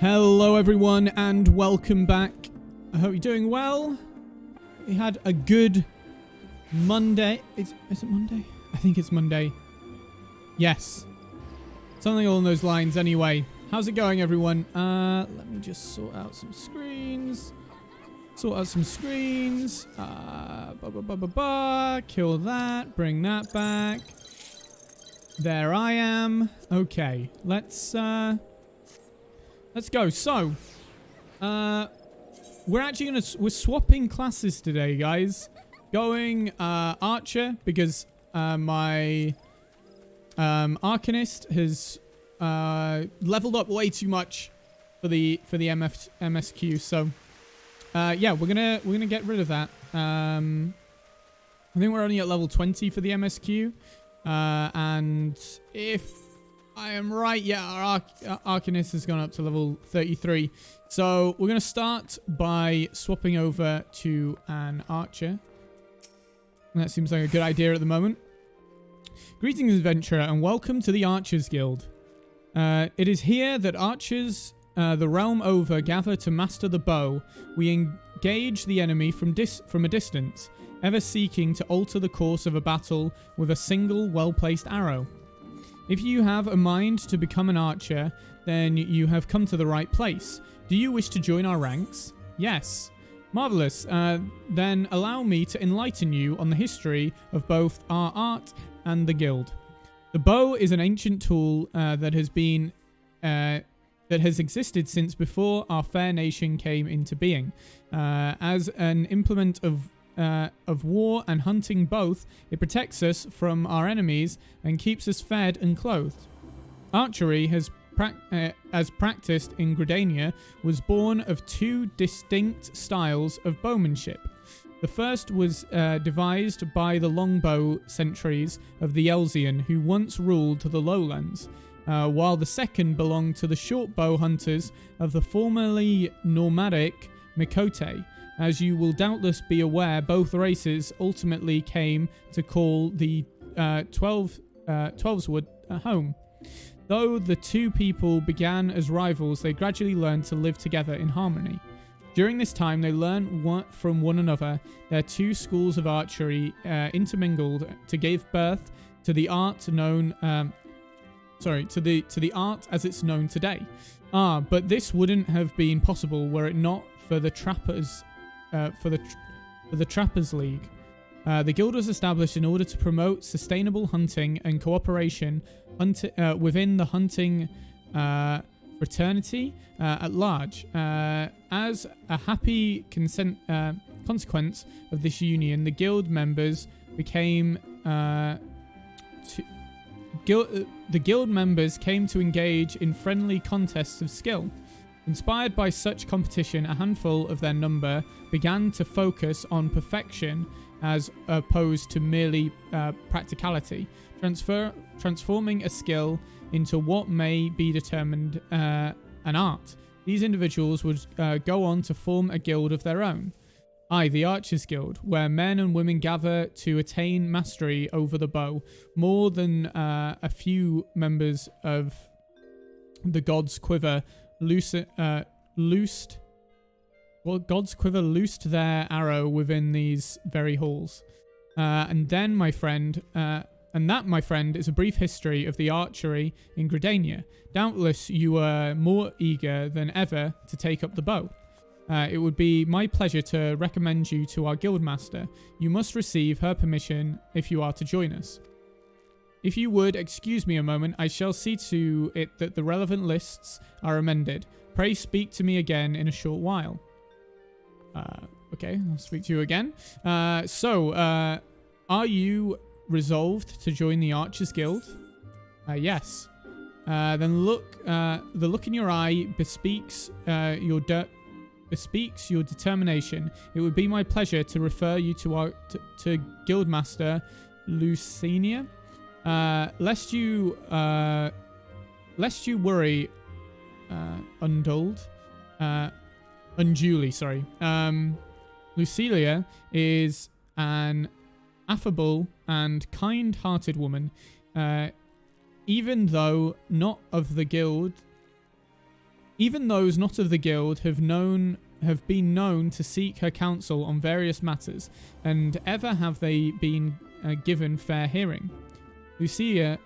Hello everyone and welcome back. I hope you're doing well. We had a good Monday. Is it Monday? I think it's Monday. Yes. Something along those lines anyway. How's it going everyone? Let me just sort out some screens. Kill that. Bring that back. There I am. Okay. Let's go. So, we're swapping classes today, guys. Going Archer because my Arcanist has leveled up way too much for the MSQ. So, yeah, we're gonna get rid of that. I think we're only at level 20 for the MSQ, and if I am right, yeah, our Arcanist has gone up to level 33. So we're going to start by swapping over to an Archer. And that seems like a good idea at the moment. Greetings, adventurer, and welcome to the Archers Guild. It is here that archers the realm over gather to master the bow. We engage the enemy from a distance, ever seeking to alter the course of a battle with a single well-placed arrow. If you have a mind to become an archer, then you have come to the right place. Do you wish to join our ranks? Yes. Marvellous. Then allow me to enlighten you on the history of both our art and the guild. The bow is an ancient tool that has existed since before our fair nation came into being. As an implement of war and hunting both, it protects us from our enemies and keeps us fed and clothed. Archery, as practiced in Gridania, was born of two distinct styles of bowmanship. The first was devised by the longbow sentries of the Elsian, who once ruled the lowlands, while the second belonged to the shortbow hunters of the formerly nomadic Mikote. As you will doubtless be aware, both races ultimately came to call the Twelveswood home. Though the two people began as rivals, they gradually learned to live together in harmony. During this time, they learned from one another. Their two schools of archery intermingled to give birth to the art known, to the art as it's known today. But this wouldn't have been possible were it not for the trappers. For the Trappers League. The guild was established in order to promote sustainable hunting and cooperation within the hunting fraternity at large. As a happy consequence of this union, the guild members became the guild members came to engage in friendly contests of skill. Inspired by such competition, a handful of their number began to focus on perfection as opposed to merely practicality, transforming a skill into what may be determined an art. These individuals would go on to form a guild of their own, the Archers Guild, where men and women gather to attain mastery over the bow. More than a few members of the God's Quiver loosed their arrow within these very halls. And that, my friend, is a brief history of the archery in Gridania. Doubtless you are more eager than ever to take up the bow. It would be my pleasure to recommend you to our guildmaster. You must receive her permission if you are to join us. If you would excuse me a moment, I shall see to it that the relevant lists are amended. Pray speak to me again in a short while. Okay, I'll speak to you again. Are you resolved to join the Archers Guild? Yes. Then the look in your eye bespeaks your determination. It would be my pleasure to refer you to Guildmaster Lucinia. Lest you worry unduly, sorry. Lucilia is an affable and kind-hearted woman, even though not of the guild Even those not of the guild have been known to seek her counsel on various matters, and ever have they been given fair hearing. Lucilia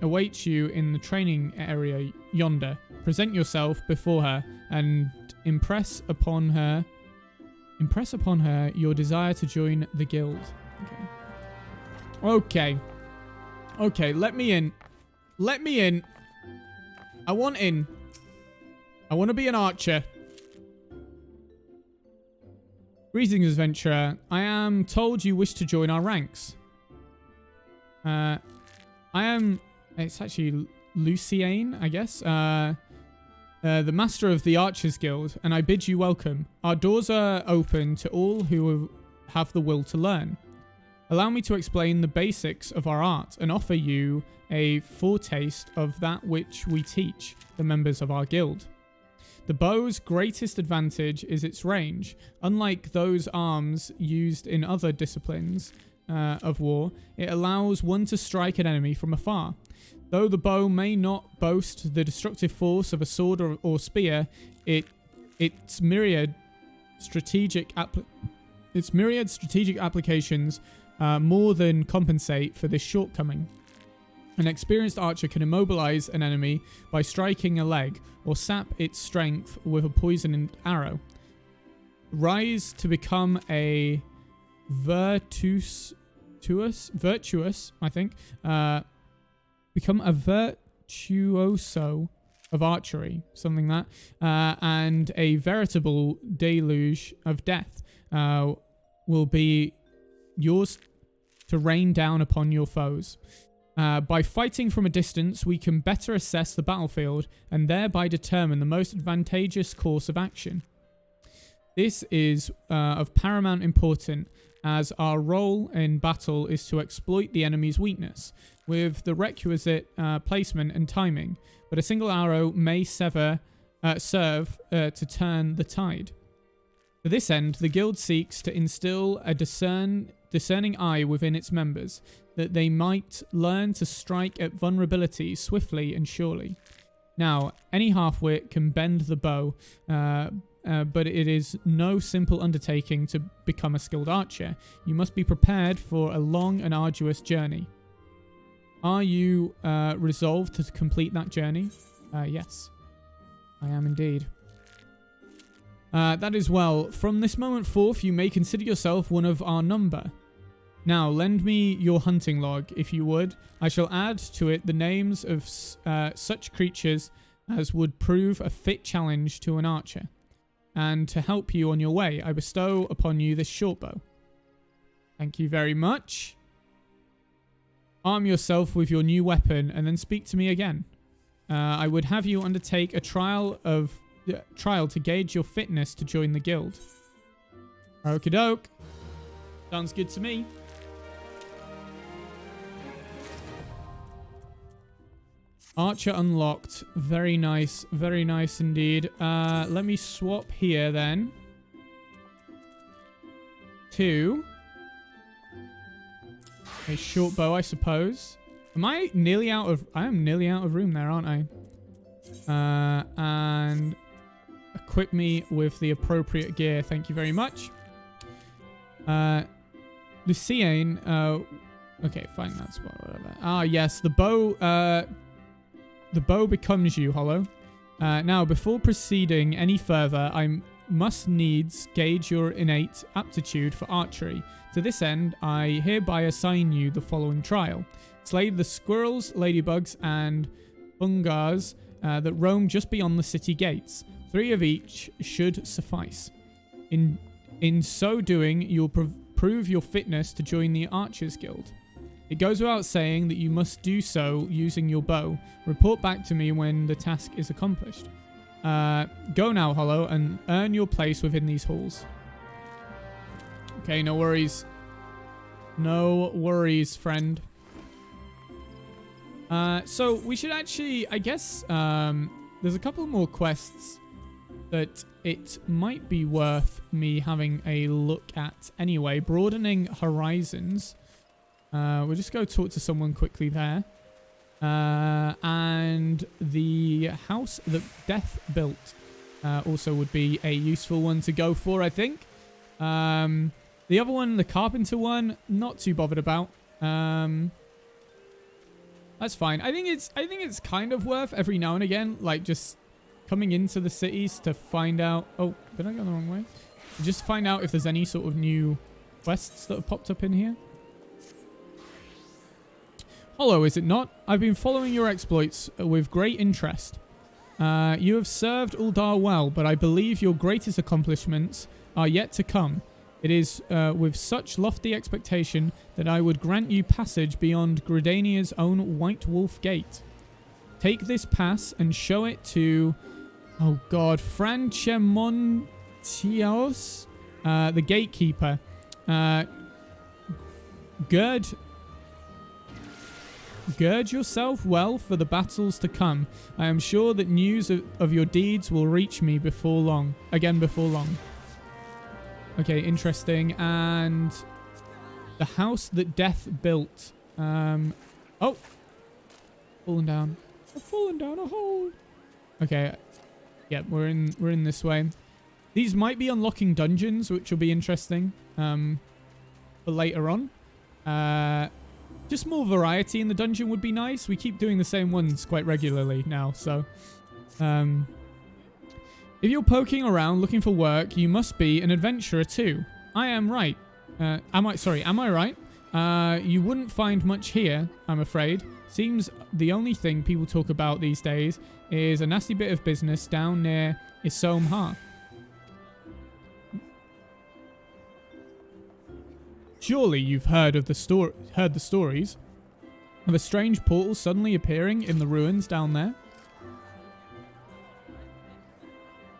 awaits you in the training area yonder. Present yourself before her and impress upon her your desire to join the guild. Okay. Okay, let me in. Let me in. I want in. I want to be an archer. Greetings, adventurer. I am told you wish to join our ranks. It's actually Luciane, I guess. The master of the Archers Guild, and I bid you welcome. Our doors are open to all who have the will to learn. Allow me to explain the basics of our art and offer you a foretaste of that which we teach the members of our guild. The bow's greatest advantage is its range. Unlike those arms used in other disciplines of war, it allows one to strike an enemy from afar. Though the bow may not boast the destructive force of a sword or spear, its myriad strategic applications more than compensate for this shortcoming. An experienced archer can immobilize an enemy by striking a leg or sap its strength with a poisoned arrow. Rise to become a virtuous, I think. Become a virtuoso of archery, something like that, and a veritable deluge of death will be yours to rain down upon your foes. By fighting from a distance, we can better assess the battlefield and thereby determine the most advantageous course of action. This is of paramount importance, as our role in battle is to exploit the enemy's weakness with the requisite placement and timing, but a single arrow may serve to turn the tide. To this end, the guild seeks to instill a discerning eye within its members, that they might learn to strike at vulnerabilities swiftly and surely. Now, any half-wit can bend the bow, but it is no simple undertaking to become a skilled archer. You must be prepared for a long and arduous journey. Are you resolved to complete that journey? Yes, I am indeed. That is well. From this moment forth, you may consider yourself one of our number. Now, lend me your hunting log, if you would. I shall add to it the names of such creatures as would prove a fit challenge to an archer. And to help you on your way, I bestow upon you this short bow. Thank you very much. Arm yourself with your new weapon and then speak to me again. I would have you undertake a trial to gauge your fitness to join the guild. Okie doke. Sounds good to me. Archer unlocked. Very nice indeed. Let me swap here then to a short bow, I suppose. I am nearly out of room there, aren't I? And equip me with the appropriate gear. Thank you very much. Luciane. Okay, fine. That's whatever. Ah, yes. The bow becomes you, Hollow. Now, before proceeding any further, I must needs gauge your innate aptitude for archery. To this end, I hereby assign you the following trial. Slay the squirrels, ladybugs, and bungars that roam just beyond the city gates. 3 of each should suffice. In so doing, you'll prove your fitness to join the Archers Guild. It goes without saying that you must do so using your bow. Report back to me when the task is accomplished. Go now, Hollow, and earn your place within these halls. Okay, no worries. No worries, friend. So we should actually, I guess, there's a couple more quests that it might be worth me having a look at anyway. Broadening horizons. We'll just go talk to someone quickly there. And the house that Death built also would be a useful one to go for, I think. The other one, the carpenter one, not too bothered about. That's fine. I think it's kind of worth every now and again, like just coming into the cities to find out. Oh, did I go the wrong way? Just find out if there's any sort of new quests that have popped up in here. Hollow, is it not? I've been following your exploits with great interest. You have served Uldar well, but I believe your greatest accomplishments are yet to come. It is with such lofty expectation that I would grant you passage beyond Gridania's own White Wolf Gate. Take this pass and show it to, oh god, Franchemontios, the gatekeeper. Gird yourself well for the battles to come. I am sure that news of your deeds will reach me before long. Okay, interesting. And the house that Death built. Oh, fallen down. I've fallen down a hole. Okay, yeah, we're in this way. These might be unlocking dungeons, which will be interesting for later on. Just more variety in the dungeon would be nice. We keep doing the same ones quite regularly now, so if you're poking around looking for work, you must be an adventurer too. I am right. Am I right? You wouldn't find much here, I'm afraid. Seems the only thing people talk about these days is a nasty bit of business down near Isomha. Surely you've heard the stories of a strange portal suddenly appearing in the ruins down there.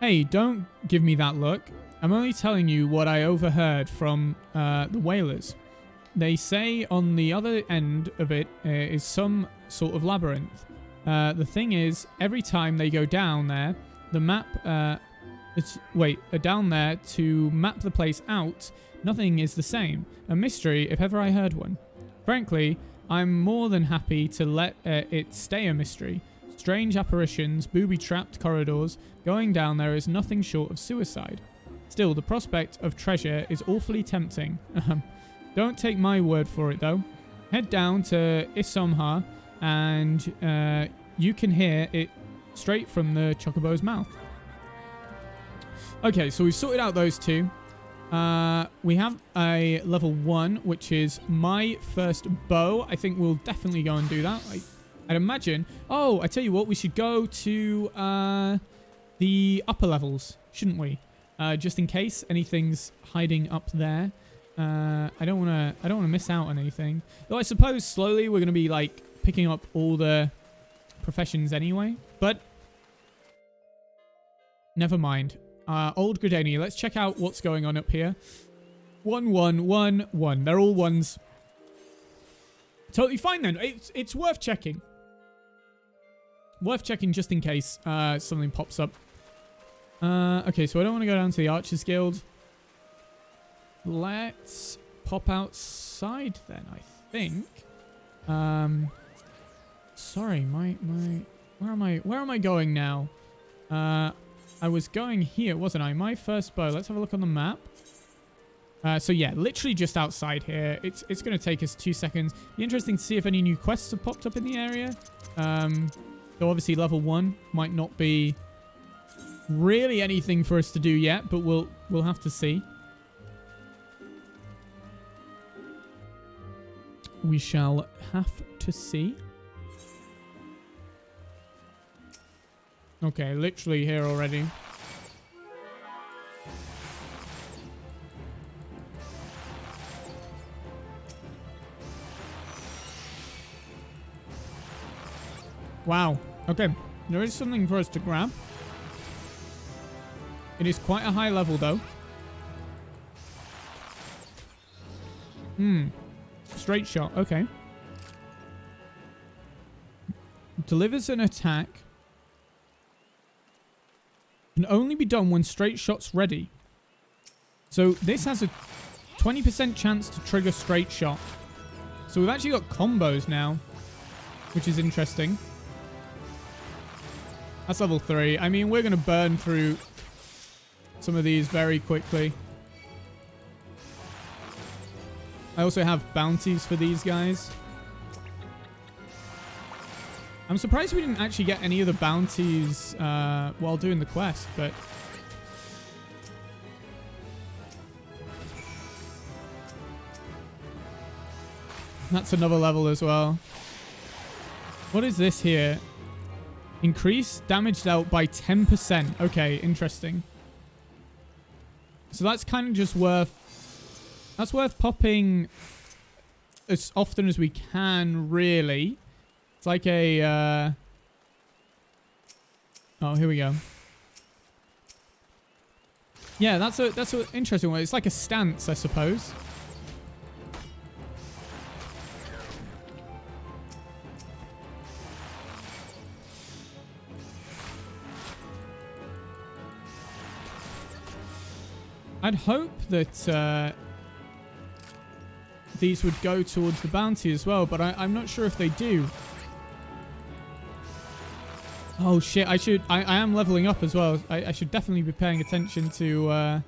Hey, don't give me that look. I'm only telling you what I overheard from the whalers. They say on the other end of it is some sort of labyrinth. The thing is, every time they go down there, the map... down there to map the place out, nothing is the same. A mystery, if ever I heard one. Frankly, I'm more than happy to let it stay a mystery. Strange apparitions, booby-trapped corridors, going down there is nothing short of suicide. Still, the prospect of treasure is awfully tempting. Don't take my word for it, though. Head down to Isomha, and you can hear it straight from the Chocobo's mouth. Okay, so we've sorted out those two. We have a level 1, which is my first bow. I think we'll definitely go and do that. I'd imagine. Oh, I tell you what, we should go to the upper levels, shouldn't we? Just in case anything's hiding up there. I don't want to miss out on anything. Though I suppose slowly we're going to be like picking up all the professions anyway. But never mind. Old Gridania. Let's check out what's going on up here. 1, 1, 1, 1. They're all ones. Totally fine then. It's worth checking. Worth checking just in case something pops up. Okay, so I don't want to go down to the Archers Guild. Let's pop outside then, I think. Sorry, where am I going now? I was going here, wasn't I? My first bow. Let's have a look on the map. So yeah, literally just outside here. It's going to take us 2 seconds. Be interesting to see if any new quests have popped up in the area. So obviously level 1 might not be really anything for us to do yet, but we'll have to see. We shall have to see. Okay, literally here already. Wow. Okay, there is something for us to grab. It is quite a high level, though. Straight shot. Okay. Delivers an attack. Can only be done when straight shot's ready. So this has a 20% chance to trigger straight shot. So we've actually got combos now. which is interesting. That's level 3. I mean, we're going to burn through some of these very quickly. I also have bounties for these guys. I'm surprised we didn't actually get any of the bounties while doing the quest, but... That's another level as well. What is this here? Increase damage dealt by 10%. Okay, interesting. So that's kind of just worth... That's worth popping as often as we can, really. It's like a... Oh, here we go. Yeah, that's an interesting one. It's like a stance, I suppose. I'd hope that these would go towards the bounty as well, but I'm not sure if they do. Oh shit, I am leveling up as well. I should definitely be paying attention to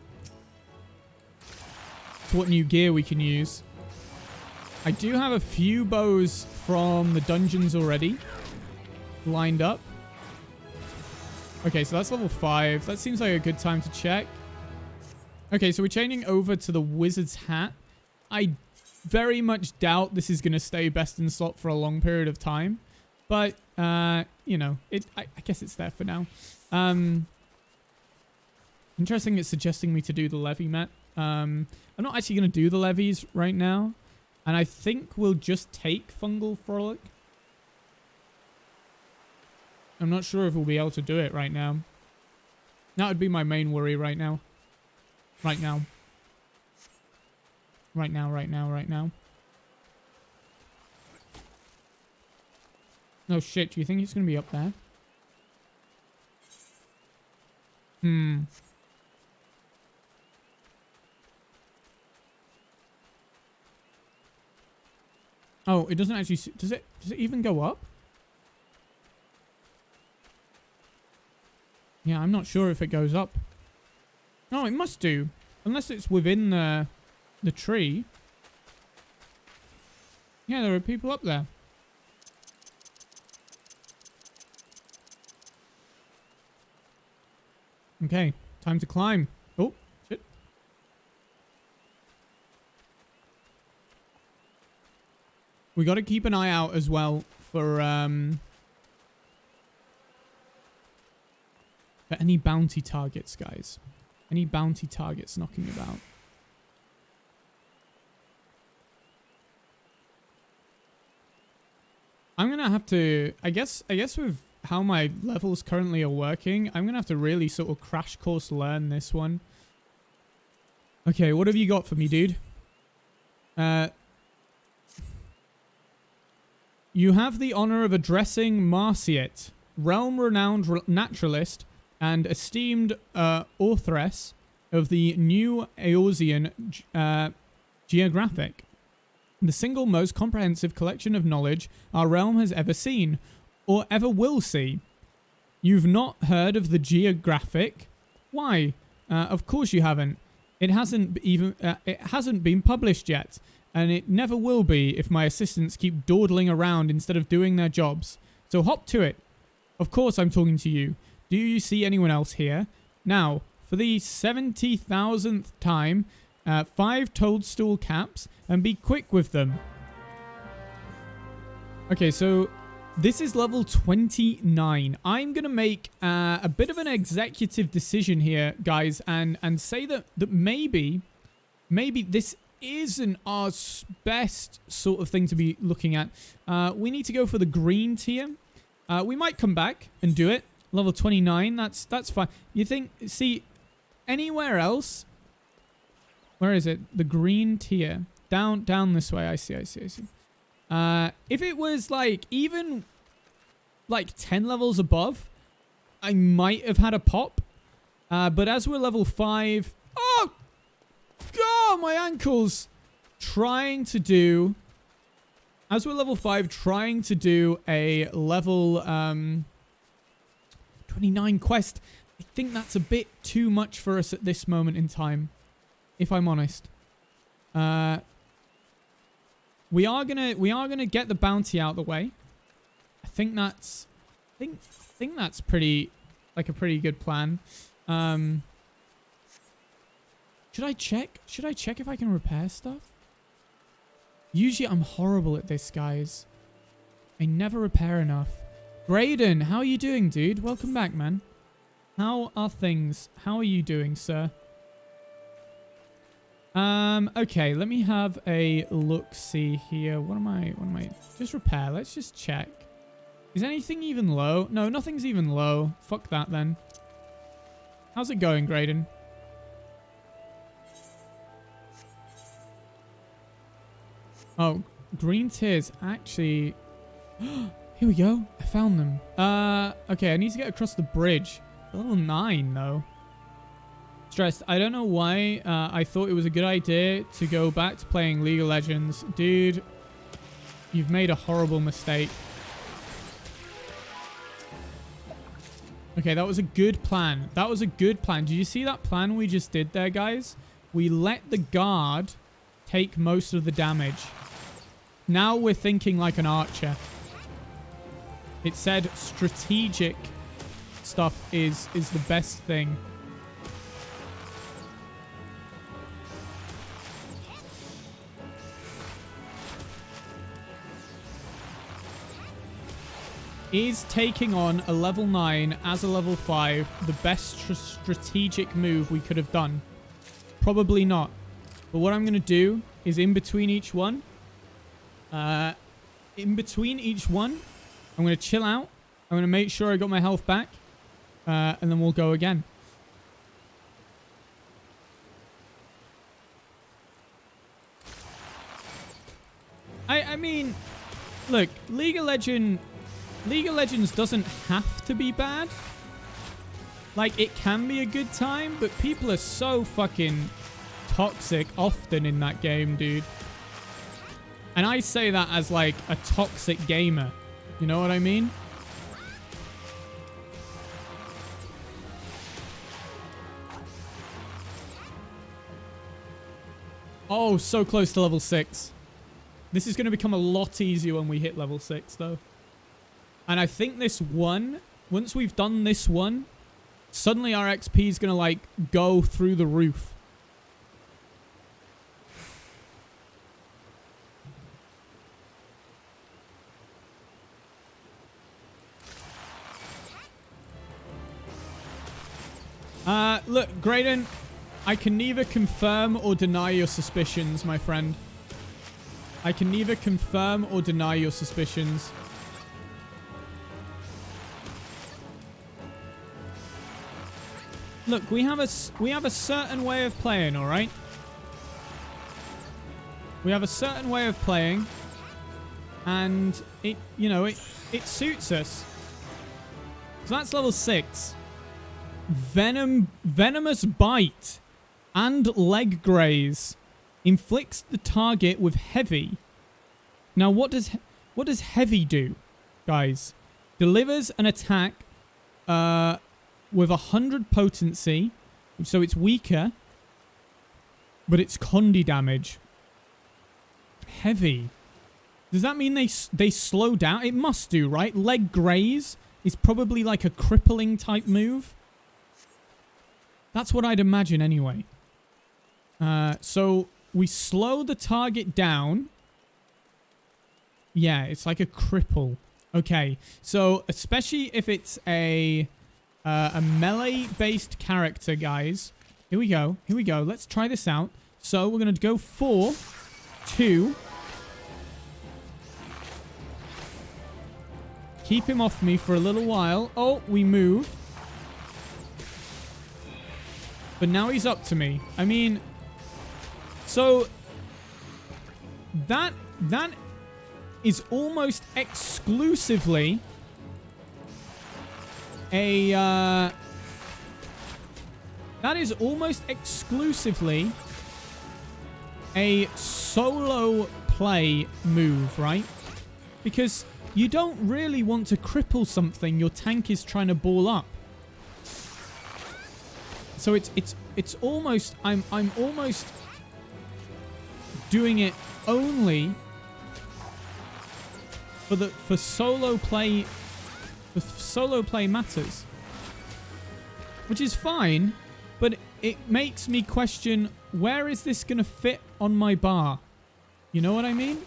what new gear we can use. I do have a few bows from the dungeons already lined up. Okay, so that's level 5. That seems like a good time to check. Okay, so we're changing over to the wizard's hat. I very much doubt this is going to stay best in slot for a long period of time. But, you know, I guess it's there for now. Interesting it's suggesting me to do the levy met. I'm not actually going to do the levies right now. And I think we'll just take Fungal Frolic. I'm not sure if we'll be able to do it right now. That would be my main worry right now. Right now. Right now, right now, right now. Oh shit, do you think it's going to be up there? Oh, it doesn't actually... Does it even go up? Yeah, I'm not sure if it goes up. No, it must do. Unless it's within the tree. Yeah, there are people up there. Okay, time to climb. Oh, shit. We got to keep an eye out as well for any bounty targets, guys. Any bounty targets knocking about. I'm going to have to... I guess with how my levels currently are working, I'm going to have to really sort of crash course learn this one. Okay, what have you got for me, dude? You have the honor of addressing Marciet, realm-renowned naturalist and esteemed authoress of the New Eorzean Geographic, the single most comprehensive collection of knowledge our realm has ever seen, or ever will see. You've not heard of the Geographic? Why? Of course you haven't. It hasn't been published yet, and it never will be if my assistants keep dawdling around instead of doing their jobs. So hop to it. Of course I'm talking to you. Do you see anyone else here? Now, for the 70,000th time, 5 toadstool caps, and be quick with them. Okay, so this is level 29. I'm going to make a bit of an executive decision here, guys, and say that maybe this isn't our best sort of thing to be looking at. We need to go for the green tier. We might come back and do it. Level 29, that's fine. You think, see, anywhere else? Where is it? The green tier. Down this way. I see. If it was like even like 10 levels above, I might have had a pop. But as we're level 5, oh god, my ankles! Trying to do as we're level 5, trying to do a level 29 quest, I think that's a bit too much for us at this moment in time, if I'm honest. We are gonna get the bounty out of the way. I think that's pretty, like, a pretty good plan. Should I check? Should I check if I can repair stuff? Usually I'm horrible at this, guys. I never repair enough. Graydon, how are you doing, dude? Welcome back, man. How are things? How are you doing, sir? Okay, let me have a look-see here. What am I... Just repair. Let's just check. Is anything even low? No, nothing's even low. Fuck that, then. How's it going, Graydon? Oh, green tears. Actually... Here we go. I found them. Okay, I need to get across the bridge. Level 9, though. Stressed. I don't know why I thought it was a good idea to go back to playing League of Legends. Dude, you've made a horrible mistake. Okay, that was a good plan. That was a good plan. Did you see that plan we just did there, guys? We let the guard take most of the damage. Now we're thinking like an archer. It said strategic stuff is the best thing. Is taking on a level 9 as a level 5 the best strategic move we could have done? Probably not. But what I'm going to do is in between each one, I'm going to chill out. I'm going to make sure I got my health back. And then we'll go again. I mean, look, League of Legends doesn't have to be bad. Like, it can be a good time, but people are so fucking toxic often in that game, dude. And I say that as, like, a toxic gamer. You know what I mean? Oh, so close to level 6. This is going to become a lot easier when we hit level 6, though. And I think this one, once we've done this one, suddenly our XP is going to, like, go through the roof. Look, Graydon, I can neither confirm or deny your suspicions, my friend. I can neither confirm or deny your suspicions. Look, we have a certain way of playing, all right? We have a certain way of playing, and it, you know, it suits us. So that's level 6. Venomous bite and leg graze inflicts the target with heavy. Now, what does heavy do, guys? Delivers an attack with 100 potency, so it's weaker, but it's condi damage. Heavy. Does that mean they slow down? It must do, right? Leg graze is probably like a crippling type move. That's what I'd imagine anyway. So we slow the target down. Yeah, it's like a cripple. Okay, so especially if it's a melee-based character, guys. Here we go. Here we go. Let's try this out. So we're going to go 4, 2. Keep him off me for a little while. Oh, we move. But now he's up to me. I mean, so that is almost exclusively a solo play move, right? because you don't really want to cripple something your tank is trying to ball up. So it's almost, I'm almost doing it only for solo play matters, which is fine, but it makes me question, where is this gonna fit on my bar? You know what I mean?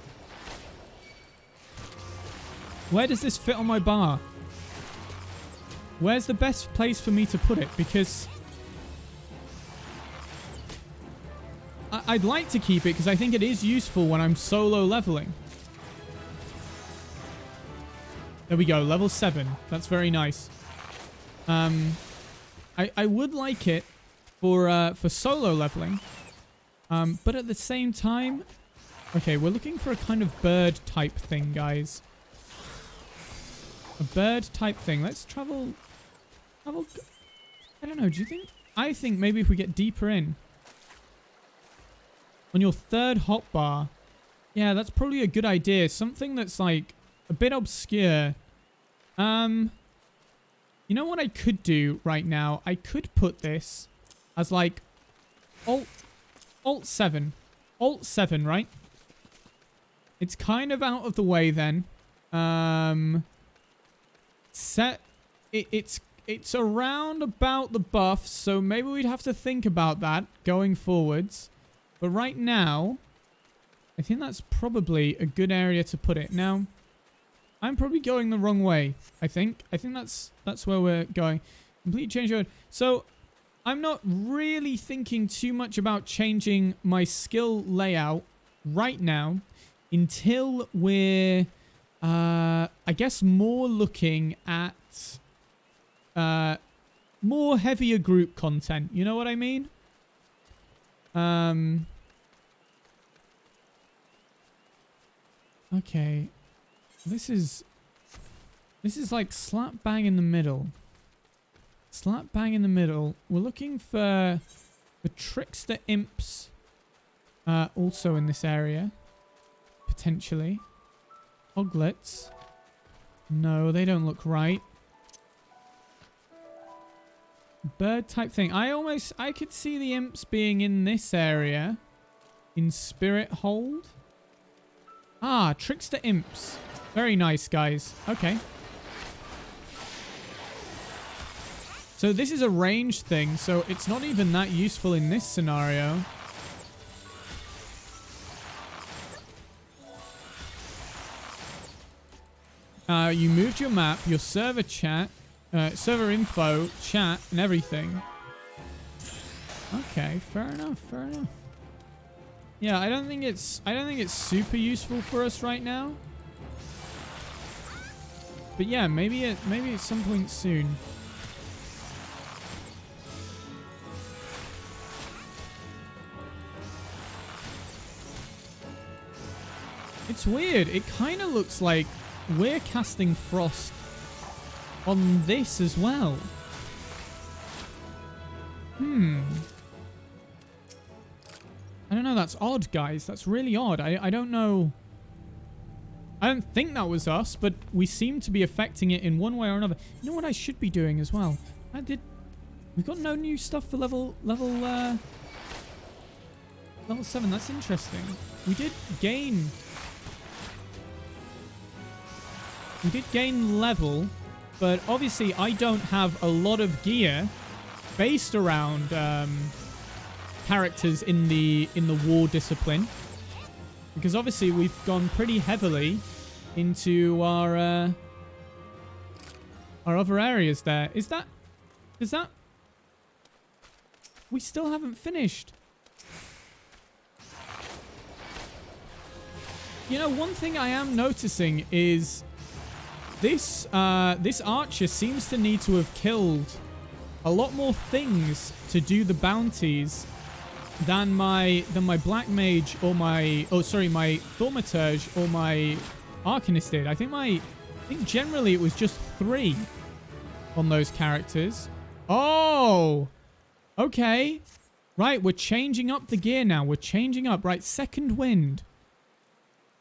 Where does this fit on my bar? Where's the best place for me to put it? Because I'd like to keep it because I think it is useful when I'm solo leveling. There we go, level 7. That's very nice. I would like it for solo leveling, but at the same time, okay, we're looking for a kind of bird type thing, guys. A bird type thing. Let's travel. I don't know. Do you think? I think maybe if we get deeper in on your third hotbar, yeah, that's probably a good idea. Something that's like a bit obscure. You know what I could do right now? I could put this as like Alt 7. Alt 7, right? It's kind of out of the way then. It's around about the buffs, so maybe we'd have to think about that going forwards. But right now, I think that's probably a good area to put it. Now, I'm probably going the wrong way, I think. I think that's where we're going. Complete change road. So, I'm not really thinking too much about changing my skill layout right now until we're, I guess, more looking at more heavier group content. You know what I mean? Okay. This is like slap bang in the middle. Slap bang in the middle. We're looking for the trickster imps also in this area. Potentially. Hoglets. No, they don't look right. Bird type thing. I could see the imps being in this area. In Spirit Hold. Ah, trickster imps. Very nice, guys. Okay. So this is a ranged thing, so it's not even that useful in this scenario. You moved your map, your server chat, server info, chat, and everything. Okay, fair enough, fair enough. Yeah, I don't think it's super useful for us right now. But yeah, maybe at some point soon. It's weird. It kind of looks like we're casting Frost on this as well. I don't know. That's odd, guys. That's really odd. I don't know. I don't think that was us, but we seem to be affecting it in one way or another. You know what I should be doing as well? We've got no new stuff for level 7. That's interesting. We did gain level, but obviously I don't have a lot of gear based around characters in the war discipline, because obviously we've gone pretty heavily into our other areas there. Is that we still haven't finished? You know, one thing I am noticing is this archer seems to need to have killed a lot more things to do the bounties than my black mage or my thaumaturge or my arcanist did. I think generally it was just 3 on those characters. Oh, okay, right. We're changing up the gear now. We're changing up. Right, second wind.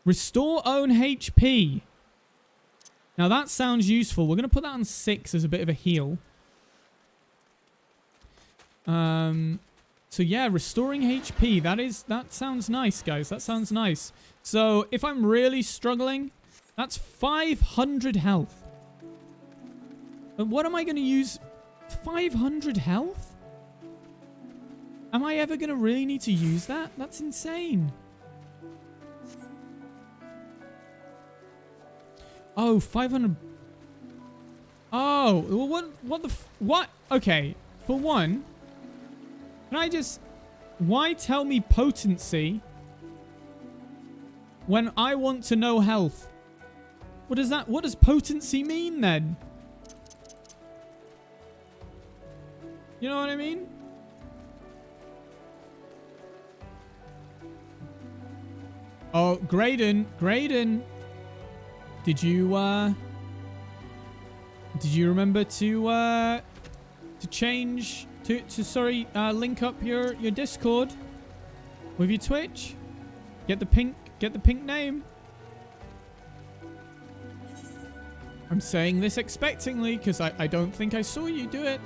Restore own HP. Now that sounds useful. We're going to put that on 6 as a bit of a heal. So yeah, restoring HP. That sounds nice, guys. That sounds nice. So if I'm really struggling, that's 500 health. But what am I going to use 500 health? Am I ever going to really need to use that? That's insane. Oh, 500. Oh, well, what? Okay, for one, can I just... Why tell me potency when I want to know health? What does potency mean then? You know what I mean? Oh, Graydon. Did you remember to change to link up your Discord with your Twitch? Get the pink name. I'm saying this expectantly because I don't think I saw you do it.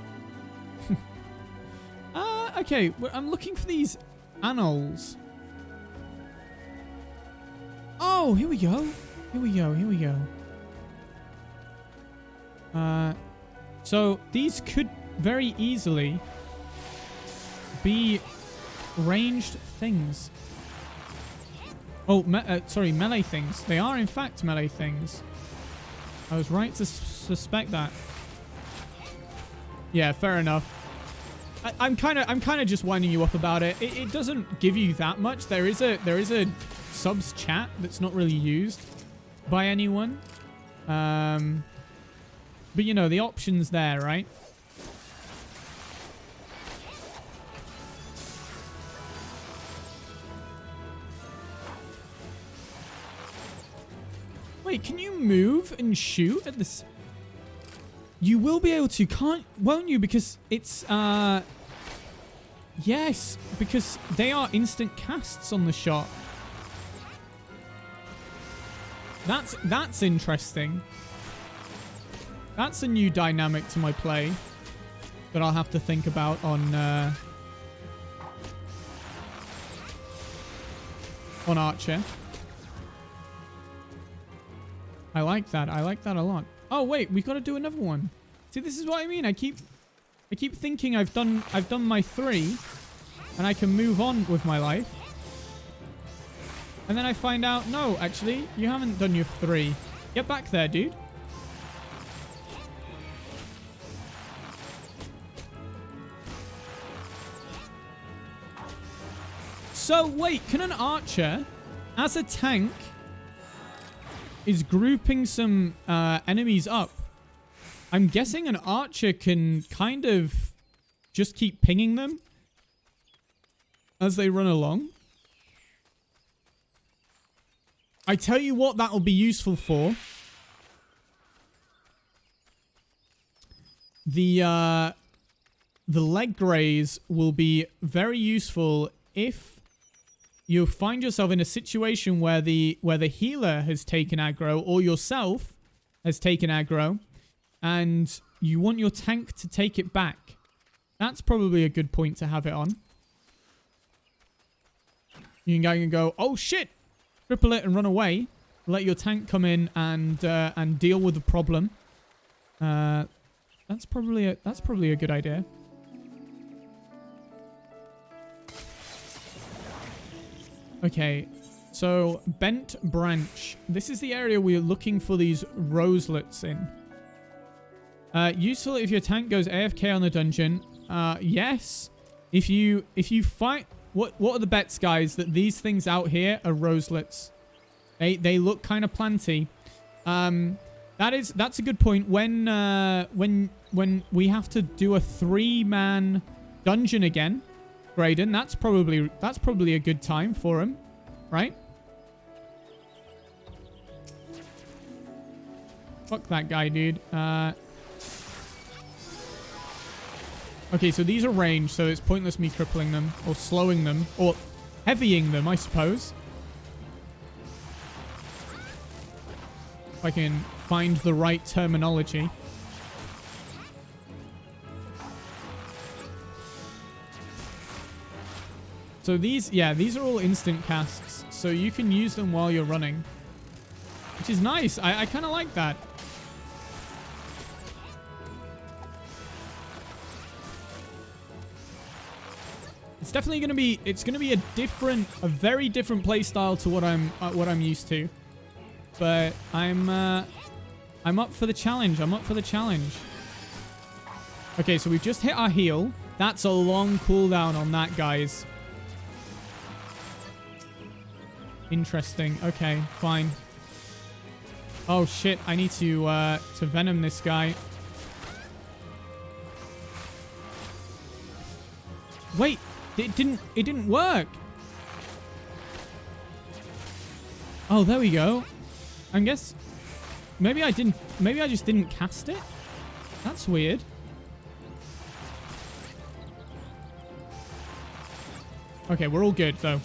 Okay, well, I'm looking for these anoles. Oh, here we go. So these could very easily be ranged things. Oh, sorry, melee things. They are in fact melee things. I was right to suspect that. Yeah, fair enough. I'm kind of just winding you up about it. It doesn't give you that much. There is a subs chat that's not really used by anyone. But you know, the option's there, right? Wait, can you move and shoot at this? You will be able to, won't you? Because it's, yes, because they are instant casts on the shot. That's interesting. That's a new dynamic to my play that I'll have to think about on Archer. I like that. I like that a lot. Oh wait, we got to do another one. See, this is what I mean. I keep thinking I've done my 3 and I can move on with my life. And then I find out, no, actually, you haven't done your 3. Get back there, dude. So wait, can an archer, as a tank, is grouping some enemies up? I'm guessing an archer can kind of just keep pinging them as they run along. I tell you what that'll be useful for. The leg graze will be very useful if you find yourself in a situation where the healer has taken aggro or yourself has taken aggro and you want your tank to take it back. That's probably a good point to have it on. You can go, oh shit, cripple it and run away. Let your tank come in and deal with the problem. That's probably a good idea. Okay, so bent branch. This is the area we're looking for these roselets in. Useful if your tank goes AFK on the dungeon. Yes. If you fight, what are the bets, guys? That these things out here are roselets. They look kind of planty. That's a good point. When we have to do a 3-man dungeon again, Graydon, that's probably a good time for him, right? Fuck that guy, dude. Okay, so these are ranged, so it's pointless me crippling them or slowing them or heavying them, I suppose. If I can find the right terminology. So these are all instant casts. So you can use them while you're running. Which is nice. I kind of like that. It's definitely going to be, it's going to be a very different play style to what I'm used to. But I'm up for the challenge. I'm up for the challenge. Okay, so we've just hit our heal. That's a long cooldown on that, guys. Interesting. Okay, fine. Oh shit, I need to venom this guy. Wait, it didn't work. Oh, there we go. I guess maybe I just didn't cast it. That's weird. Okay, we're all good though.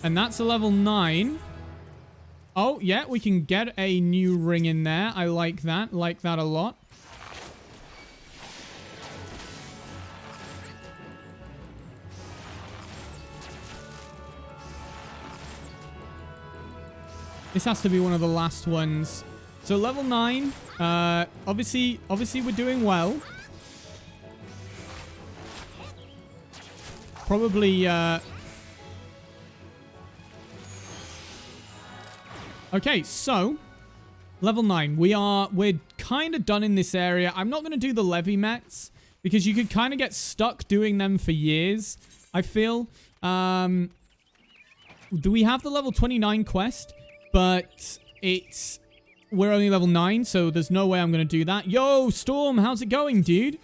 And that's a level 9. Oh, yeah, we can get a new ring in there. I like that. Like that a lot. This has to be one of the last ones. So level 9. Obviously we're doing well. Probably, okay, so level 9. We're kind of done in this area. I'm not going to do the levy mechs because you could kind of get stuck doing them for years, I feel. Do we have the level 29 quest? But we're only level 9, so there's no way I'm going to do that. Yo, Storm, how's it going, dude?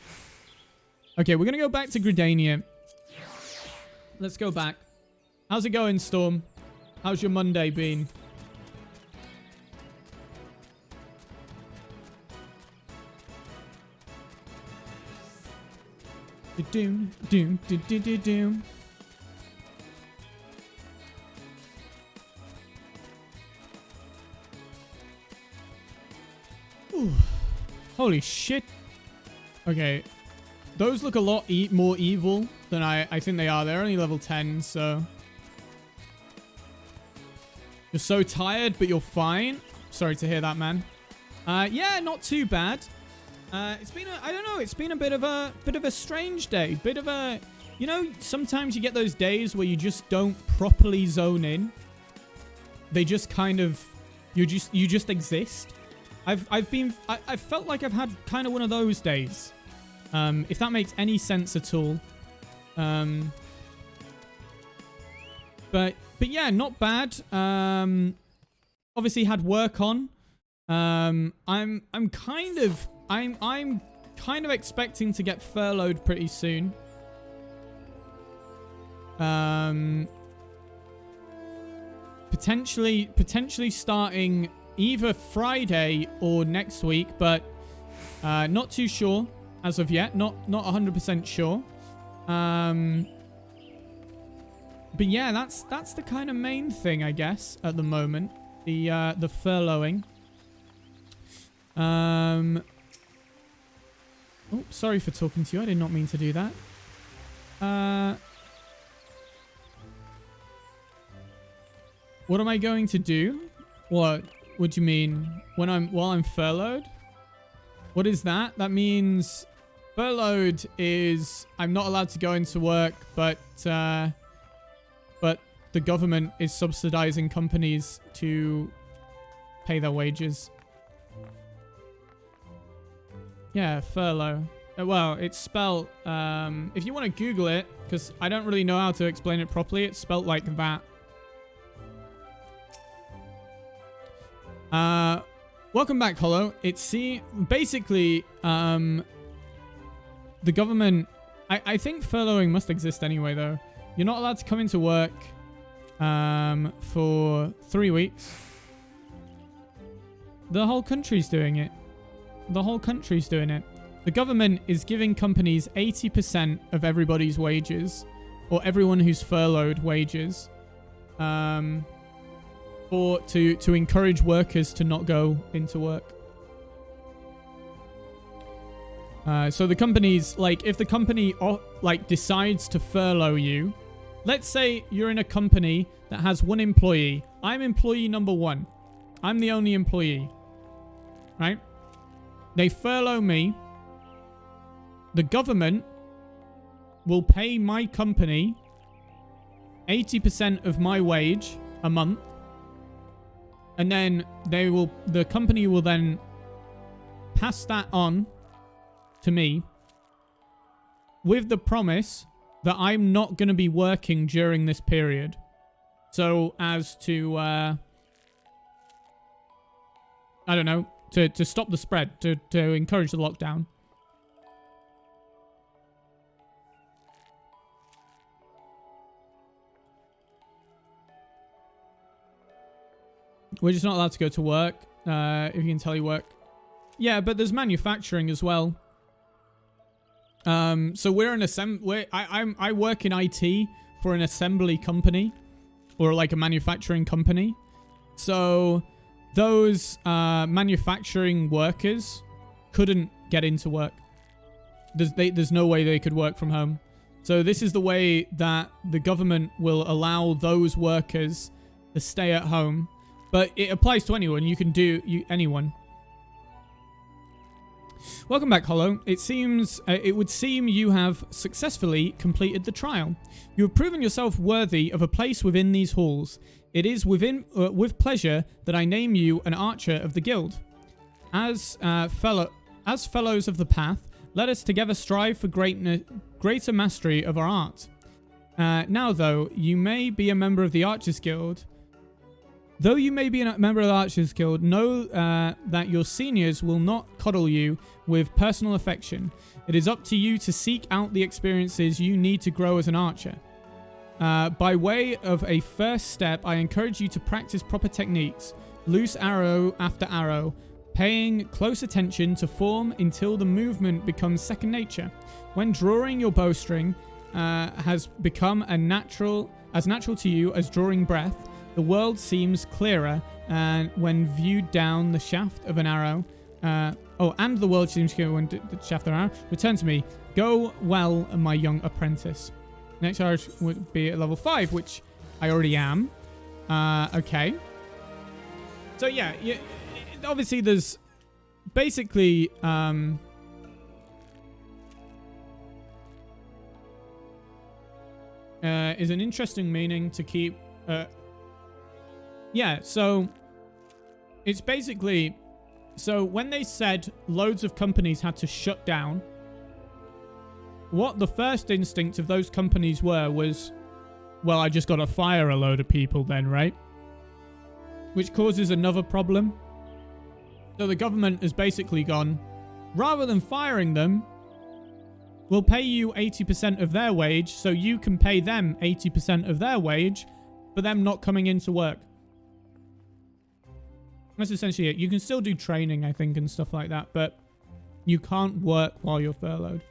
Okay, we're going to go back to Gridania. Let's go back. How's it going, Storm? How's your Monday been? Doom, doom, doom, doom, doom, doom. Ooh. Holy shit. Okay. Those look a lot more evil than I think they are. They're only level 10, so... You're so tired, but you're fine. Sorry to hear that, man. Yeah, not too bad. It's been I don't know, it's been a bit of a strange day. Bit of a, you know, sometimes you get those days where you just don't properly zone in. They just kind of, you just exist. I felt like I've had kind of one of those days. If that makes any sense at all. But yeah, not bad. Obviously had work on. I'm kind of expecting to get furloughed pretty soon. Potentially starting either Friday or next week, but not too sure as of yet. Not 100% sure. But yeah, that's the kind of main thing, I guess, at the moment. The furloughing. Oh, sorry for talking to you. I did not mean to do that. What am I going to do? What do you mean? While I'm furloughed? What is that? That means furloughed is I'm not allowed to go into work, but the government is subsidizing companies to pay their wages. Yeah, furlough. Well, it's spelled, if you want to Google it, because I don't really know how to explain it properly, it's spelled like that. Welcome back, Hollow. Basically, the government, I think furloughing must exist anyway, though. You're not allowed to come into work, for 3 weeks. The whole country's doing it. The whole country's doing it. The government is giving companies 80% of everybody's wages, or everyone who's furloughed wages, or to encourage workers to not go into work. So the company's like, if the company like decides to furlough you, let's say you're in a company that has one employee. I'm employee number 1. I'm the only employee, right? They furlough me. The government will pay my company 80% of my wage a month. And then the company will then pass that on to me with the promise that I'm not going to be working during this period. So as to, I don't know, to stop the spread, to encourage the lockdown. We're just not allowed to go to work, if you can telework. Yeah, but there's manufacturing as well. So we're an I work in IT for an assembly company, or like a manufacturing company. So those manufacturing workers couldn't get into work. There's no way they could work from home. So this is the way that the government will allow those workers to stay at home. But it applies to anyone. You can do anyone. Welcome back, Hollow. It would seem you have successfully completed the trial. You have proven yourself worthy of a place within these halls. It is with pleasure that I name you an archer of the guild. As fellows of the path, let us together strive for greater mastery of our art. Now, though, you may be a member of the Archers Guild. Though you may be a member of the Archers Guild, know that your seniors will not coddle you with personal affection. It is up to you to seek out the experiences you need to grow as an archer. By way of a first step, I encourage you to practice proper techniques, loose arrow after arrow, paying close attention to form until the movement becomes second nature. When drawing your bowstring has become as natural to you as drawing breath, the world seems clearer when viewed down the shaft of an arrow. And the world seems clearer when the shaft of an arrow. Return to me. Go well, my young apprentice. Next charge would be at level 5, which I already am. Okay. So yeah, obviously there's basically is an interesting meaning to keep. Yeah, so it's basically, so when they said loads of companies had to shut down, what the first instinct of those companies was, well, I just got to fire a load of people then, right? Which causes another problem. So the government has basically gone, rather than firing them, we'll pay you 80% of their wage so you can pay them 80% of their wage for them not coming into work. That's essentially it. You can still do training, I think, and stuff like that, but you can't work while you're furloughed.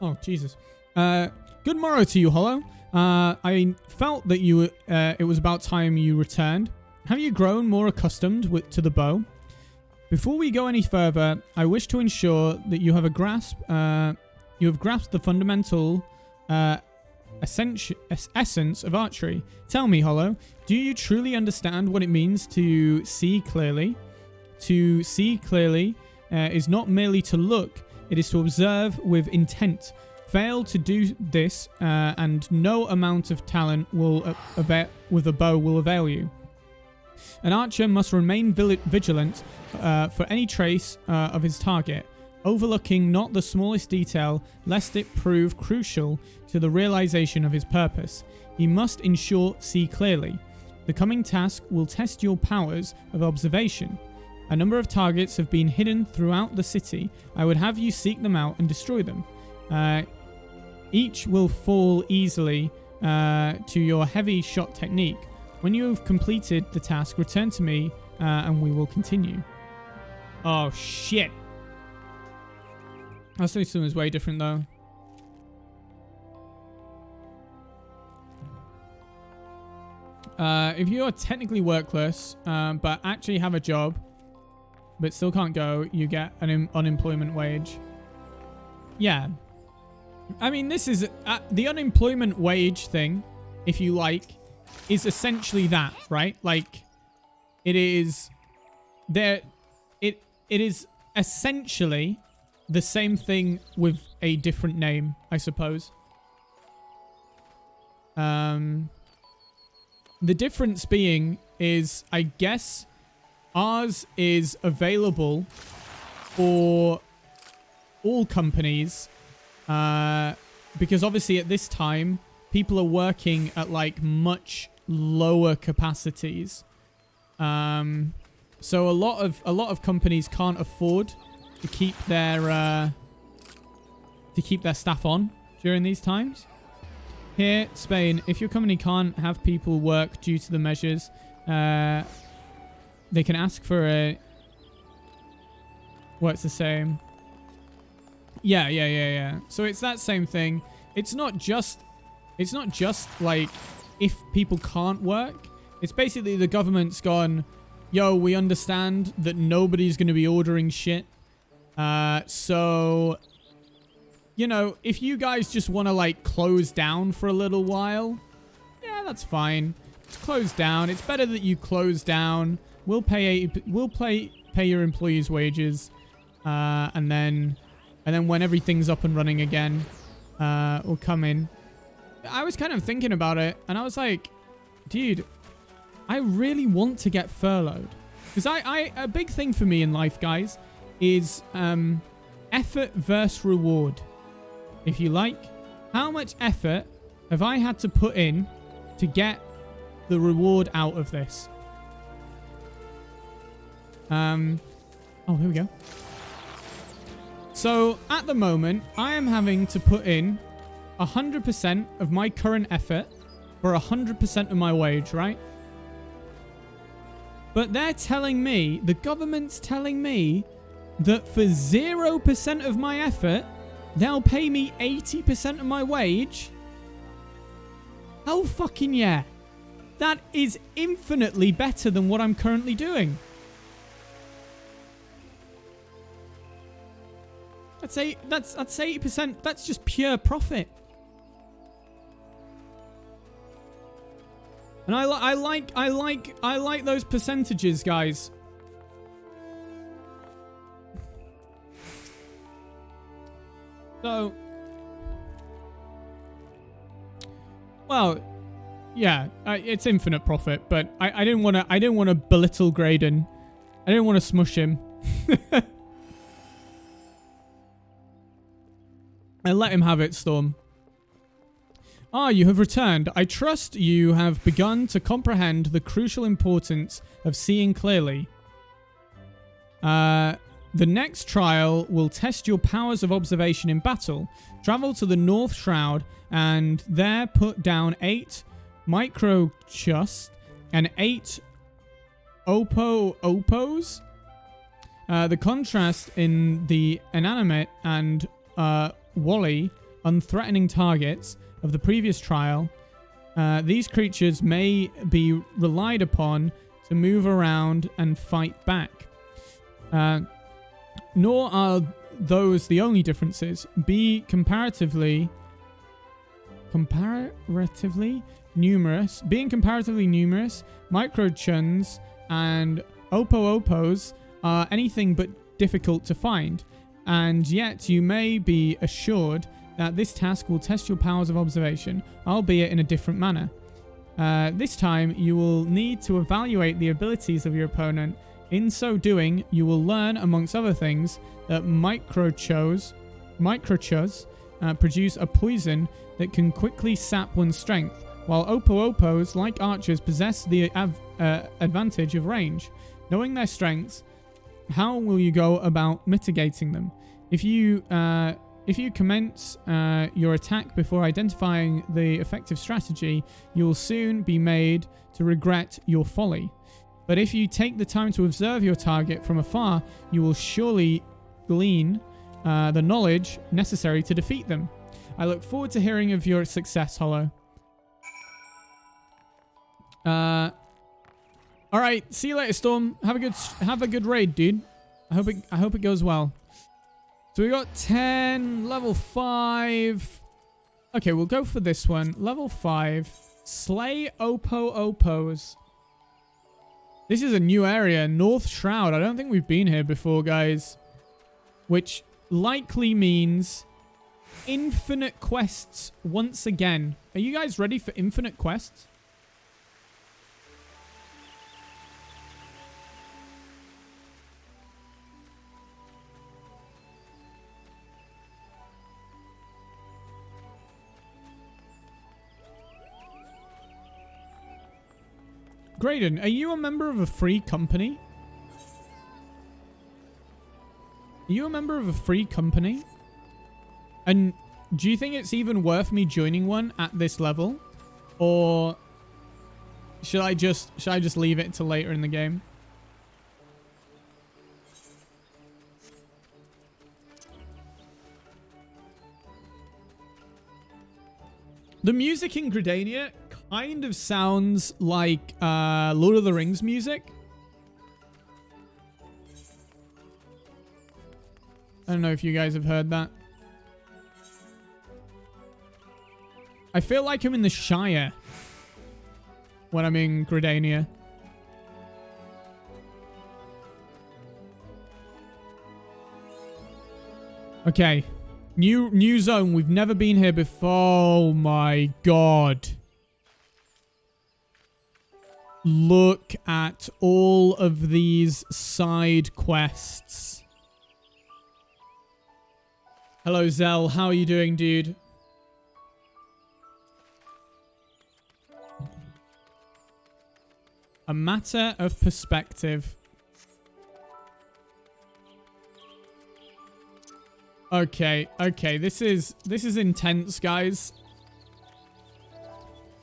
Oh, Jesus. Good morrow to you, Hollow. I felt that it was about time you returned. Have you grown more accustomed to the bow? Before we go any further, I wish to ensure that you have grasped the fundamental essence of archery. Tell me, Hollow, do you truly understand what it means to see clearly? To see clearly is not merely to look, it is to observe with intent. Fail to do this, and no amount of talent with a bow will avail you. An archer must remain vigilant for any trace of his target, overlooking not the smallest detail, lest it prove crucial to the realization of his purpose. He must, in short, see clearly. The coming task will test your powers of observation. A number of targets have been hidden throughout the city. I would have you seek them out and destroy them. Each will fall easily to your heavy shot technique. When you have completed the task, return to me and we will continue. Oh, shit. That system is way different, though. If you are technically workless, but actually have a job, but still can't go, you get an unemployment wage. Yeah. I mean, this is the unemployment wage thing, if you like, is essentially that, right? Like, it is there. It is essentially the same thing with a different name, I suppose. The difference being is, I guess, ours is available for all companies, because obviously at this time people are working at like much lower capacities. So a lot of companies can't afford to keep their staff on during these times. Here, Spain, if your company can't have people work due to the measures, they can ask for a... What's the same? Yeah. So it's that same thing. It's not just like if people can't work. It's basically the government's gone, yo, we understand that nobody's going to be ordering shit. So, you know, if you guys just want to like close down for a little while, yeah, that's fine. Just close down. It's better that you close down. We'll pay your employees' wages, and then when everything's up and running again, we'll come in. I was kind of thinking about it, and I was like, dude, I really want to get furloughed, because a big thing for me in life, guys, is effort versus reward. If you like, how much effort have I had to put in to get the reward out of this? Oh, here we go. So at the moment, I am having to put in 100% of my current effort for 100% of my wage, right? But they're telling me, the government's telling me, that for 0% of my effort, they'll pay me 80% of my wage. Hell fucking yeah. That is infinitely better than what I'm currently doing. That's 80%. That's just pure profit. And I like those percentages, guys. So, well, yeah, it's infinite profit, but I didn't want to belittle Graydon. I didn't want to smush him. I let him have it, Storm. Ah, you have returned. I trust you have begun to comprehend the crucial importance of seeing clearly. The next trial will test your powers of observation in battle. Travel to the North Shroud and there put down 8 microchust and 8 opos. The contrast in the inanimate and Wally, unthreatening targets of the previous trial. These creatures may be relied upon to move around and fight back. Nor are those the only differences. Being comparatively numerous, microchuns and opos are anything but difficult to find. And yet you may be assured that this task will test your powers of observation, albeit in a different manner. This time, you will need to evaluate the abilities of your opponent. In so doing, you will learn, amongst other things, that microchus produce a poison that can quickly sap one's strength, while opos, like archers, possess the advantage of range. Knowing their strengths, how will you go about mitigating them? If you commence your attack before identifying the effective strategy, you will soon be made to regret your folly. But if you take the time to observe your target from afar, you will surely glean the knowledge necessary to defeat them. I look forward to hearing of your success, Hollow. All right. See you later, Storm. Have a good raid, dude. I hope it goes well. So we got 10, level 5. Okay, we'll go for this one. Level 5. Slay Oppo Oppos. This is a new area, North Shroud. I don't think we've been here before, guys. Which likely means infinite quests once again. Are you guys ready for infinite quests? Graydon, are you a member of a free company? Are you a member of a free company? And do you think it's even worth me joining one at this level? Or should I just leave it till later in the game? The music in Gridania kind of sounds like Lord of the Rings music. I don't know if you guys have heard that. I feel like I'm in the Shire when I'm in Gridania. Okay. New zone. We've never been here before. Oh my god. Look at all of these side quests. Hello, Zell. How are you doing, dude? A matter of perspective. Okay, this is intense, guys.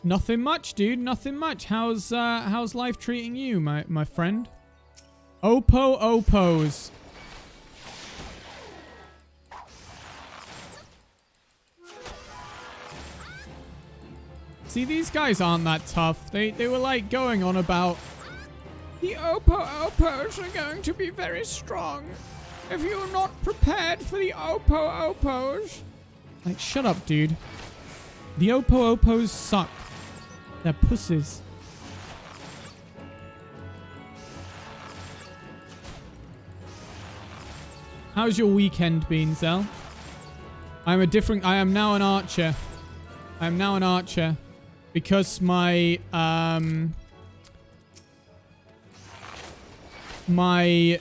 Nothing much, dude. Nothing much. How's life treating you, my friend? Oppo Oppos. See, these guys aren't that tough. They were like going on about the Oppo Oppos are going to be very strong. If you're not prepared for the Oppo Oppos. Like, shut up, dude. The Oppo Oppos suck. They're pussies. How's your weekend been, Zell? I am now an archer. I am now an archer. Because my, my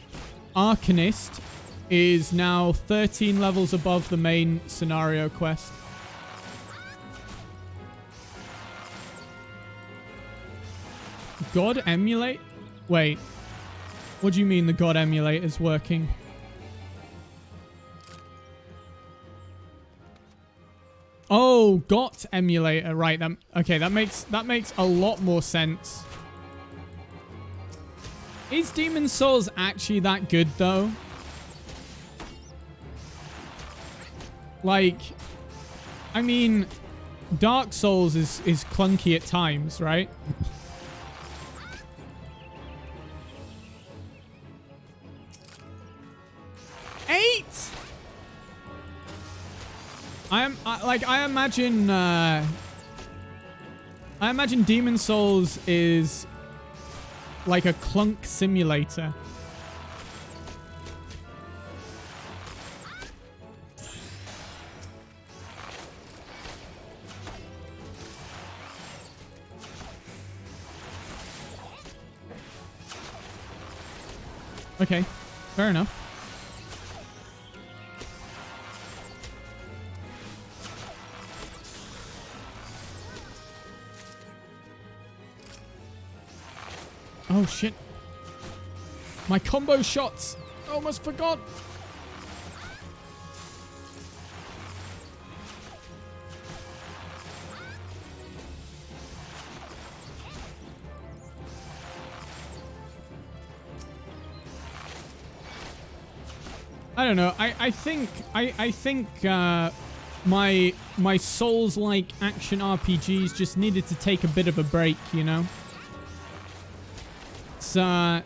Arcanist is now 13 levels above the main scenario quest. God emulate? Wait. What do you mean the God emulate is working? Oh, GOT emulator, right? Okay, that makes a lot more sense. Is Demon Souls actually that good though? Like, I mean, Dark Souls is clunky at times, right? I imagine Demon Souls is like a clunk simulator. Okay, fair enough. Oh, shit. My combo shots. I almost forgot. I don't know. I think my Souls-like action RPGs just needed to take a bit of a break, you know? I've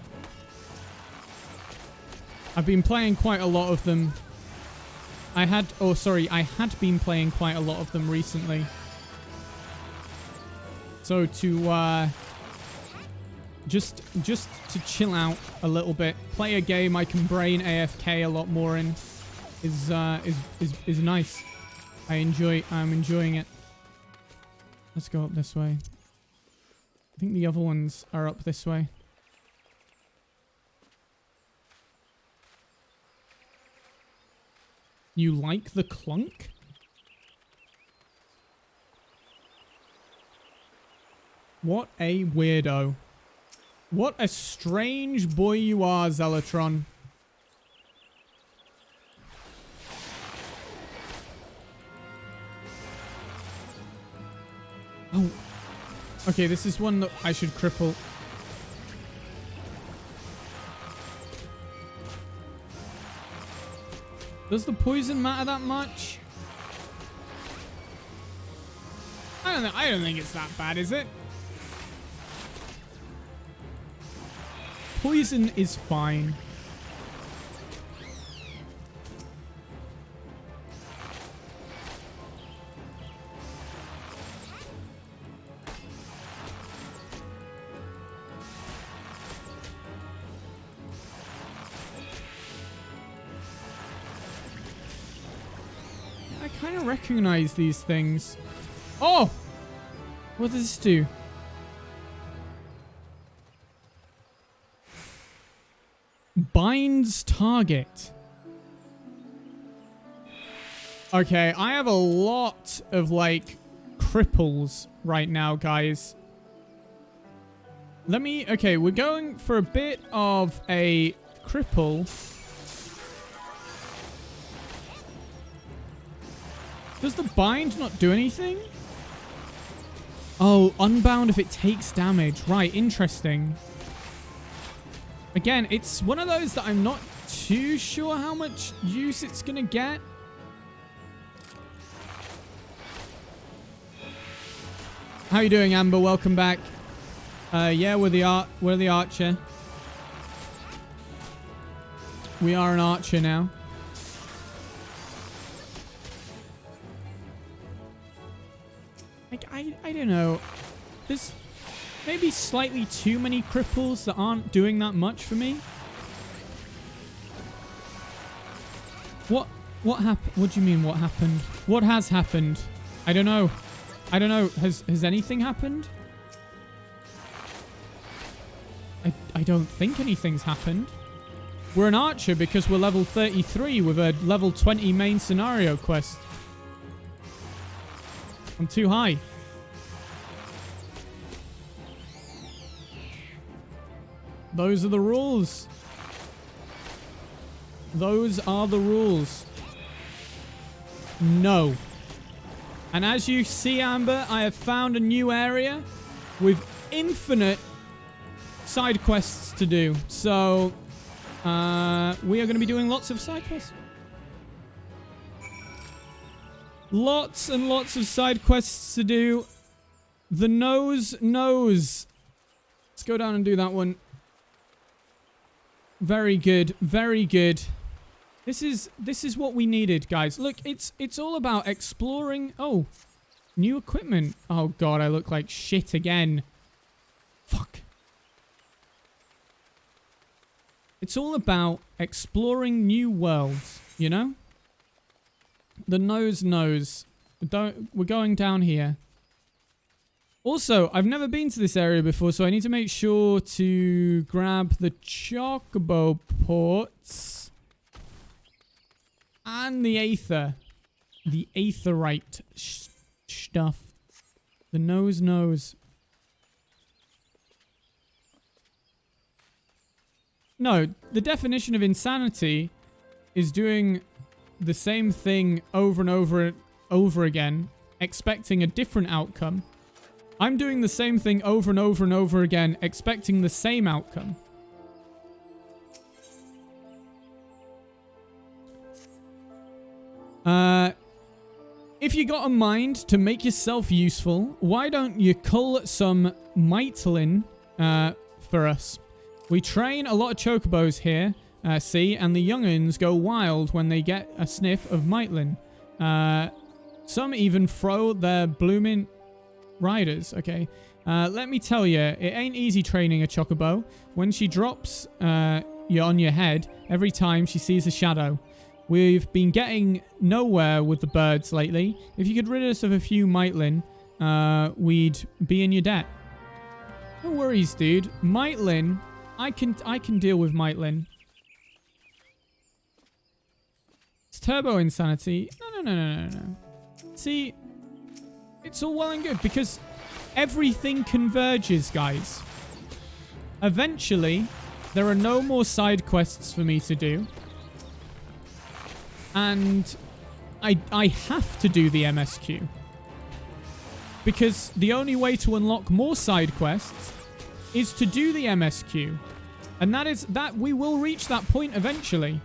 been playing quite a lot of them. I had been playing quite a lot of them recently. So to just to chill out a little bit, play a game I can brain AFK a lot more in is nice. I'm enjoying it. Let's go up this way. I think the other ones are up this way. You like the clunk? What a weirdo. What a strange boy you are, Zealotron. Oh. Okay, this is one that I should cripple. Does the poison matter that much? I don't think it's that bad, is it? Poison is fine. I kind of recognize these things. Oh! What does this do? Binds target. Okay, I have a lot of, like, cripples right now, guys. Okay, we're going for a bit of a cripple. Does the bind not do anything? Oh, unbound if it takes damage. Right, interesting. Again, it's one of those that I'm not too sure how much use it's going to get. How you doing, Amber? Welcome back. Yeah, we're the archer. We are an archer now. Like, I don't know. There's maybe slightly too many cripples that aren't doing that much for me. What happened? What do you mean what happened? What has happened? I don't know. I don't know. Has anything happened? I don't think anything's happened. We're an archer because we're level 33 with a level 20 main scenario quest. I'm too high. Those are the rules. Those are the rules. No. And as you see, Amber, I have found a new area with infinite side quests to do. So, we are going to be doing lots of side quests. Lots and lots of side quests to do. The nose knows. Let's go down and do that one. Very good. Very good. This is what we needed, guys. Look, it's all about exploring. Oh, new equipment. Oh god, I look like shit again. Fuck. It's all about exploring new worlds, you know? The nose knows. We're going down here. Also, I've never been to this area before, so I need to make sure to grab the chocobo ports and the aether. The aetherite stuff. The nose knows. No, the definition of insanity is doing the same thing over and over again, expecting a different outcome. I'm doing the same thing over and over and over again, expecting the same outcome. If you got a mind to make yourself useful, why don't you cull some Maitlin for us? We train a lot of chocobos here, see, and the young'uns go wild when they get a sniff of Maitlin. Some even throw their blooming riders, okay? Let me tell you, it ain't easy training a chocobo. When she drops you on your head every time she sees a shadow. We've been getting nowhere with the birds lately. If you could rid us of a few Maitlin, we'd be in your debt. No worries, dude. Maitlin, I can deal with Maitlin. It's turbo insanity. No. See, it's all well and good because everything converges, guys. Eventually, there are no more side quests for me to do. And I have to do the MSQ. Because the only way to unlock more side quests is to do the MSQ. And that we will reach that point eventually.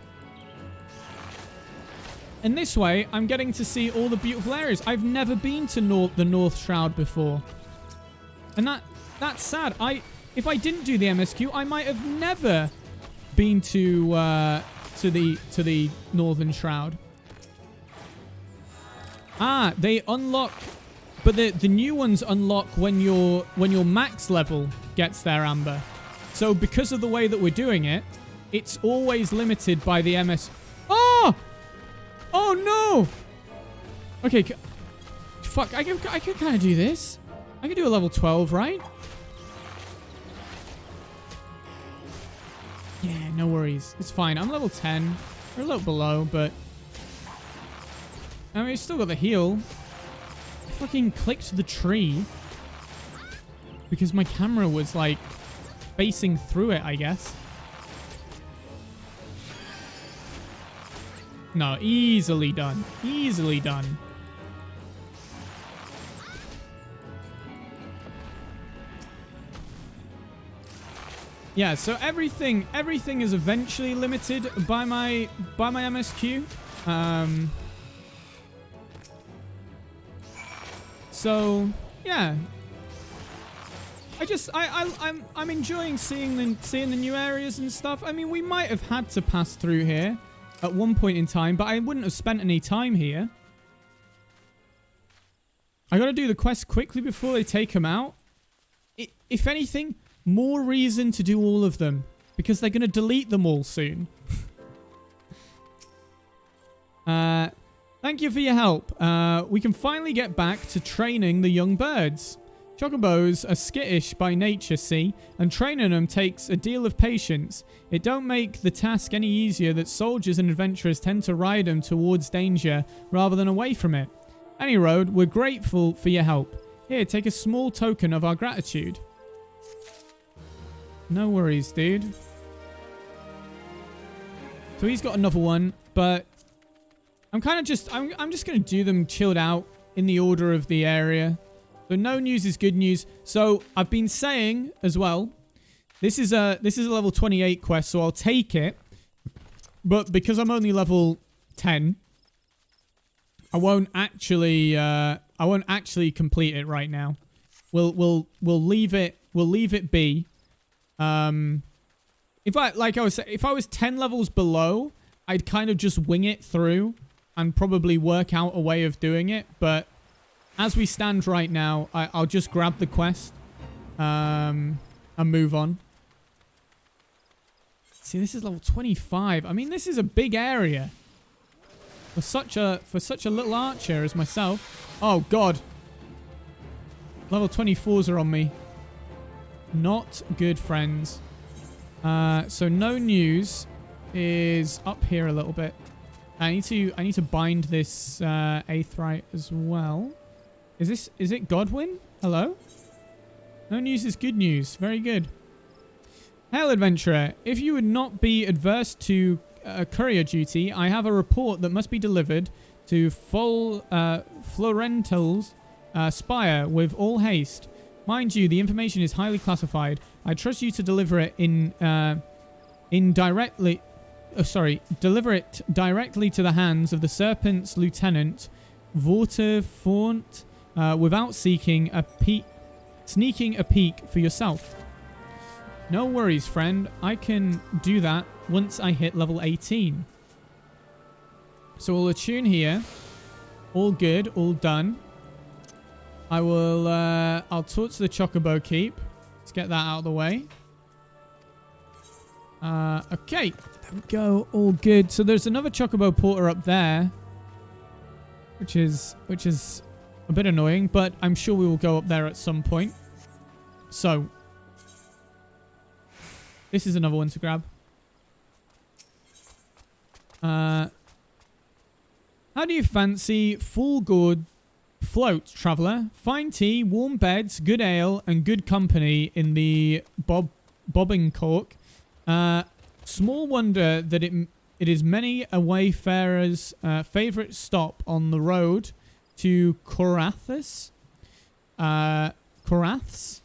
And this way, I'm getting to see all the beautiful areas. I've never been to the North Shroud before. And that's sad. If I didn't do the MSQ, I might have never been to the Northern Shroud. Ah, they unlock, but the new ones unlock when your max level gets there, Amber. So because of the way that we're doing it, it's always limited by the MS. Oh! Oh no! Okay, fuck. I can kind of do this. I can do a level 12, right? Yeah, no worries. It's fine. I'm level 10. We're a little below, but... I mean, we still got the heal. I fucking clicked the tree. Because my camera was, like, facing through it, I guess. No, easily done. Easily done. Yeah, so everything is eventually limited by my MSQ. So yeah, I'm enjoying seeing the new areas and stuff. I mean, we might have had to pass through here at one point in time, but I wouldn't have spent any time here. I gotta do the quest quickly before they take them out. If anything, more reason to do all of them, because they're gonna delete them all soon. Thank you for your help. We can finally get back to training the young birds. Chocobos are skittish by nature, see, and training them takes a deal of patience. It don't make the task any easier that soldiers and adventurers tend to ride them towards danger rather than away from it. Any road, we're grateful for your help. Here, take a small token of our gratitude. No worries, dude. So he's got another one, but I'm kind of just I'm just going to do them chilled out in the order of the area. So no news is good news. So I've been saying as well, this is a level 28 quest, so I'll take it. But because I'm only level 10, I won't actually complete it right now. We'll leave it be. If I was 10 levels below, I'd kind of just wing it through and probably work out a way of doing it, but as we stand right now, I'll just grab the quest and move on. See, this is level 25. I mean, this is a big area for such a little archer as myself. Oh god, level 24s are on me. Not good, friends. So no news is up here a little bit. I need to bind this Aetherite as well. Is it Godwin? Hello? No news is good news. Very good. Hail, adventurer. If you would not be adverse to courier duty, I have a report that must be delivered to Florental's spire with all haste. Mind you, the information is highly classified. I trust you to deliver it deliver it directly to the hands of the Serpent's Lieutenant, Vorterfaunt, without sneaking a peek for yourself. No worries, friend. I can do that once I hit level 18. So we'll attune here. All good. All done. I will, I'll talk to the Chocobo Keep. Let's get that out of the way. Okay. There we go. All good. So there's another Chocobo Porter up there. Which is a bit annoying, but I'm sure we will go up there at some point. So, this is another one to grab. How do you fancy full good float, traveller? Fine tea, warm beds, good ale, and good company in the bobbing cork. Small wonder that it is many a wayfarer's favourite stop on the road to Corathus. Coraths.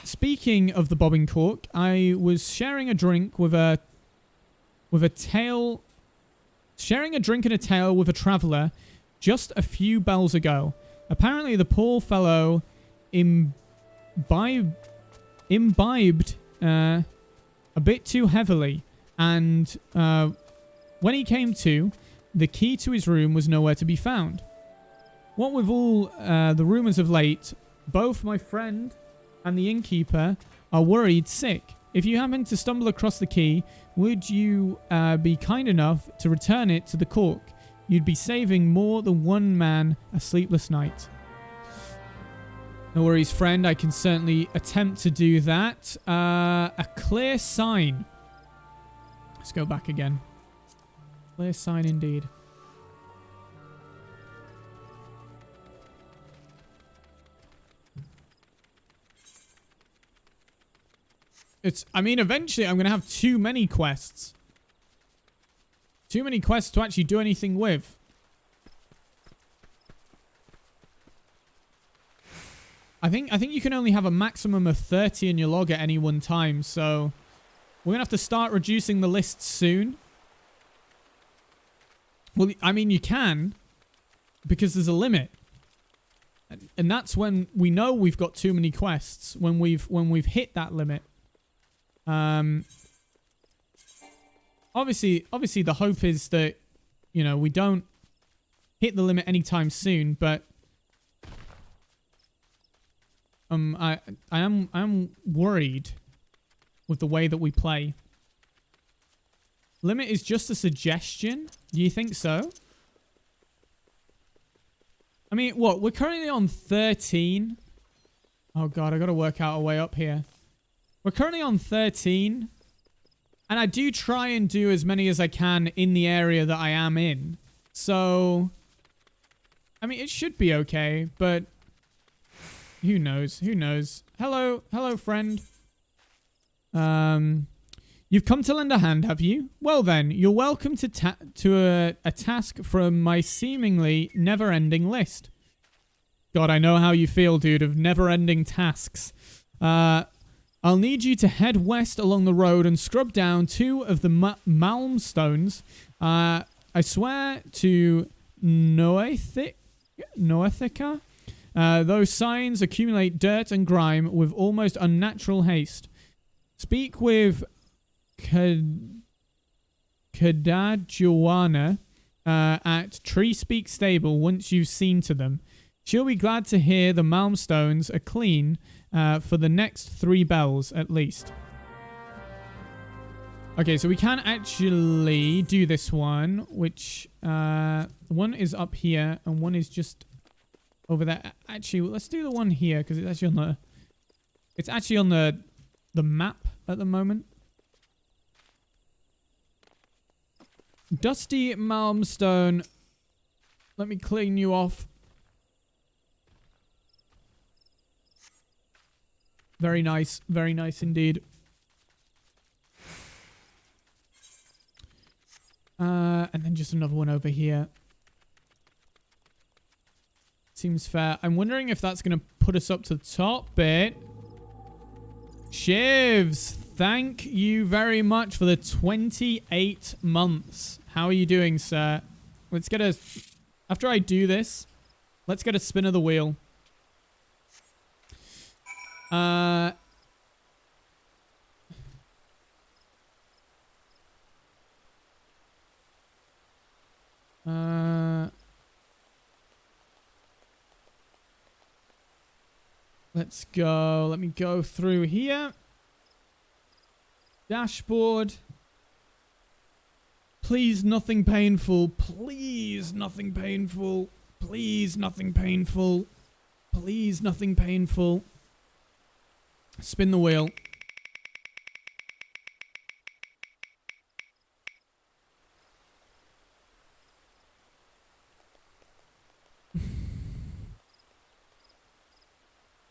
Speaking of the bobbing cork, I was sharing a drink with a tale. Sharing a drink and a tale with a traveller just a few bells ago. Apparently, the poor fellow imbibed a bit too heavily, and when he came to, the key to his room was nowhere to be found. What with all the rumours of late, both my friend and the innkeeper are worried sick. If you happen to stumble across the key, would you be kind enough to return it to the cork? You'd be saving more than one man a sleepless night. No worries, friend. I can certainly attempt to do that. A clear sign. Let's go back again. Clear sign indeed. I mean, eventually I'm going to have too many quests. Too many quests to actually do anything with. I think you can only have a maximum of 30 in your log at any one time, so we're going to have to start reducing the list soon. Well, I mean, you can, because there's a limit. And that's when we know we've got too many quests, when we've hit that limit. Obviously the hope is that, you know, we don't hit the limit anytime soon, but I am worried with the way that we play. Limit is just a suggestion? Do you think so? I mean, what? We're currently on 13. Oh god, I gotta work out a way up here. We're currently on 13. And I do try and do as many as I can in the area that I am in. So, I mean, it should be okay, but who knows? Who knows? Hello, friend. You've come to lend a hand, have you? Well then, you're welcome to a task from my seemingly never-ending list. God, I know how you feel, dude, of never-ending tasks. I'll need you to head west along the road and scrub down 2 of the Malmstones. I swear to Noethica. Those signs accumulate dirt and grime with almost unnatural haste. Speak with Kadajuana at Tree Speak Stable once you've seen to them. She'll be glad to hear the Malmstones are clean for the next 3 bells at least. Okay, so we can actually do this one, which one is up here and one is just over there. Actually, let's do the one here because it's actually on the map at the moment. Dusty Malmstone. Let me clean you off. Very nice indeed. And then just another one over here. Seems fair. I'm wondering if that's going to put us up to the top bit. Shivs, thank you very much for the 28 months. How are you doing, sir? Let's get a... After I do this, let's get a spin of the wheel. Let's go. Let me go through here. Dashboard. Please, nothing painful. Please, nothing painful. Please, nothing painful. Please, nothing painful. Spin the wheel.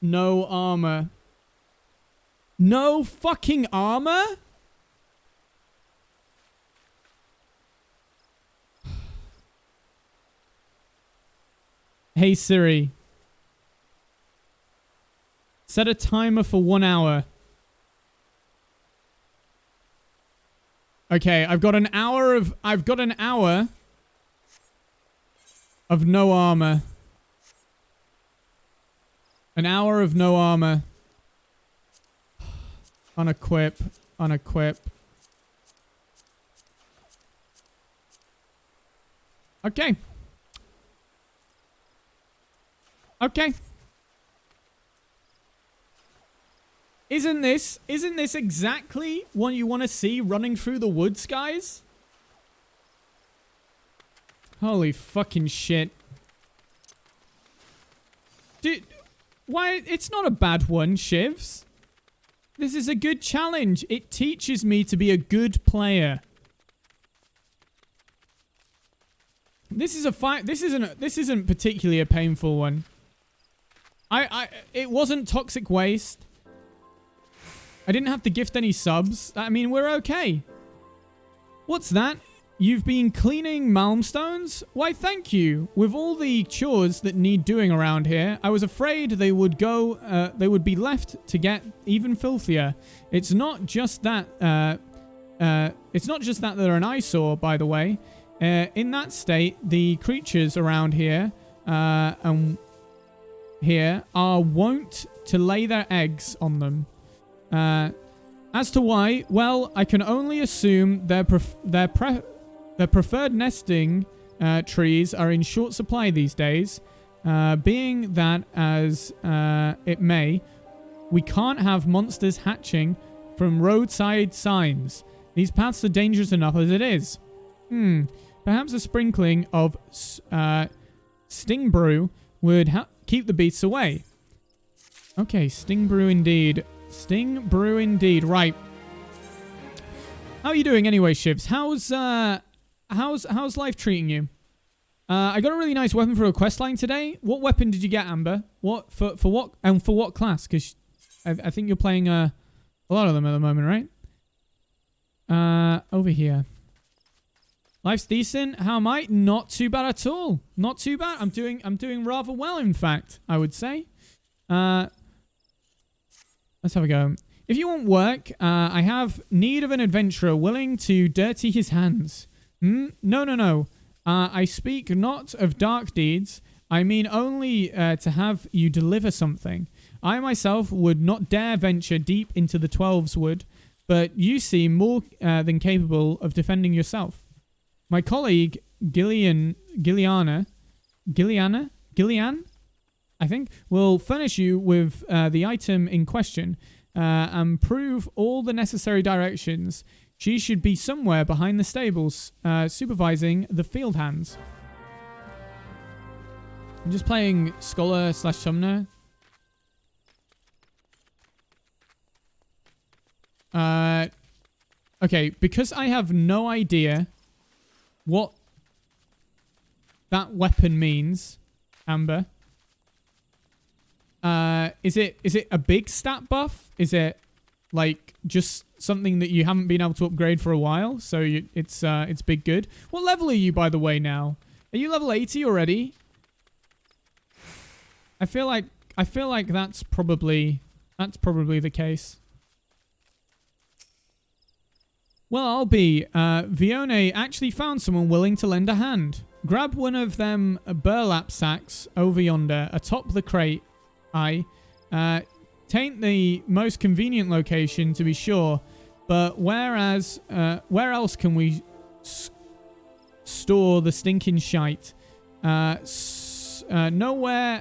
No armor. No fucking armor? Hey Siri. Set a timer for 1 hour. Okay, I've got an hour of no armor. An hour of no armor. Unequip. Unequip. Okay. Okay. Isn't this exactly what you want to see running through the woods, guys? Holy fucking shit. Dude, why? It's not a bad one, Shivs. This is a good challenge. It teaches me to be a good player. This is a fight. This isn't particularly a painful one. It wasn't toxic waste. I didn't have to gift any subs. I mean, we're okay. What's that? You've been cleaning malmstones? Why, thank you. With all the chores that need doing around here, I was afraid they would be left to get even filthier. It's not just that, they're an eyesore, by the way. In that state, the creatures around here, are wont to lay their eggs on them. As to why, well, I can only assume their preferred nesting trees are in short supply these days. Being that as it may, we can't have monsters hatching from roadside signs. These paths are dangerous enough as it is. Perhaps a sprinkling of sting brew would keep the beasts away. Okay, sting brew indeed. Sting brew indeed. Right. How are you doing anyway, Shivs? How's life treating you? I got a really nice weapon for a quest line today. What weapon did you get, Amber? What for what and for what class? Because I think you're playing a lot of them at the moment, right? Over here. Life's decent. How am I? Not too bad at all. Not too bad. I'm doing rather well, in fact, I would say. Let's have a go. If you want work, I have need of an adventurer willing to dirty his hands. No. I speak not of dark deeds. I mean only to have you deliver something. I myself would not dare venture deep into the 12's wood, but you seem more than capable of defending yourself. My colleague, Gillian, I think, will furnish you with the item in question and prove all the necessary directions. She should be somewhere behind the stables, supervising the field hands. I'm just playing Scholar / Sumner. Okay, because I have no idea what that weapon means, Amber. Is it a big stat buff? Is it like just something that you haven't been able to upgrade for a while? So it's big good. What level are you, by the way, now? Are you level 80 already? I feel like that's probably the case. Well, I'll be. Vione actually found someone willing to lend a hand. Grab one of them burlap sacks over yonder, atop the crate. Tain't the most convenient location, to be sure, but where else can we store the stinking shite? Nowhere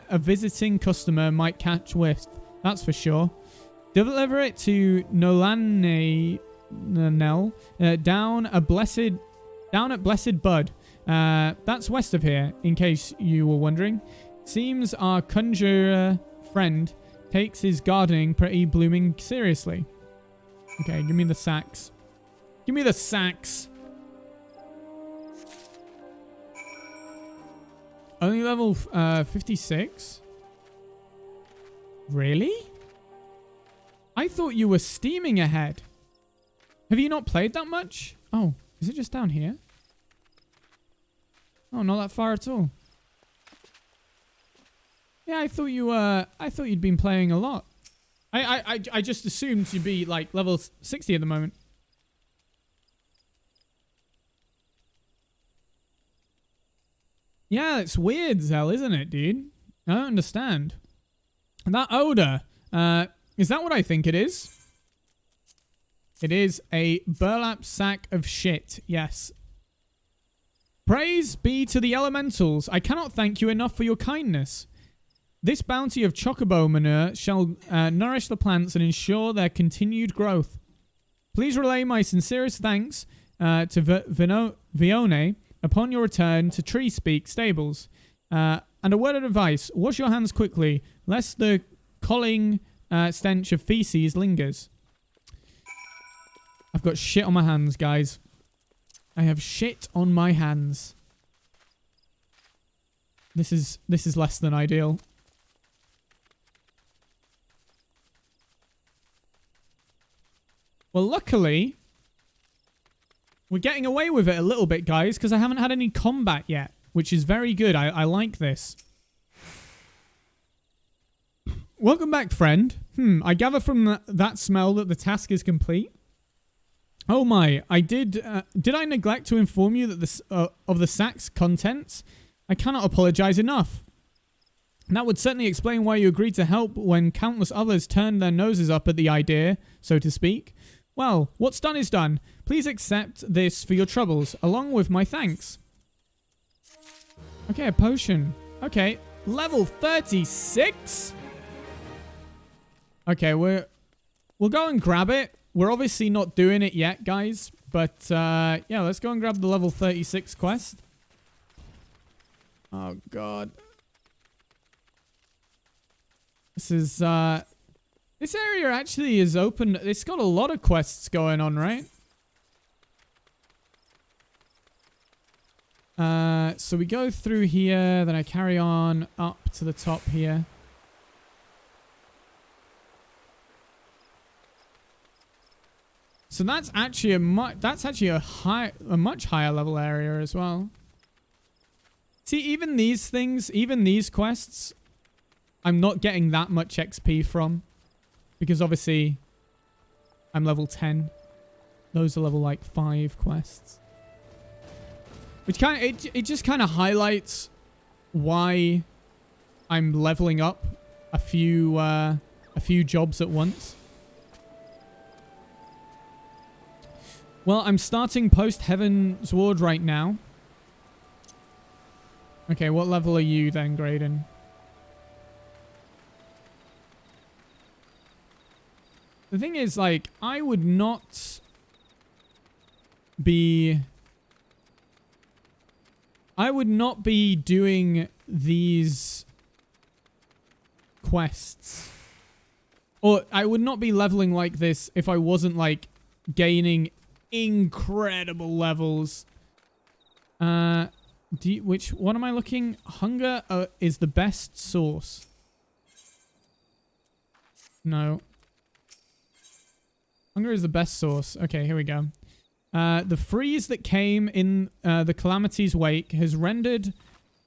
a visiting customer might catch whiff. That's for sure. Deliver it to Nolanel down at Blessed Bud. That's west of here, in case you were wondering. Seems our conjurer friend takes his gardening pretty blooming seriously. Okay, give me the sacks. Give me the sacks. Only level 56? Really? I thought you were steaming ahead. Have you not played that much? Oh, is it just down here? Oh, not that far at all. Yeah, I thought you'd been playing a lot. I just assumed you'd be like level 60 at the moment. Yeah, it's weird, Zell, isn't it, dude? I don't understand. That odor, is that what I think it is? It is a burlap sack of shit, yes. Praise be to the elementals. I cannot thank you enough for your kindness. This bounty of chocobo manure shall nourish the plants and ensure their continued growth. Please relay my sincerest thanks to Vione upon your return to Tree Speak Stables. And a word of advice, wash your hands quickly, lest the colling stench of feces lingers. I've got shit on my hands, guys. I have shit on my hands. This is less than ideal. Well, luckily, we're getting away with it a little bit, guys, because I haven't had any combat yet, which is very good. I like this. Welcome back, friend. I gather from that smell that the task is complete. Oh my, did I neglect to inform you that of the sack's contents? I cannot apologize enough. That would certainly explain why you agreed to help when countless others turned their noses up at the idea, so to speak. Well, what's done is done. Please accept this for your troubles, along with my thanks. Okay, a potion. Okay, level 36? Okay, we'll go and grab it. We're obviously not doing it yet, guys. But, yeah, let's go and grab the level 36 quest. Oh, God. This is, this area actually is open. It's got a lot of quests going on, right? So we go through here, then I carry on up to the top here. So that's actually a much higher level area as well. See, even these things, even these quests, I'm not getting that much XP from, because obviously I'm level 10. Those are level like 5 quests. Which it just kind of highlights why I'm leveling up a few jobs at once. Well, I'm starting post Heaven's Ward right now. Okay, what level are you then, Graydon? The thing is, like, I would not be doing these quests. Or I would not be leveling like this if I wasn't, like, gaining incredible levels. Which one am I looking? Hunger is the best source. No. Hunger is the best source. Okay, here we go. The freeze that came in the Calamity's wake has rendered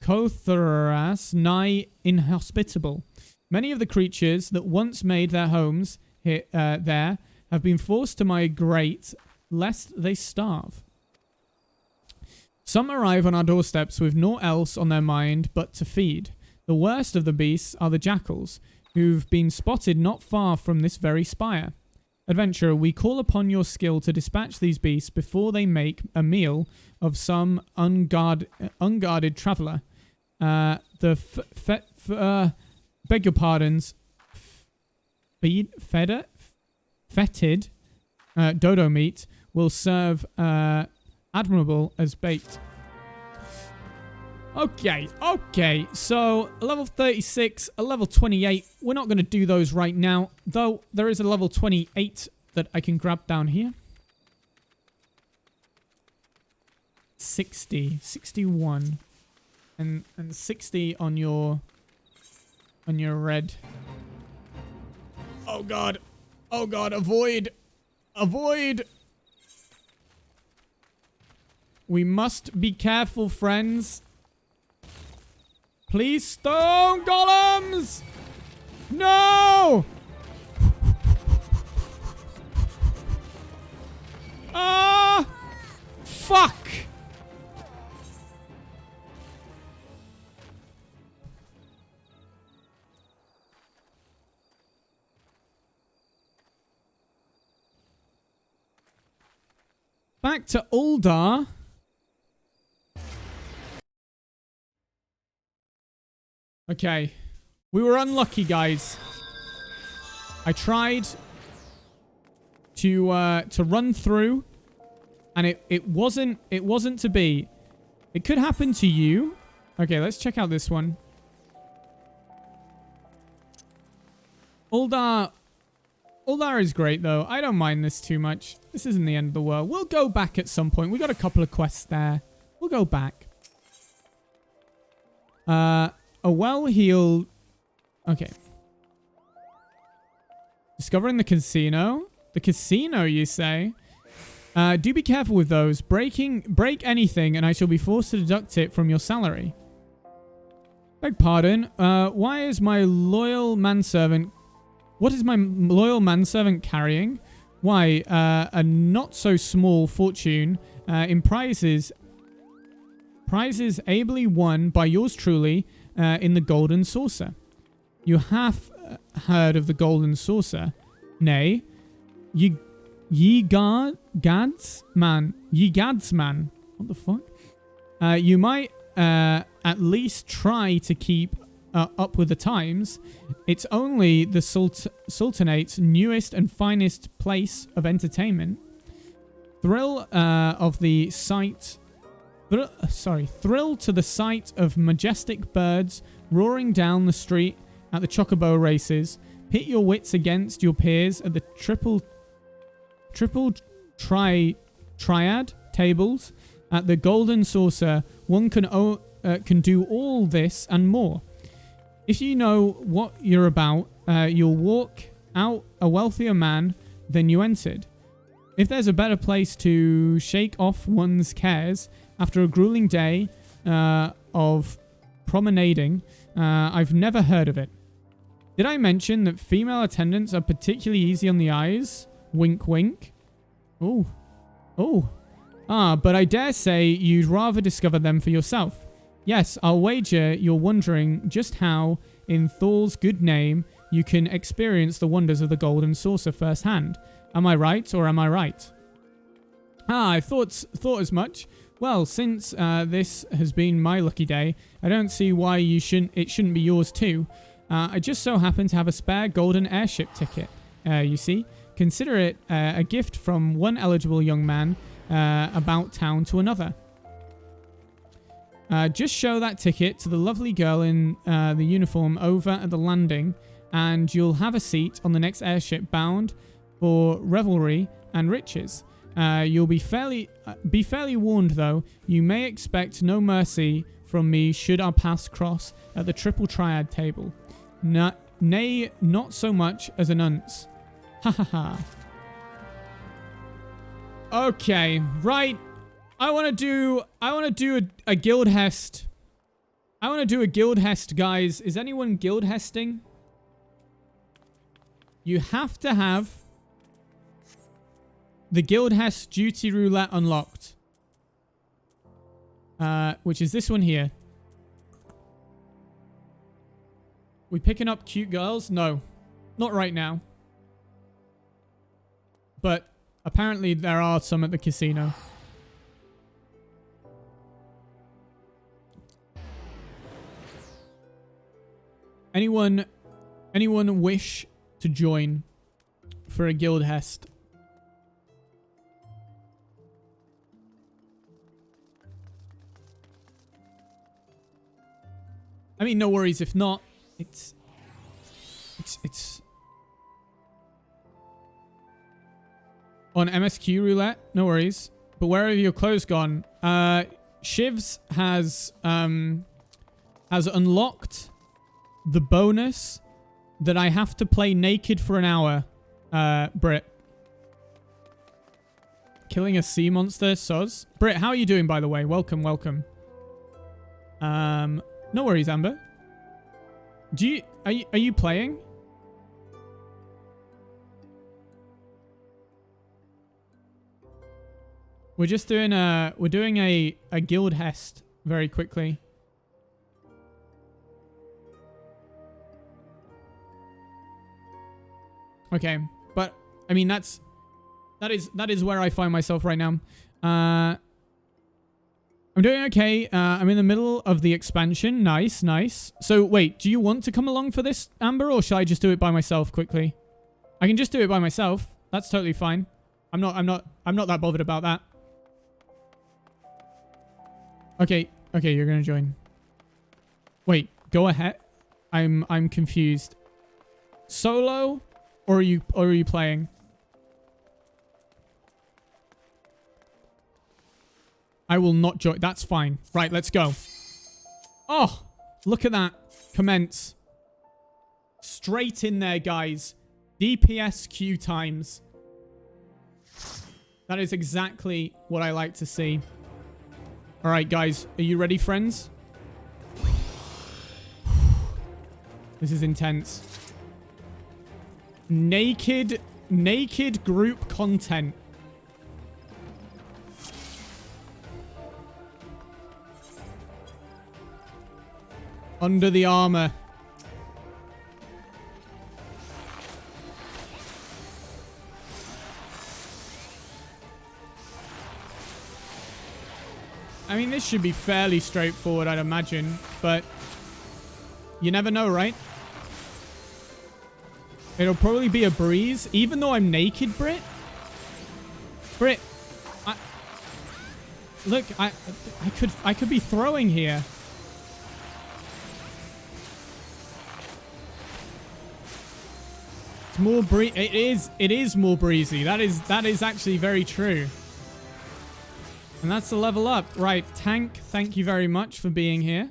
Kotharas nigh inhospitable. Many of the creatures that once made their homes there have been forced to migrate lest they starve. Some arrive on our doorsteps with naught else on their mind but to feed. The worst of the beasts are the jackals, who've been spotted not far from this very spire. Adventurer, we call upon your skill to dispatch these beasts before they make a meal of some unguarded traveller. Beg your pardons. fetid dodo meat will serve admirable as bait. Okay. So, a level 36, a level 28. We're not going to do those right now, though there is a level 28 that I can grab down here. 60, 61, and 60 on your red. Oh god, avoid. We must be careful, friends. Please, stone golems! No! Ah! Fuck! Back to Uldar. Okay. We were unlucky, guys. I tried to run through, and it wasn't to be. It could happen to you. Okay, let's check out this one. Uldar is great, though. I don't mind this too much. This isn't the end of the world. We'll go back at some point. We got a couple of quests there. We'll go back. A well-heeled... Okay. Discovering the casino. The casino, you say? Do be careful with those. Break anything, and I shall be forced to deduct it from your salary. Beg pardon. Why is my loyal manservant... What is my loyal manservant carrying? Why, a not-so-small fortune in prizes ably won by yours truly in the Golden Saucer. You have heard of the Golden Saucer. Nay, ye gads man. What the fuck? You might at least try to keep up with the times. It's only the Sultanate's newest and finest place of entertainment. Thrill to the sight of majestic birds roaring down the street at the Chocobo races. Pit your wits against your peers at the triple triad tables at the Golden Saucer. One can do all this and more. If you know what you're about, you'll walk out a wealthier man than you entered. If there's a better place to shake off one's cares after a grueling day of promenading, I've never heard of it. Did I mention that female attendants are particularly easy on the eyes? Wink, wink. Oh. But I dare say you'd rather discover them for yourself. Yes, I'll wager you're wondering just how, in Thor's good name, you can experience the wonders of the Golden Saucer firsthand. Am I right, or am I right? I thought as much. Well, since this has been my lucky day, I don't see why it shouldn't be yours too. I just so happen to have a spare golden airship ticket. You see, consider it a gift from one eligible young man about town to another. Just show that ticket to the lovely girl in the uniform over at the landing, and you'll have a seat on the next airship bound for revelry and riches. You'll be fairly warned, though. You may expect no mercy from me should our paths cross at the triple triad table. Nay, not so much as an ounce. Ha ha ha. Okay, right. I want to do a guild hest. I want to do a guild hest, guys. Is anyone guild hesting? You have to have the guild hest duty roulette unlocked. Which is this one here. We picking up cute girls? No, not right now. But apparently there are some at the casino. Anyone wish to join for a guild hest. I mean, no worries if not. It's on MSQ roulette. No worries. But where have your clothes gone? Shivs has unlocked the bonus that I have to play naked for an hour. Brit. Killing a sea monster, soz. Brit, how are you doing, by the way? Welcome, welcome. No worries, Amber. Are you playing? We're just doing a guild hest very quickly. Okay, but I mean that is where I find myself right now. I'm doing okay. I'm in the middle of the expansion. Nice, nice. So wait, do you want to come along for this, Amber, or should I just do it by myself quickly? I can just do it by myself. That's totally fine. I'm not that bothered about that. Okay, you're gonna join. Wait, go ahead. I'm confused. Solo, or are you playing? I will not join. That's fine. Right, let's go. Oh, look at that. Commence. Straight in there, guys. DPS queue times. That is exactly what I like to see. All right, guys. Are you ready, friends? This is intense. Naked group content. Under the armor. I mean, this should be fairly straightforward, I'd imagine, but you never know, right? It'll probably be a breeze, even though I'm naked, Brit. Brit, look, I could be throwing here. It's more it is more breezy. That is actually very true. And that's the level up. Right, Tank, thank you very much for being here.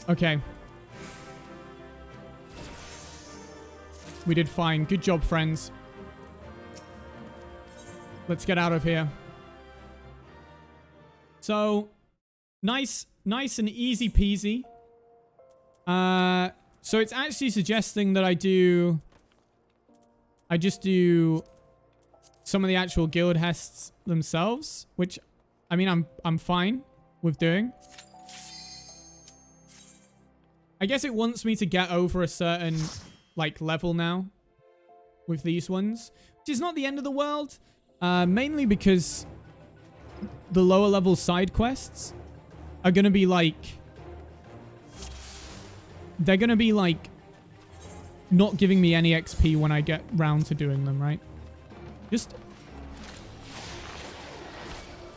Okay. We did fine. Good job, friends. Let's get out of here. So, nice and easy peasy. So it's actually suggesting that I just do some of the actual guild hests themselves, which, I mean, I'm fine with doing. I guess it wants me to get over a certain, like, level now with these ones, which is not the end of the world, mainly because the lower level side quests are going to be, like, they're going to be, like, not giving me any XP when I get round to doing them, right?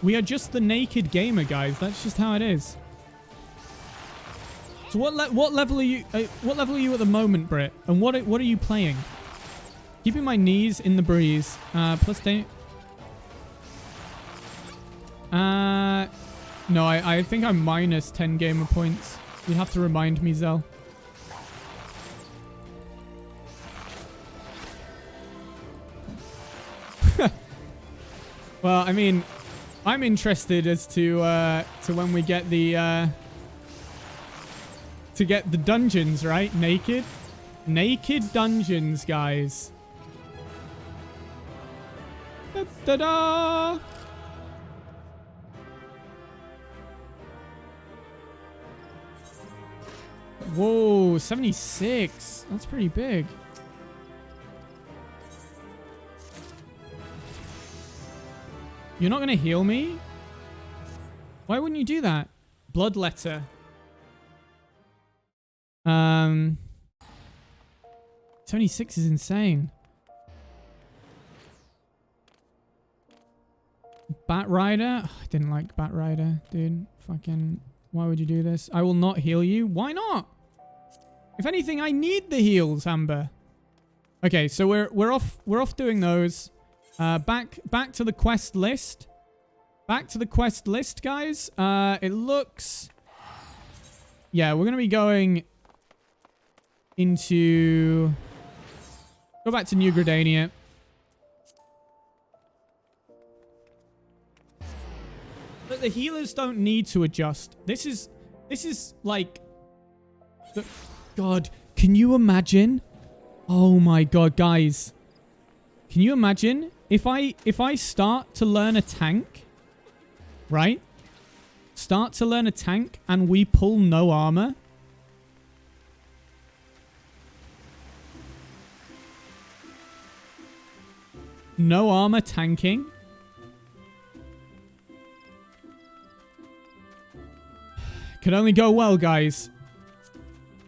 We are just the naked gamer, guys. That's just how it is. So what level are you? What level are you at the moment, Brit? And what are you playing? Keeping my knees in the breeze. Plus day. No, I think I'm minus 10 gamer points. You have to remind me, Zell. Well, I mean, I'm interested as to when we get the to get the dungeons, right? Naked dungeons, guys. Da da da. Whoa, 76. That's pretty big. You're not going to heal me? Why wouldn't you do that? Bloodletter. 76 is insane. Bat Rider? Oh, I didn't like Bat Rider, dude. Fucking, why would you do this? I will not heal you. Why not? If anything, I need the heals, Amber. Okay, so we're off doing those. Back to the quest list. Back to the quest list, guys. It looks... Yeah, we're going to be going into... Go back to New Gridania. But the healers don't need to adjust. This is like... God, can you imagine? Oh my god, guys. Can you imagine if I start to learn a tank, right? Start to learn a tank and we pull no armor? No armor tanking? Could only go well, guys.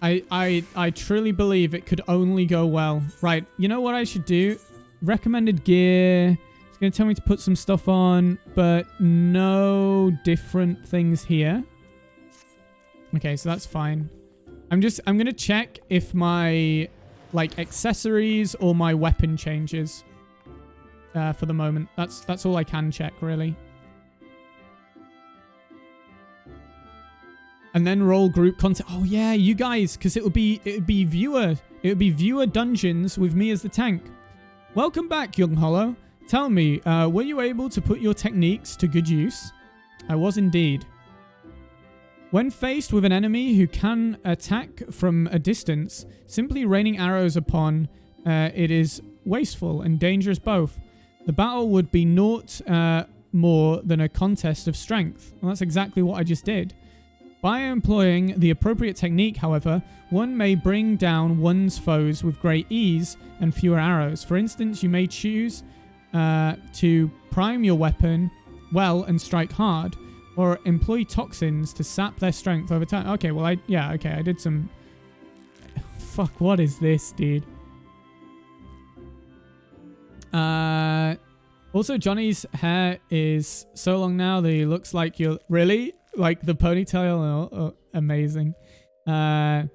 I truly believe it could only go well. Right, you know what I should do? Recommended gear. It's going to tell me to put some stuff on, but no different things here. Okay, so that's fine. I'm going to check if my, like, accessories or my weapon changes for the moment. That's all I can check, really. And then roll group content. Oh yeah, you guys, because it would be viewer dungeons with me as the tank. Welcome back, Young Hollow. Tell me, were you able to put your techniques to good use? I was indeed. When faced with an enemy who can attack from a distance, simply raining arrows upon it is wasteful and dangerous both. The battle would be naught more than a contest of strength. Well, that's exactly what I just did. By employing the appropriate technique, however, one may bring down one's foes with great ease and fewer arrows. For instance, you may choose to prime your weapon well and strike hard, or employ toxins to sap their strength over time. Okay, well, I did some... Fuck, what is this, dude? Also, Johnny's hair is so long now that he looks like you're... Really? Like the ponytail? Oh, amazing. Should I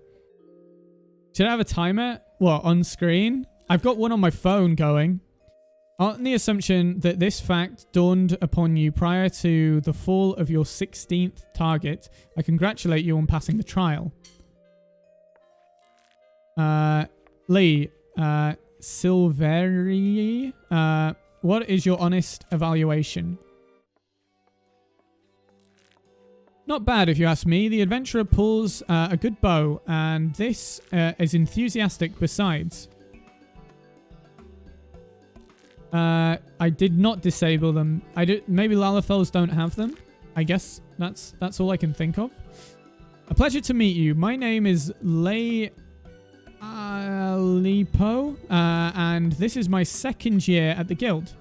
have a timer? What, on screen? I've got one on my phone going. On the assumption that this fact dawned upon you prior to the fall of your 16th target, I congratulate you on passing the trial. Lee, Silveri, what is your honest evaluation? Not bad, if you ask me. The adventurer pulls a good bow, and this is enthusiastic besides. I did not disable them. Maybe Lalafels don't have them. I guess that's all I can think of. A pleasure to meet you. My name is Lipo, and this is my second year at the guild.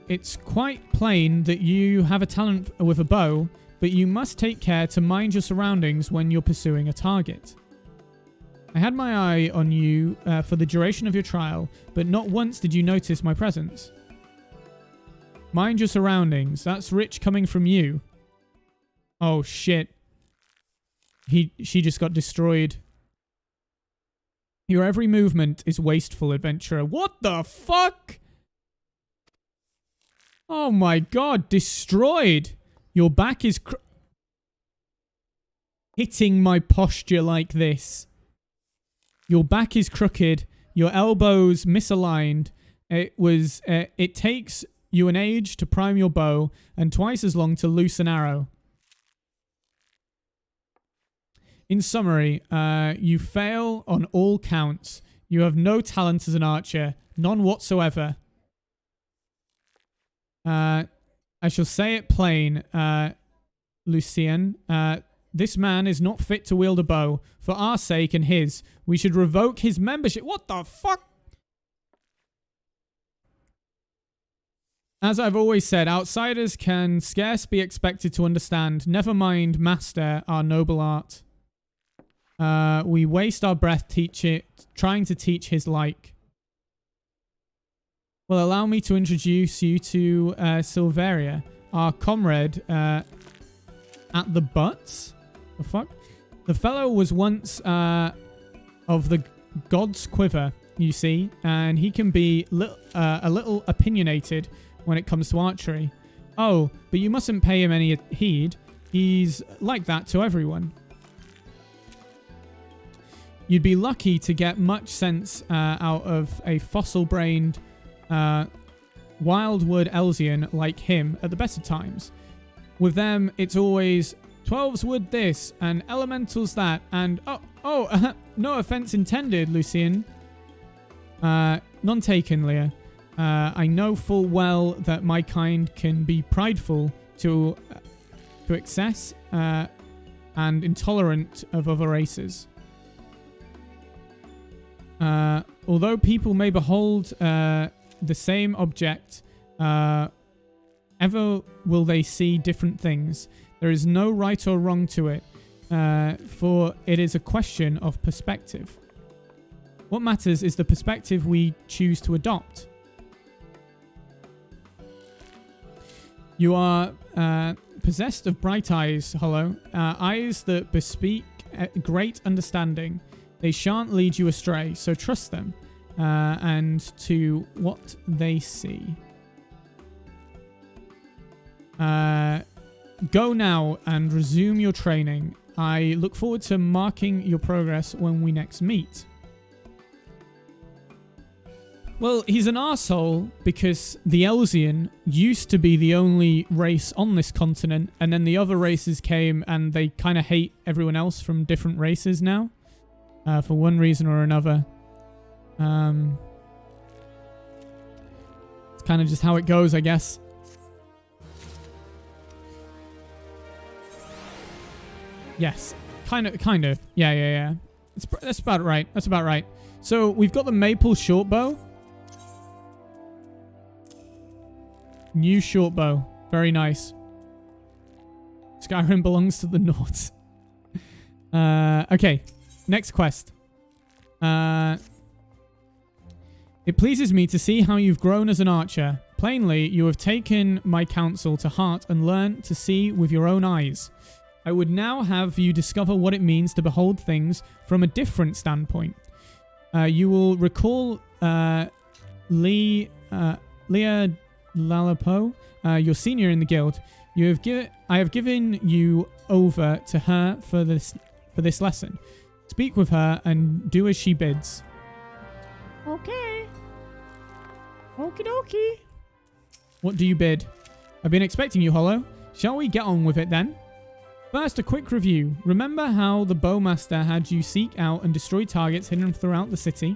It's quite plain that you have a talent with a bow, but you must take care to mind your surroundings when you're pursuing a target. I had my eye on you for the duration of your trial, but not once did you notice my presence. Mind your surroundings. That's rich coming from you. Oh, shit. She just got destroyed. Your every movement is wasteful, adventurer. What the fuck? Oh my god, destroyed. Your back is hitting my posture like this. Your back is crooked. Your elbows misaligned. It takes you an age to prime your bow and twice as long to loose an arrow. In summary, you fail on all counts. You have no talent as an archer. None whatsoever. I shall say it plain, Lucien. This man is not fit to wield a bow. For our sake and his, we should revoke his membership. What the fuck? As I've always said, outsiders can scarce be expected to understand. Never mind master our noble art. We waste our breath trying to teach his like. Well, allow me to introduce you to Silveria, our comrade at the butts. The fuck? The fellow was once of the god's quiver, you see, and he can be a little opinionated when it comes to archery. Oh, but you mustn't pay him any heed. He's like that to everyone. You'd be lucky to get much sense out of a fossil-brained wildwood Elsian like him at the best of times. With them, it's always 12's wood this and elementals that and no offense intended, Lucian. None taken, Leah. I know full well that my kind can be prideful to excess and intolerant of other races. Although people may behold the same object, ever will they see different things. There is no right or wrong to it, for it is a question of perspective. What matters is the perspective we choose to adopt. You are possessed of bright eyes, Hollow, eyes that bespeak great understanding. They shan't lead you astray, so trust them and to what they see. Go now and resume your training. I look forward to marking your progress when we next meet. Well, he's an arsehole because the Elsian used to be the only race on this continent, and then the other races came and they kind of hate everyone else from different races now, for one reason or another. It's kind of just how it goes, I guess. Yes, kind of. Yeah. That's about right. That's about right. So we've got the maple short bow. New short bow. Very nice. Skyrim belongs to the Nords. Okay. Next quest. It pleases me to see how you've grown as an archer. Plainly, you have taken my counsel to heart and learned to see with your own eyes. I would now have you discover what it means to behold things from a different standpoint. You will recall Leah Lalapo, your senior in the guild. I have given you over to her for this lesson. Speak with her and do as she bids. Okay. Okie dokie. What do you bid? I've been expecting you, Hollow. Shall we get on with it then? First, a quick review. Remember how the Bowmaster had you seek out and destroy targets hidden throughout the city?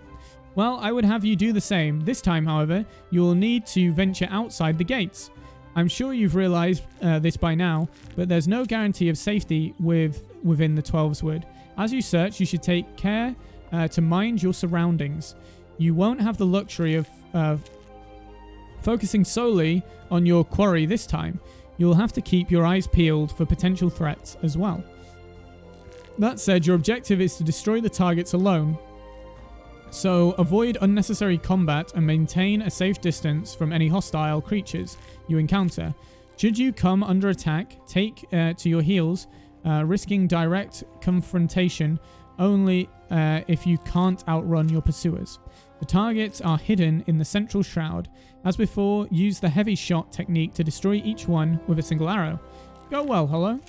Well, I would have you do the same. This time, however, you will need to venture outside the gates. I'm sure you've realized this by now, but there's no guarantee of safety within the 12's Wood. As you search, you should take care to mind your surroundings. You won't have the luxury of focusing solely on your quarry this time. You'll have to keep your eyes peeled for potential threats as well. That said, your objective is to destroy the targets alone. So avoid unnecessary combat and maintain a safe distance from any hostile creatures you encounter. Should you come under attack, take to your heels, risking direct confrontation only if you can't outrun your pursuers. The targets are hidden in the central shroud. As before, use the heavy shot technique to destroy each one with a single arrow. Go well, Hollow.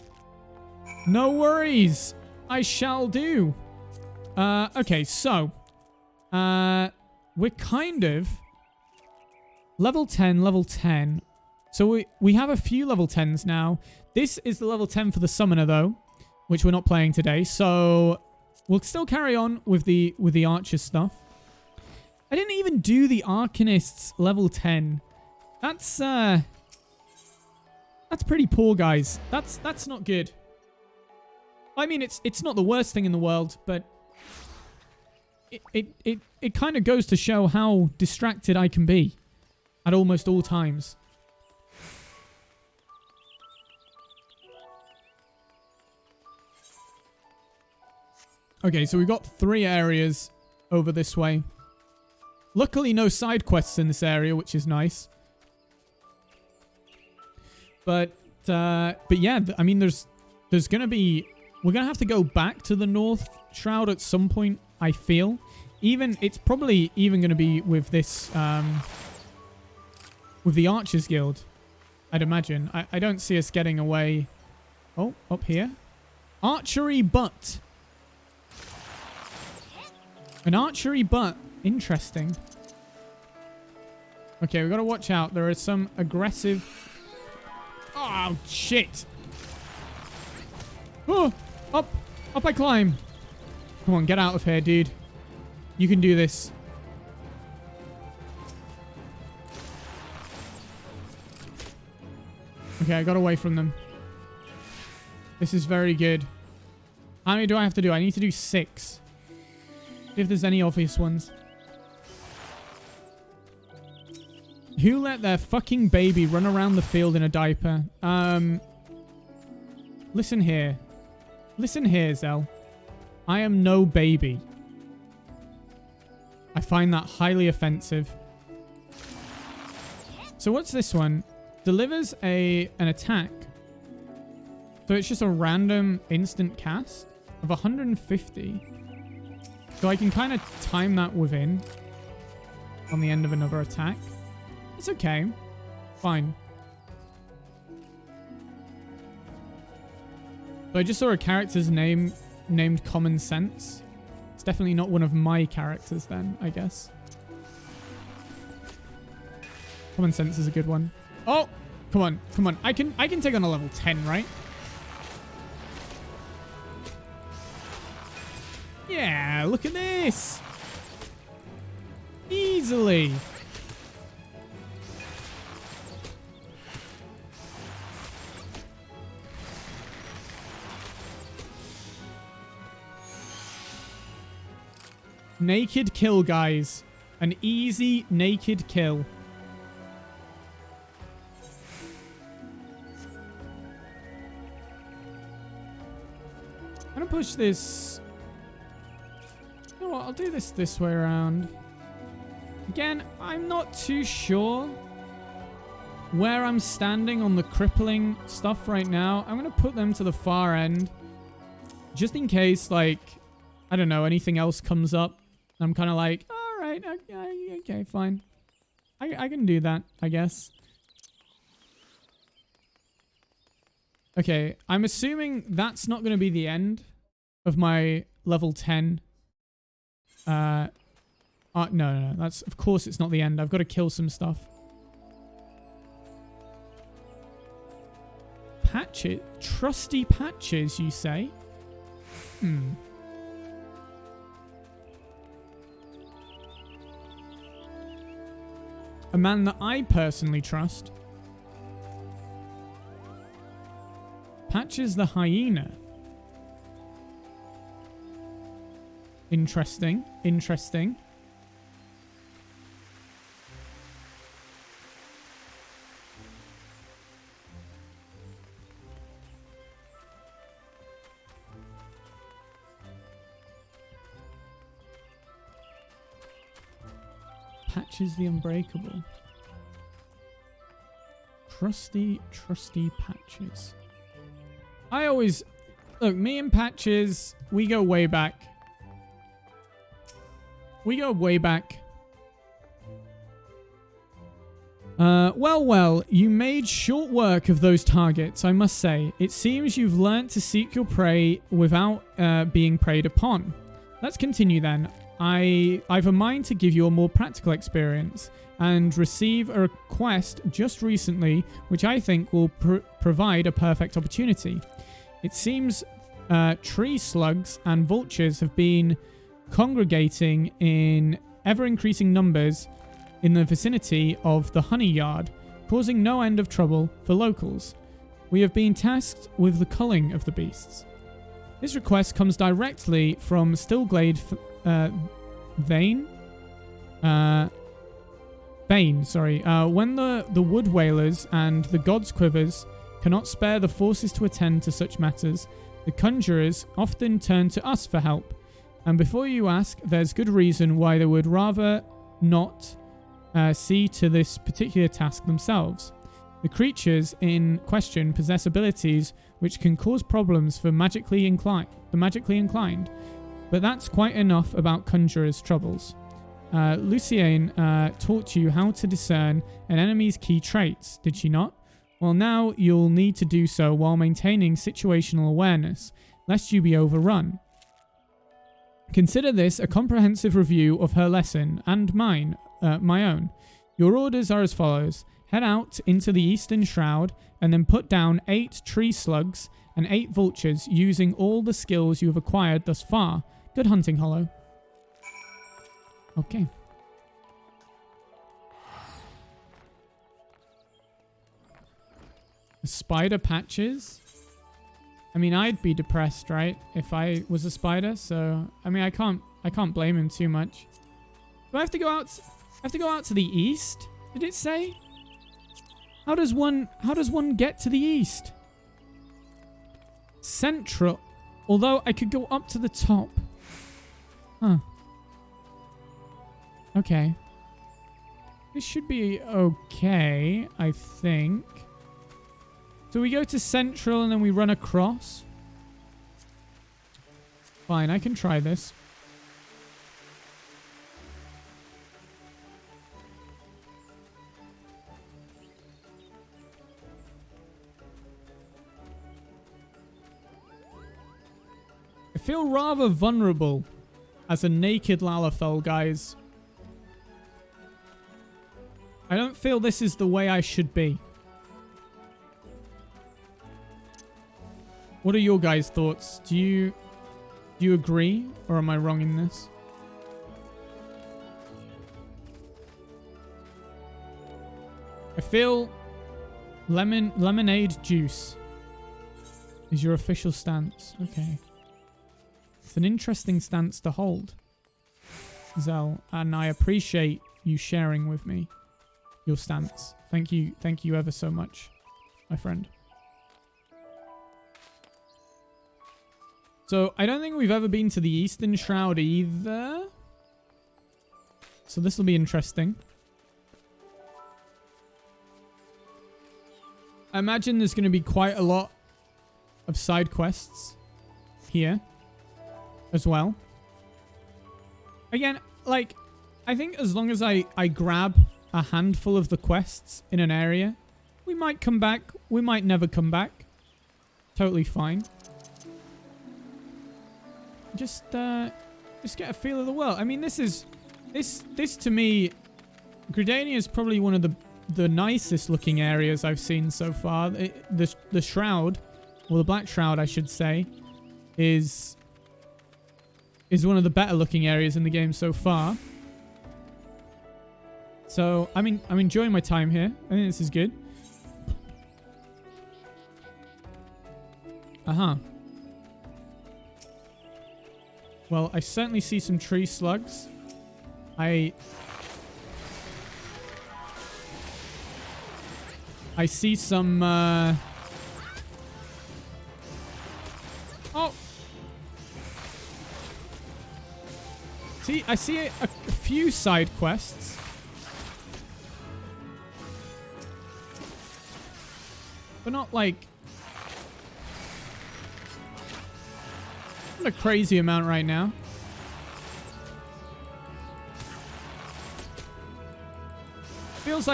No worries. I shall do. Okay, so we're kind of level 10. So we have a few level 10s now. This is the level 10 for the summoner though, which we're not playing today. So we'll still carry on with the archer stuff. I didn't even do the Arcanist's level 10. That's pretty poor, guys. That's not good. I mean, it's not the worst thing in the world, but it kind of goes to show how distracted I can be at almost all times. Okay, so we've got 3 areas over this way. Luckily, no side quests in this area, which is nice. But yeah, I mean, there's gonna be... We're gonna have to go back to the North Shroud at some point, I feel. It's probably even gonna be with this, with the Archers Guild, I'd imagine. I don't see us getting away... Oh, up here. Archery butt. An archery butt. Interesting. Okay, we gotta watch out. There are some aggressive... Oh, shit. Oh, up I climb. Come on, get out of here, dude. You can do this. Okay, I got away from them. This is very good. How many do I have to do? I need to do 6. See if there's any obvious ones. Who let their fucking baby run around the field in a diaper? Listen here. Listen here, Zell. I am no baby. I find that highly offensive. So what's this one? Delivers an attack. So it's just a random instant cast of 150. So I can kind of time that within on the end of another attack. It's okay. Fine. So I just saw a character's name named Common Sense. It's definitely not one of my characters then, I guess. Common Sense is a good one. Oh, come on, come on. I can take on a level 10, right? Yeah, look at this. Easily. Naked kill, guys. An easy naked kill. I'm gonna push this. You know what? I'll do this way around. Again, I'm not too sure where I'm standing on the crippling stuff right now. I'm gonna put them to the far end. Just in case, like, I don't know, anything else comes up. I'm kind of like, all right, okay, fine. I can do that, I guess. Okay, I'm assuming that's not going to be the end of my level 10. No, that's, of course it's not the end. I've got to kill some stuff. Patches? Trusty patches, you say? A man that I personally trust. Patches the hyena. Interesting. Interesting. Patches the Unbreakable. Trusty Patches. I always... Look, me and Patches, we go way back. We go way back. Well, you made short work of those targets, I must say. It seems you've learnt to seek your prey without being preyed upon. Let's continue then. I've a mind to give you a more practical experience and receive a request just recently which I think will provide a perfect opportunity. It seems tree slugs and vultures have been congregating in ever-increasing numbers in the vicinity of the honey yard, causing no end of trouble for locals. We have been tasked with the culling of the beasts. This request comes directly from Stillglade Bane, sorry. When the wood whalers and the gods' quivers cannot spare the forces to attend to such matters, the conjurers often turn to us for help. And before you ask, there's good reason why they would rather not see to this particular task themselves. The creatures in question possess abilities which can cause problems for the magically inclined, but that's quite enough about Conjurer's troubles. Lucienne taught you how to discern an enemy's key traits, did she not? Well, now you'll need to do so while maintaining situational awareness, lest you be overrun. Consider this a comprehensive review of her lesson, and my own. Your orders are as follows. Head out into the Eastern Shroud, and then put down 8 tree slugs and 8 vultures using all the skills you have acquired thus far. Good hunting, Hollow. Okay. Spider patches? I mean, I'd be depressed, right? If I was a spider, so I mean, I can't blame him too much. Do I have to go out? I have to go out to the east? Did it say? How does one get to the east? Central. Although I could go up to the top. Huh. Okay. This should be okay, I think. So we go to Central and then we run across. Fine, I can try this. I feel rather vulnerable as a naked Lalafell, guys. I don't feel this is the way I should be. What are your guys' thoughts? Do you agree, or am I wrong in this? I feel lemonade juice is your official stance. Okay. It's an interesting stance to hold, Zell, and I appreciate you sharing with me your stance. Thank you ever so much, my friend. So, I don't think we've ever been to the Eastern Shroud either. So this will be interesting. I imagine there's going to be quite a lot of side quests here as well. Again, like, I think as long as I grab a handful of the quests in an area, we might come back. We might never come back. Totally fine. Just get a feel of the world. I mean, this to me, Gridania is probably one of the nicest looking areas I've seen so far. The Shroud, or the Black Shroud, I should say, is one of the better looking areas in the game so far. So, I mean, I'm enjoying my time here. I think this is good. Uh-huh. Well, I certainly see some tree slugs. I see some, Oh! See, I see a few side quests. But not like... not a crazy amount right now. Feels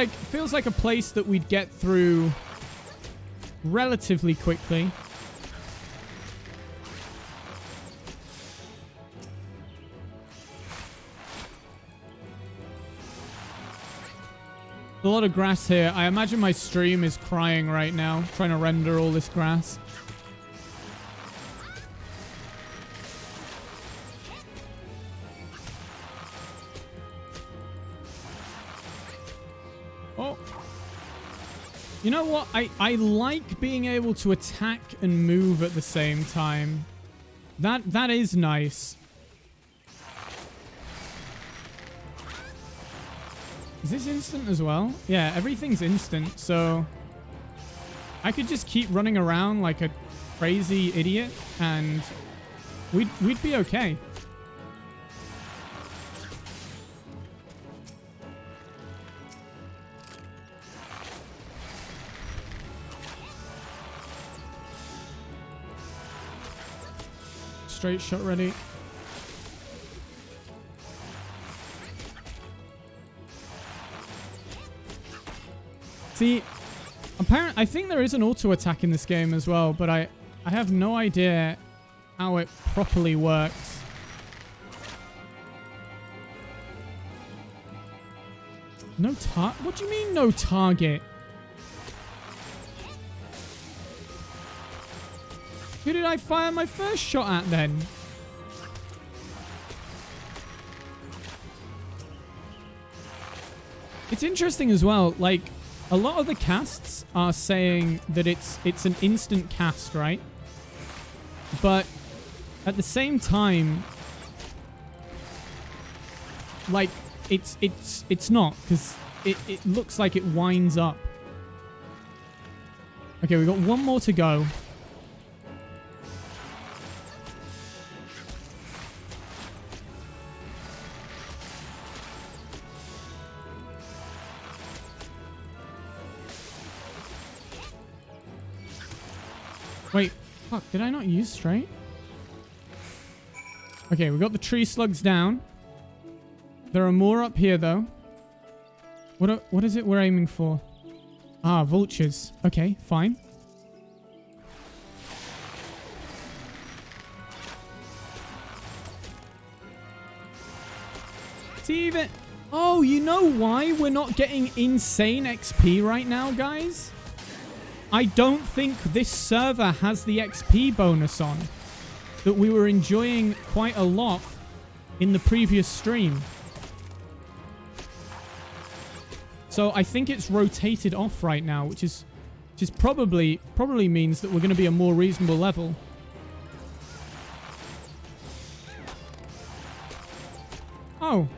like a place that we'd get through relatively quickly. A lot of grass here. I imagine my stream is crying right now, trying to render all this grass. Oh. You know what? I like being able to attack and move at the same time. That is nice. Is this instant as well? Yeah, everything's instant, so I could just keep running around like a crazy idiot and we'd be okay. straight shot ready. See, apparently, I think there is an auto attack in this game as well, but I have no idea how it properly works. No what do you mean no target? Who did I fire my first shot at then? It's interesting as well, like, a lot of the casts are saying that it's an instant cast, right? But at the same time, like, it's not, because it looks like it winds up. Okay, we've got one more to go. Wait, fuck, did I not use straight? Okay, we got the tree slugs down. There are more up here, though. What is it we're aiming for? Ah, vultures. Okay, fine. See, even... Oh, you know why we're not getting insane XP right now, guys? I don't think this server has the XP bonus on that we were enjoying quite a lot in the previous stream. So I think it's rotated off right now, which is probably means that we're going to be a more reasonable level. Oh.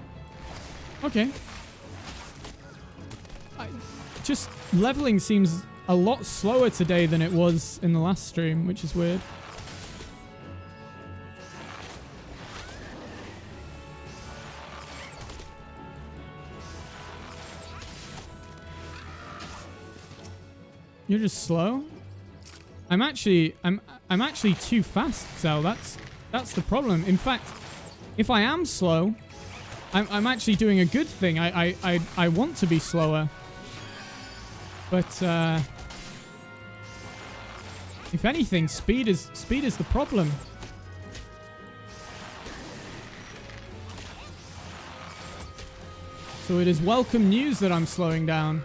Okay. Just leveling seems a lot slower today than it was in the last stream, which is weird. You're just slow? I'm actually too fast, Zell. That's the problem. In fact, if I am slow, I'm actually doing a good thing. I want to be slower. But if anything, speed is the problem. So it is welcome news that I'm slowing down.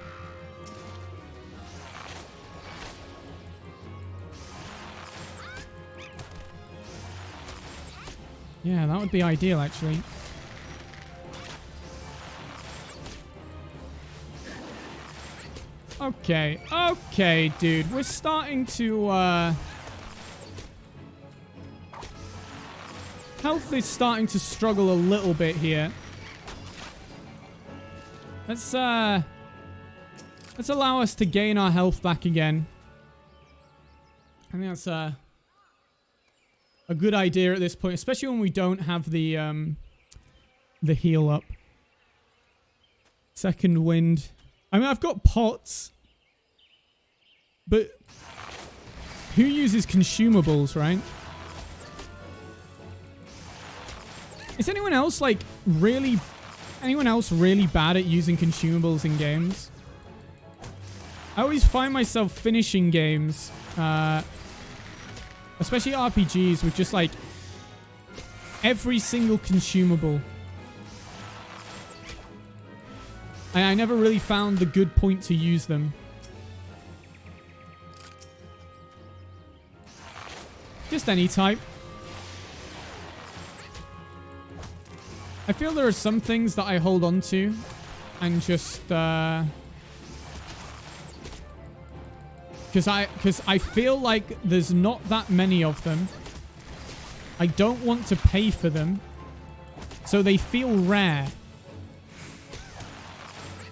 Yeah, that would be ideal, actually. Okay, okay, dude. We're starting to, health is starting to struggle a little bit here. Let's allow us to gain our health back again. I think that's, a good idea at this point, especially when we don't have the heal up. Second wind. I mean, I've got pots, but who uses consumables, right? Is anyone else really bad at using consumables in games? I always find myself finishing games, especially RPGs, with just every single consumable. And I never really found the good point to use them. Just any type. I feel there are some things that I hold on to and just because I feel like there's not that many of them. I don't want to pay for them, so they feel rare.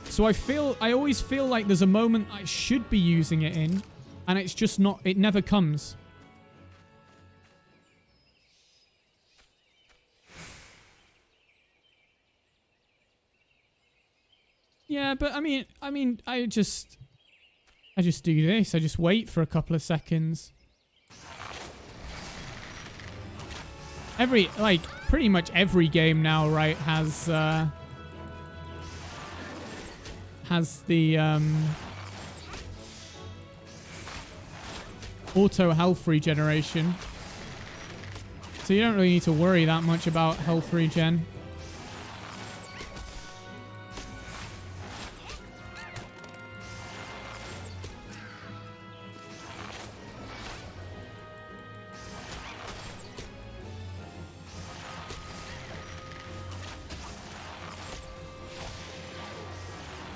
So I always feel like there's a moment I should be using it in, and it's just not, it never comes. Yeah, but I mean, I just do this. I just wait for a couple of seconds. Pretty much every game now, right, has the auto health regeneration. So you don't really need to worry that much about health regen.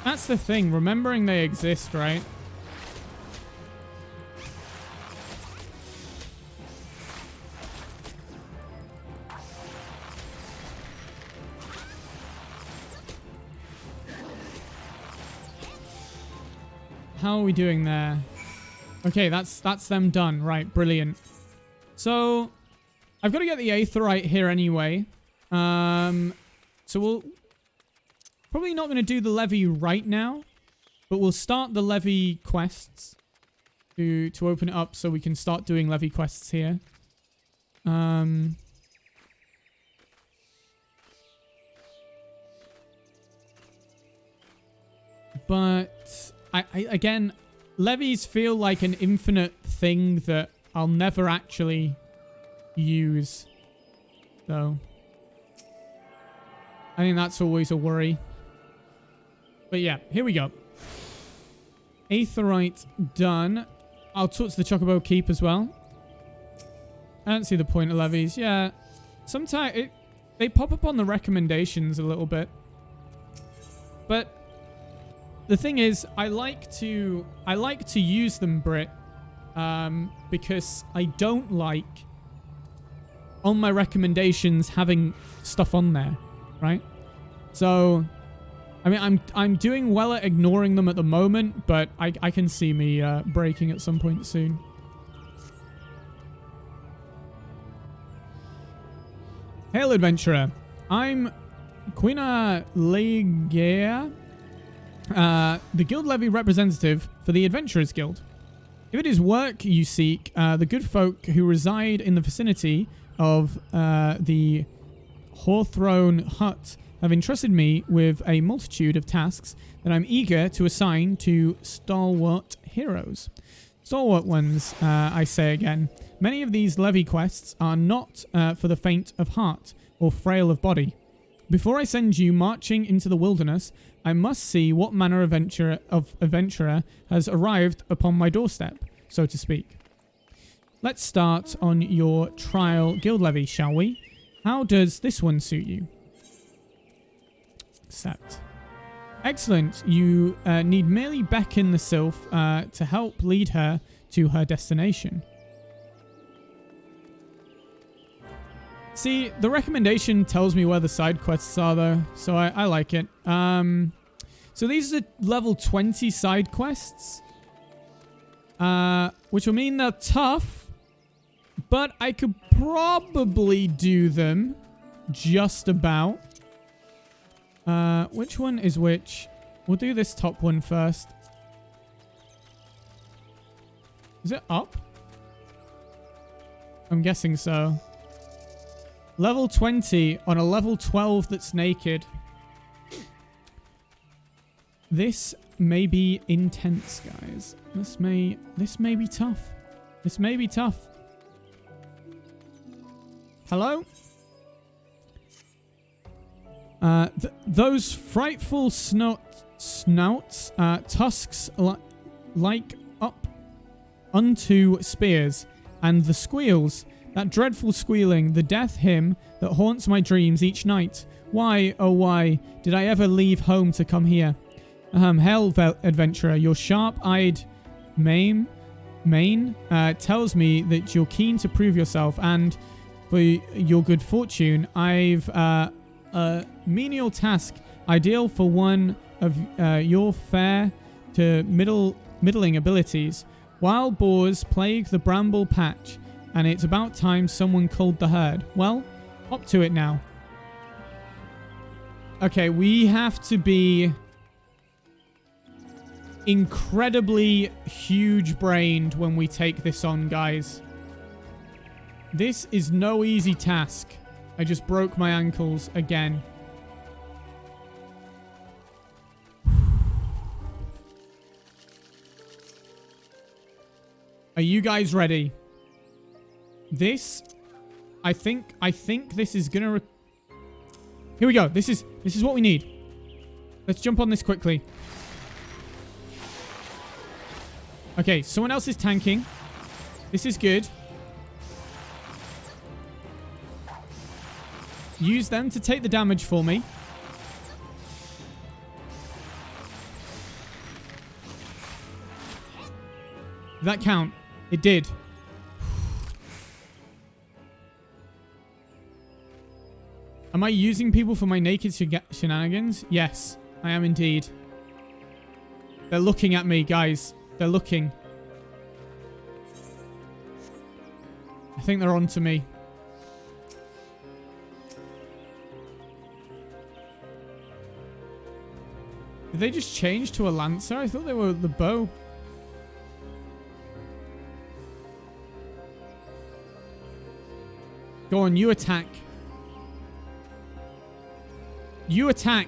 That's the thing, remembering they exist, right? How are we doing there? Okay, that's them done. Right, brilliant. So, I've got to get the Aetheryte here anyway. So we'll... Probably not going to do the levy right now, but we'll start the levy quests to open it up so we can start doing levy quests here. But again, levies feel like an infinite thing that I'll never actually use. So I think that's always a worry. But yeah, here we go. Aetheryte done. I'll talk to the Chocobo Keep as well. I don't see the point of levies. Yeah, sometimes they pop up on the recommendations a little bit. But the thing is, I like to use them, Brit, because I don't like on my recommendations having stuff on there, right? So, I mean, I'm doing well at ignoring them at the moment, but I can see me breaking at some point soon. Hail, adventurer. I'm Quina Legea, the guild levy representative for the Adventurers Guild. If it is work you seek, the good folk who reside in the vicinity of the Hawthrone Hut have entrusted me with a multitude of tasks that I'm eager to assign to stalwart heroes. Stalwart ones, I say again. Many of these levy quests are not for the faint of heart or frail of body. Before I send you marching into the wilderness, I must see what manner of adventurer has arrived upon my doorstep, so to speak. Let's start on your trial guild levy, shall we? How does this one suit you? Accept. Excellent. You need merely beckon the sylph to help lead her to her destination. See, the recommendation tells me where the side quests are, though, so I like it. So these are level 20 side quests, which will mean they're tough, but I could probably do them just about. Which one is which? We'll do this top one first. Is it up? I'm guessing so. Level 20 on a level 12 that's naked. This may be intense, guys. This may be tough. This may be tough. Hello? Those frightful snouts, tusks like up unto spears, and the squeals, that dreadful squealing, the death hymn that haunts my dreams each night. Why, oh why, did I ever leave home to come here? Hail, adventurer, your sharp-eyed mane tells me that you're keen to prove yourself, and for your good fortune, I've a menial task ideal for one of your fair to middling abilities. Wild boars plague the bramble patch, and it's about time someone culled the herd. Well, hop to it now. Okay, we have to be incredibly huge-brained when we take this on, guys. This is no easy task. I just broke my ankles again. Are you guys ready? This, I think this is gonna... Here we go. This is what we need. Let's jump on this quickly. Okay, someone else is tanking. This is good. Use them to take the damage for me. Did that count? It did. Am I using people for my naked shenanigans? Yes, I am indeed. They're looking at me, guys. They're looking. I think they're on to me. Did they just change to a lancer? I thought they were the bow. Go on, you attack. You attack.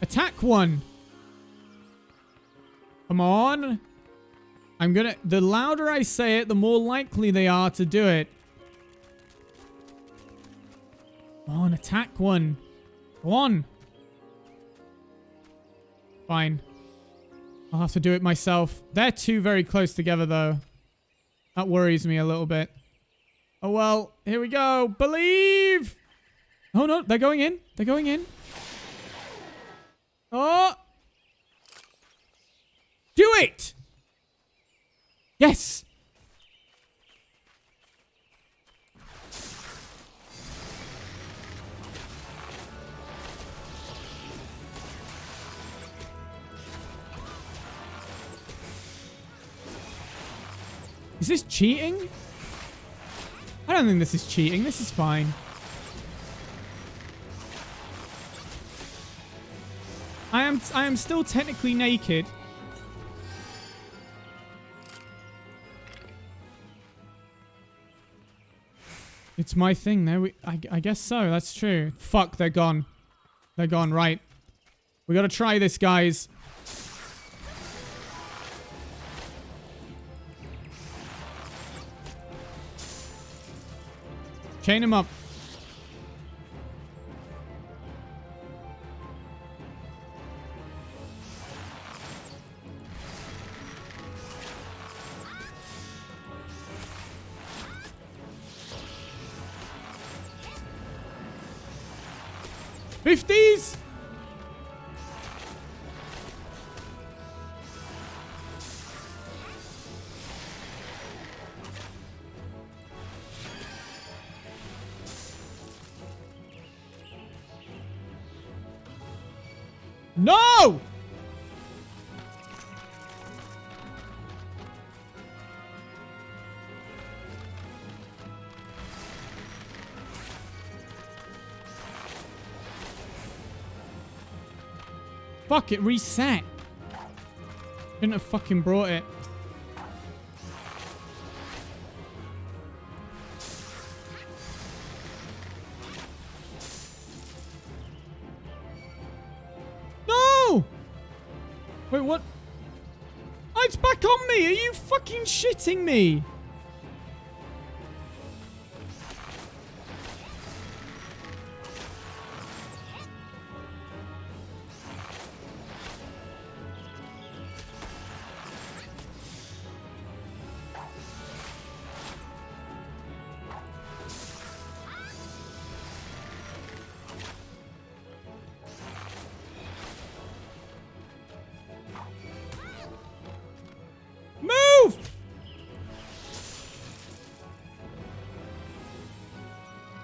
Attack one. Come on. I'm gonna... The louder I say it, the more likely they are to do it. Come on, attack one. Go on. Fine. I'll have to do it myself. They're two very close together, though. That worries me a little bit. Oh, well. Here we go. Believe! Oh, no. They're going in. They're going in. Oh! Do it! Yes! Is this cheating? I don't think this is cheating. This is fine. I am still technically naked. It's my thing. There I guess so. That's true. Fuck, they're gone. They're gone, right. We gotta try this, guys. Chain him up. '50s? No! Fuck, it reset. Shouldn't have fucking brought it. No! Wait, what? Oh, it's back on me. Are you fucking shitting me?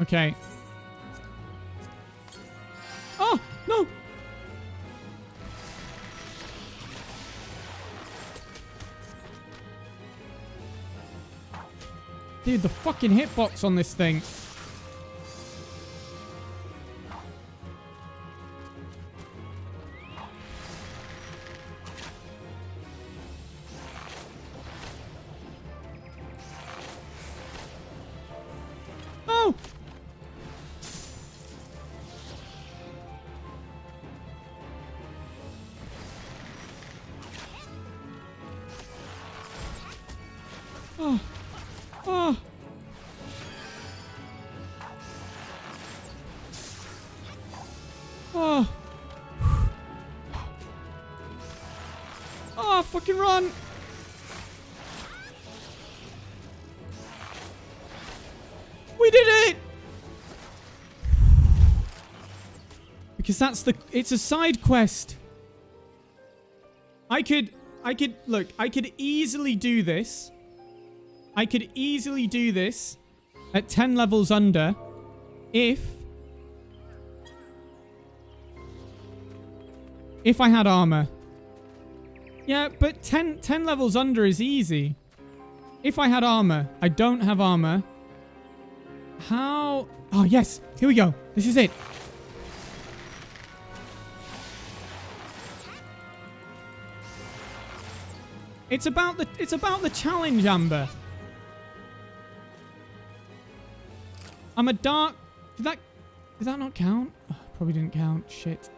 Okay. Oh, no. Dude, the fucking hitbox on this thing. Oh. Oh. Oh. Oh, fucking run. We did it. Because it's a side quest. Look, I could easily do this. I could easily do this at 10 levels under if I had armor. Yeah, but 10 levels under is easy. If I had armor. I don't have armor. How? Oh, yes. Here we go. This is it. It's about the challenge, Amber. I'm a dark... Did that not count? Oh, probably didn't count. Shit.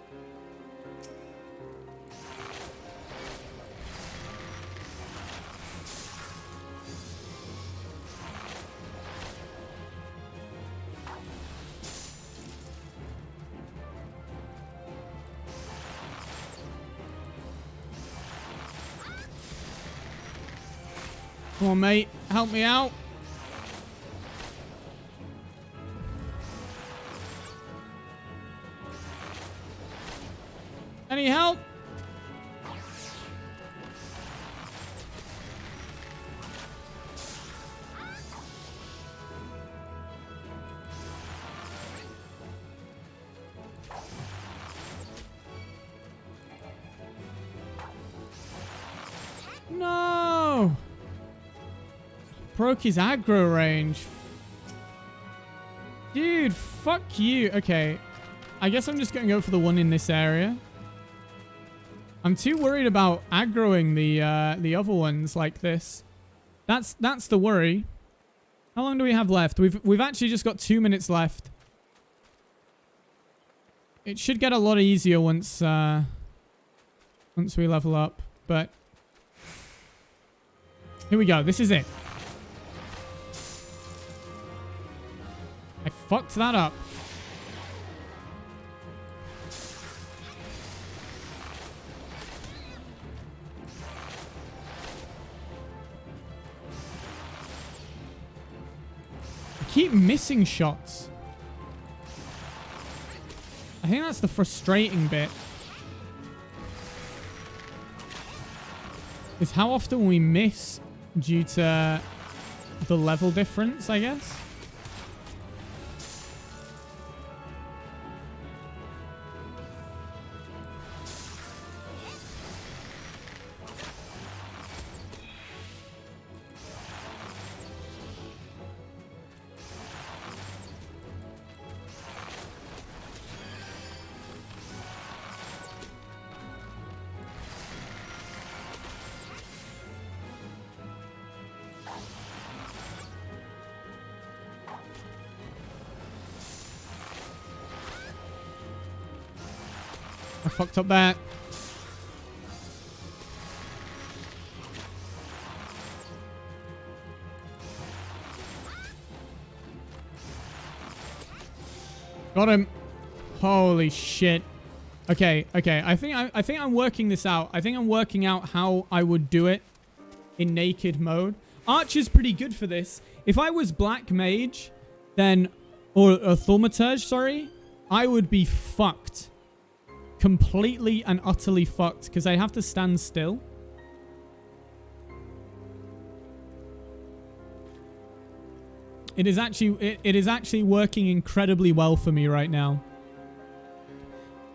Come on, mate. Help me out. Any help? No! Broke his aggro range. Dude, fuck you. Okay. I guess I'm just going to go for the one in this area. I'm too worried about aggroing the other ones like this. That's the worry. How long do we have left? We've actually just got 2 minutes left. It should get a lot easier once we level up, but here we go. This is it. I fucked that up. I keep missing shots. I think that's the frustrating bit. Is how often we miss due to the level difference, I guess. I fucked up that. Got him. Holy shit. Okay. I think I'm working this out. I think I'm working out how I would do it in naked mode. Archer's pretty good for this. If I was Black Mage, then or a Thaumaturge, sorry, I would be fucked. Completely and utterly fucked because I have to stand still. It is actually working incredibly well for me right now.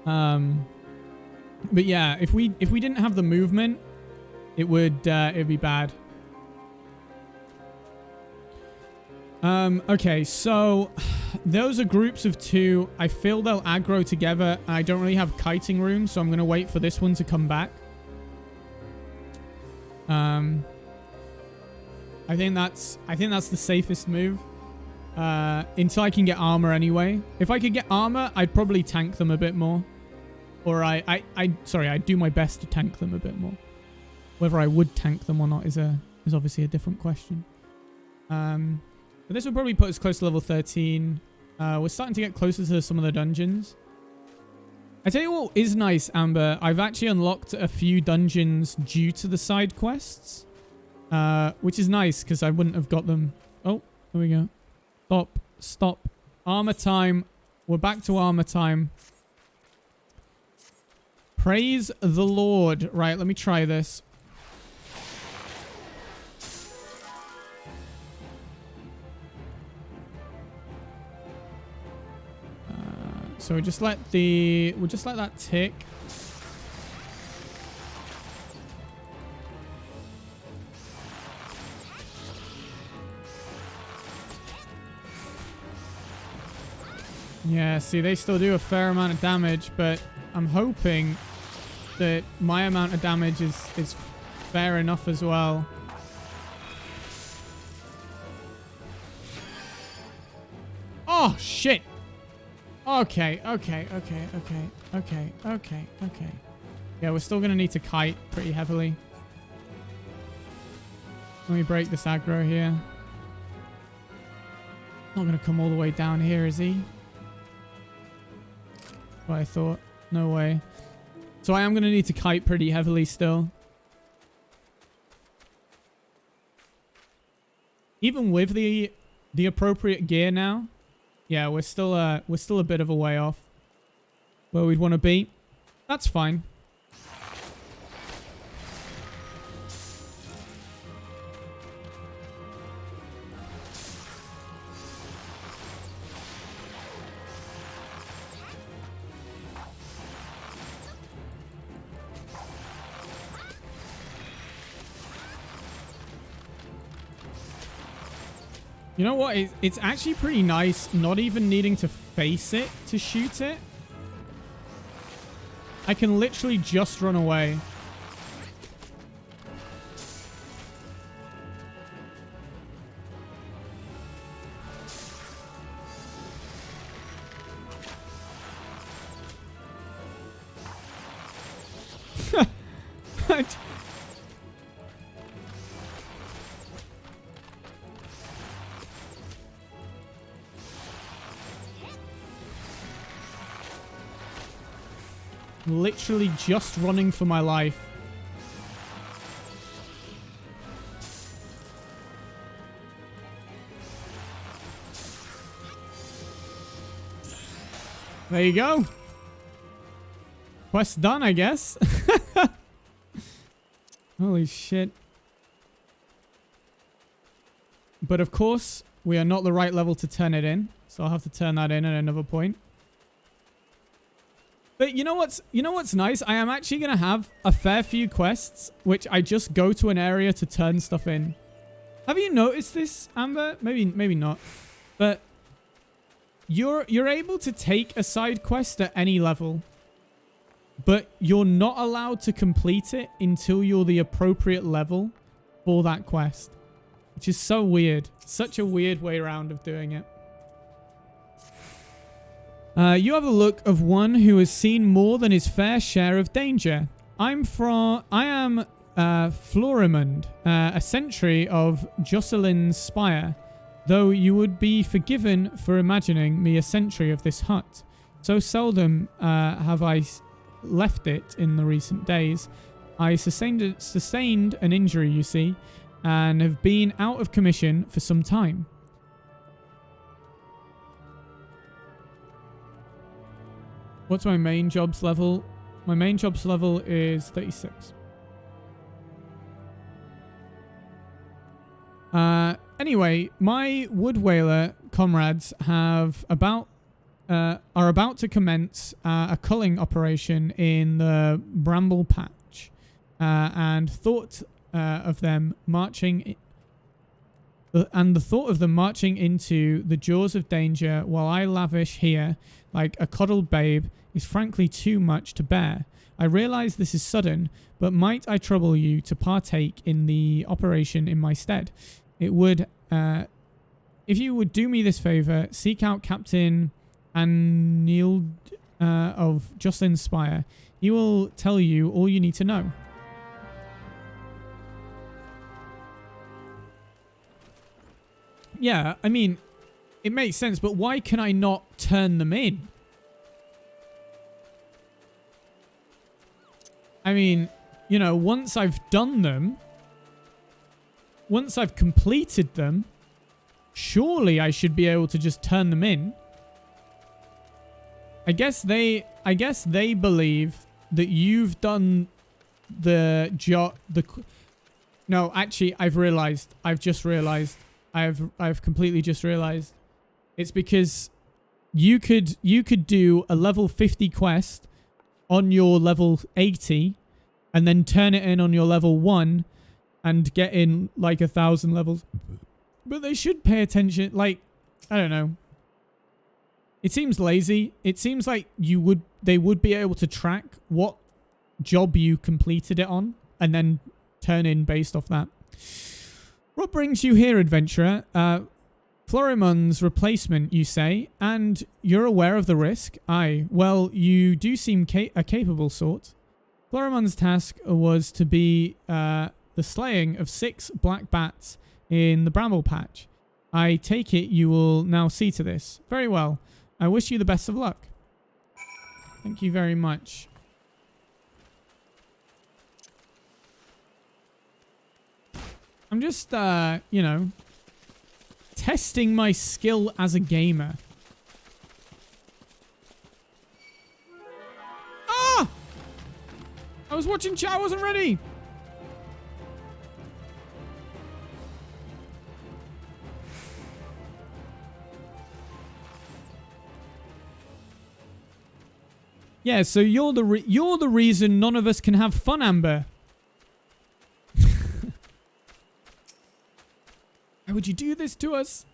But yeah, if we didn't have the movement, it'd be bad. Okay, so those are groups of 2. I feel they'll aggro together. I don't really have kiting room, so I'm going to wait for this one to come back. I think that's the safest move. Until I can get armor anyway. If I could get armor, I'd probably tank them a bit more. Or I'd do my best to tank them a bit more. Whether I would tank them or not is obviously a different question. But this will probably put us close to level 13. We're starting to get closer to some of the dungeons. I tell you what is nice, Amber. I've actually unlocked a few dungeons due to the side quests. Which is nice because I wouldn't have got them. Oh, there we go. Stop. Stop. Armor time. We're back to armor time. Praise the Lord. Right, let me try this. So we'll just let that tick. Yeah, see, they still do a fair amount of damage, but I'm hoping that my amount of damage is fair enough as well. Oh, shit. Okay. Yeah, we're still going to need to kite pretty heavily. Let me break this aggro here. Not going to come all the way down here, is he? What I thought. No way. So I am going to need to kite pretty heavily still. Even with the appropriate gear now, yeah, we're still a bit of a way off where we'd want to be. That's fine. You know what? It's actually pretty nice not even needing to face it to shoot it. I can literally just run away. Literally just running for my life. There you go. Quest done, I guess. Holy shit. But of course, we are not the right level to turn it in. So I'll have to turn that in at another point. But you know what's nice? I am actually going to have a fair few quests, which I just go to an area to turn stuff in. Have you noticed this, Amber? Maybe not. But you're able to take a side quest at any level. But you're not allowed to complete it until you're the appropriate level for that quest. Which is so weird. Some a weird way around of doing it. You have a look of one who has seen more than his fair share of danger. I am Florimund, a sentry of Jocelyn's spire, though you would be forgiven for imagining me a sentry of this hut. So seldom have I left it in the recent days. I sustained an injury, you see, and have been out of commission for some time. What's my main jobs level? My main jobs level is 36. Anyway, my wood whaler comrades are about to commence a culling operation in the bramble patch, and the thought of them marching into the jaws of danger while I lavish here like a coddled babe is frankly too much to bear. I realize this is sudden, but might I trouble you to partake in the operation in my stead? It would, if you would do me this favor, seek out Captain Anild of Jocelyn's Spire. He will tell you all you need to know. Yeah, I mean, it makes sense, but why can I not turn them in? I mean, you know, once I've done them, once I've completed them, surely I should be able to just turn them in. I guess they believe that you've done the job. No, actually, I've just realized. I've completely just realized. It's because you could do a level 50 quest on your level 80 and then turn it in on your level 1 and get in like 1,000 levels. But they should pay attention. Like, I don't know. It seems lazy. It seems like they would be able to track what job you completed it on and then turn in based off that. What brings you here, adventurer? Florimund's replacement, you say, and you're aware of the risk? Aye. Well, you do seem a capable sort. Florimund's task was to be the slaying of 6 black bats in the bramble patch. I take it you will now see to this. Very well. I wish you the best of luck. Thank you very much. I'm just, you know, testing my skill as a gamer. Ah! I was watching chat, I wasn't ready. Yeah, so you're the reason none of us can have fun, Amber. Why would you do this to us?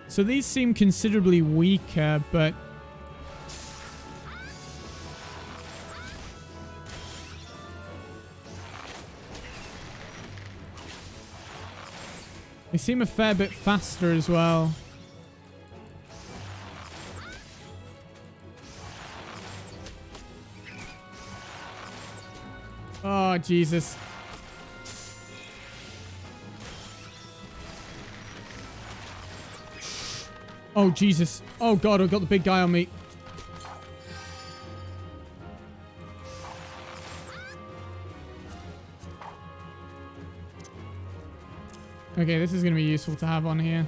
So these seem considerably weaker, but they seem a fair bit faster as well. Oh, Jesus. Oh, Jesus. Oh, God, I've got the big guy on me. Okay, this is going to be useful to have on here.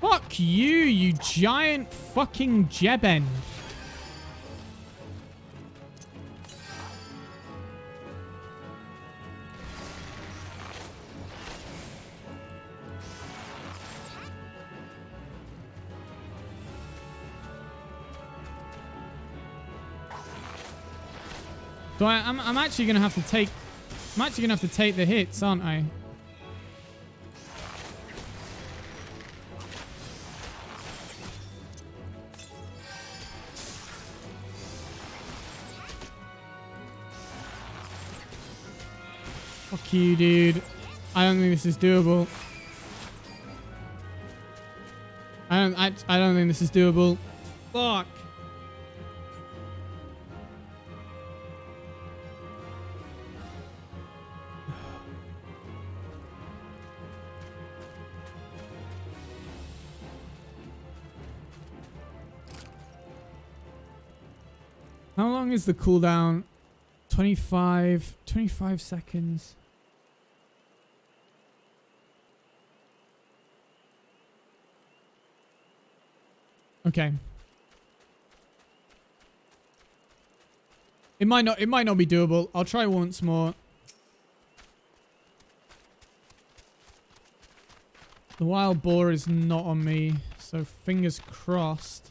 Fuck you, you giant fucking Jeben. So I'm actually gonna have to take the hits, aren't I? Fuck you, dude. I don't think this is doable. I don't think this is doable. Fuck. How long is the cooldown? 25 seconds. Okay. It might not be doable. I'll try once more. The wild boar is not on me, so fingers crossed.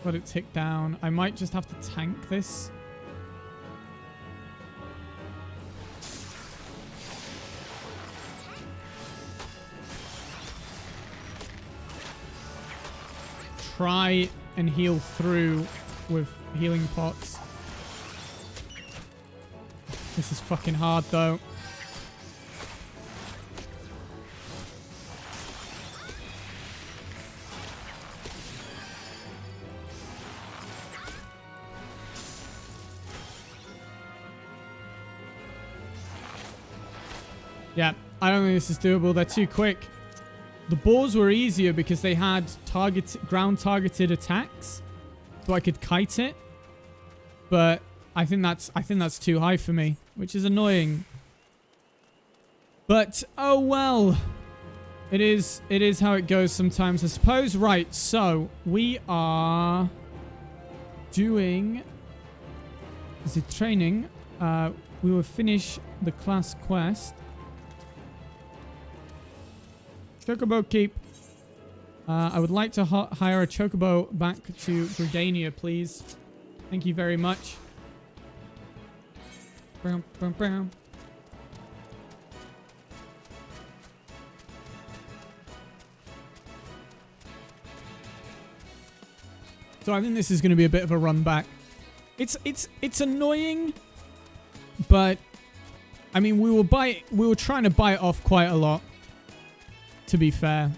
Let it tick down. I might just have to tank this. try and heal through with healing pots. This is fucking hard, though. Yeah, I don't think this is doable. They're too quick. The boars were easier because they had ground targeted attacks, so I could kite it. But I think that's too high for me, which is annoying. But oh well, it is how it goes sometimes, I suppose. Right, so we are doing the training. We will finish the class quest. Chocobo keep. I would like to hire a chocobo back to Gridania, please. Thank you very much. Bam, bam, bam. So I think this is going to be a bit of a run back. It's annoying, but I mean we were trying to bite off quite a lot, to be fair.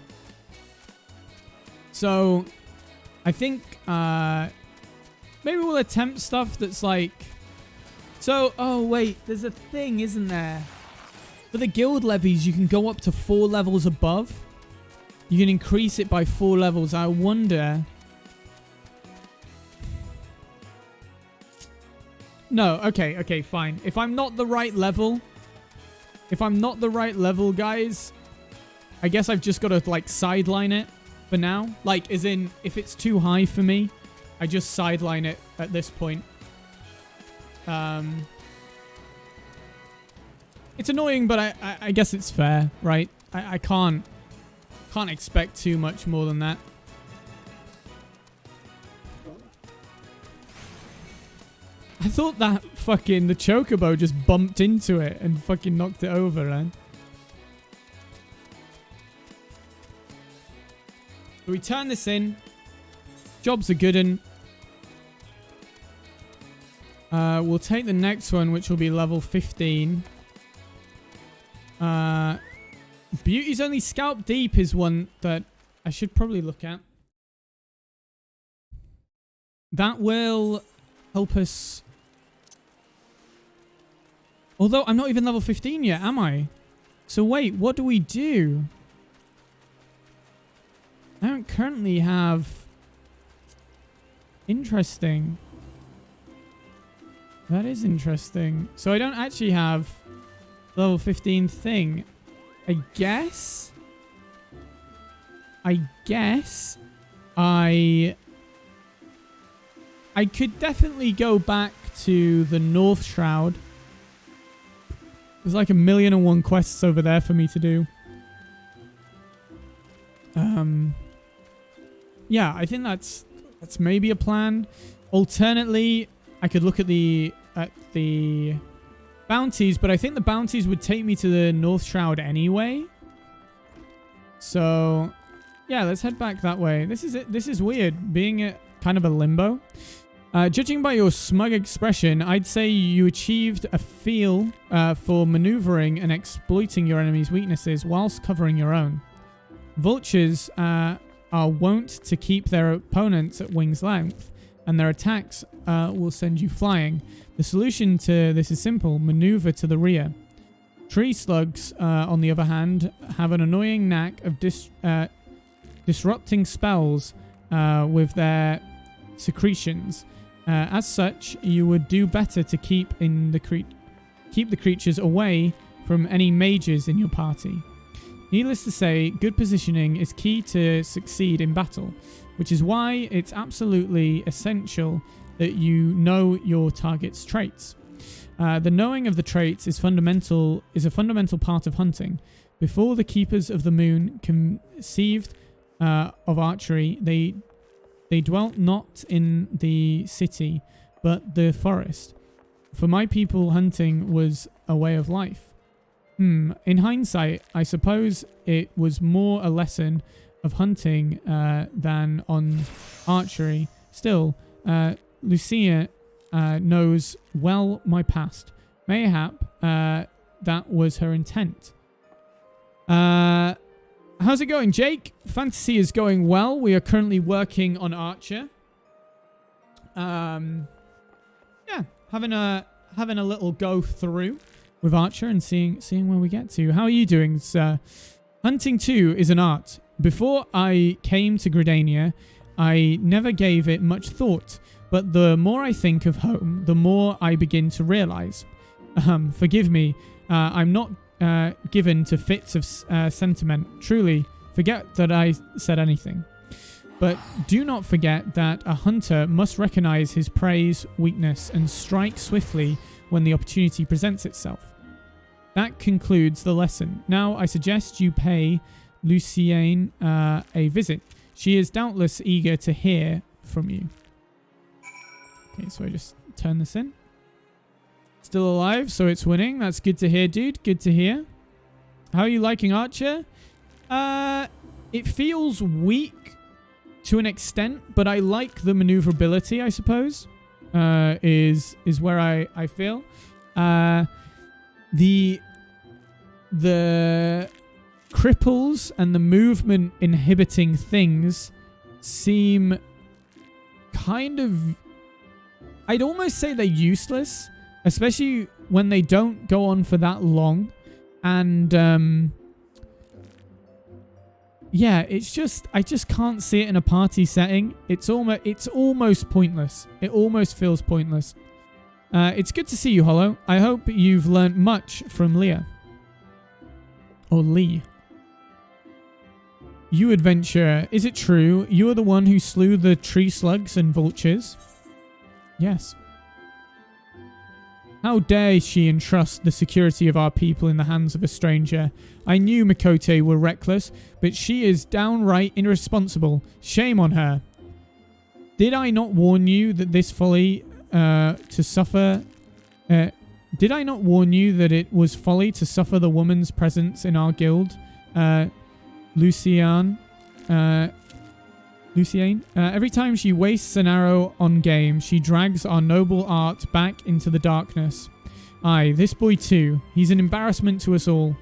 So I think maybe we'll attempt stuff that's like, so oh wait, there's a thing, isn't there? For the guild levies, you can go up to 4 levels above. You can increase it by 4 levels. I wonder. No, okay, fine. If I'm not the right level, guys, I guess I've just got to, like, sideline it for now. Like, as in, if it's too high for me, I just sideline it at this point. It's annoying, but I guess it's fair, right? I can't expect too much more than that. I thought that fucking the chocobo just bumped into it and fucking knocked it over, man. So we turn this in. Job's a good one. We'll take the next one, which will be level 15. Beauty's Only Scalp Deep is one that I should probably look at. That will help us. Although I'm not even level 15 yet, am I? So wait, what do we do? I don't currently have... Interesting. That is interesting. So I don't actually have level 15 thing. I guess I could definitely go back to the North Shroud. There's like 1,000,001 quests over there for me to do. Yeah, I think that's maybe a plan. Alternately, I could look at the bounties, but I think the bounties would take me to the North Shroud anyway. So, yeah, let's head back that way. This is weird, being at kind of a limbo. Judging by your smug expression, I'd say you achieved a feel for maneuvering and exploiting your enemy's weaknesses whilst covering your own. Vultures are wont to keep their opponents at wing's length, and their attacks will send you flying. The solution to this is simple: maneuver to the rear. Tree slugs, on the other hand, have an annoying knack of disrupting spells with their secretions. As such, you would do better to keep the creatures away from any mages in your party. Needless to say, good positioning is key to succeed in battle, which is why it's absolutely essential that you know your target's traits. The knowing of the traits is a fundamental part of hunting. Before the Keepers of the Moon conceived of archery, they dwelt not in the city, but the forest. For my people, hunting was a way of life. In hindsight, I suppose it was more a lesson of hunting than on archery. Still, Lucia knows well my past. Mayhap that was her intent. How's it going, Jake? Fantasy is going well. We are currently working on Archer. Yeah, having a little go through with Archer and seeing where we get to. How are you doing, sir? Hunting 2 is an art. Before I came to Gridania, I never gave it much thought, but the more I think of home, the more I begin to realize. Forgive me, I'm not given to fits of sentiment. Truly, forget that I said anything. But do not forget that a hunter must recognize his prey's weakness and strike swiftly when the opportunity presents itself. That concludes the lesson. Now I suggest you pay Lucienne a visit. She is doubtless eager to hear from you. Okay, so I just turn this in. Still alive, so it's winning. That's good to hear, dude. Good to hear. How are you liking Archer? It feels weak to an extent, but I like the maneuverability, I suppose. Is where I feel. The cripples and the movement inhibiting things seem kind of... I'd almost say they're useless, especially when they don't go on for that long. And yeah, it's just... I just can't see it in a party setting. It's almost pointless. It almost feels pointless. It's good to see you, Hollow. I hope you've learnt much from Leah. Or Lee. You adventurer, is it true you are the one who slew the tree slugs and vultures? Yes. How dare she entrust the security of our people in the hands of a stranger? I knew Mikote were reckless, but she is downright irresponsible. Shame on her. Did I not warn you that this folly to suffer... did I not warn you that it was folly to suffer the woman's presence in our guild? Lucienne. Every time she wastes an arrow on game, she drags our noble art back into the darkness. Aye, this boy too. He's an embarrassment to us all.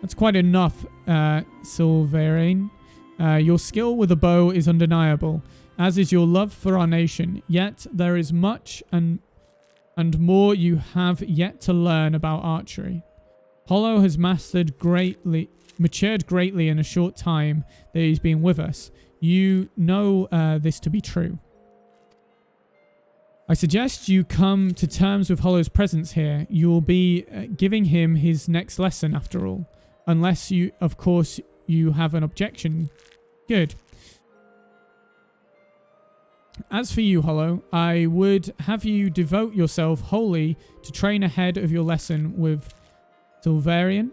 That's quite enough, Silverine. Your skill with a bow is undeniable, as is your love for our nation. Yet there is much and more you have yet to learn about archery. Hollow has matured greatly in a short time that he's been with us. You know this to be true. I suggest you come to terms with Hollow's presence here. You will be giving him his next lesson after all. Unless you, of course, you have an objection. Good. As for you, Hollow, I would have you devote yourself wholly to train ahead of your lesson with Silverian.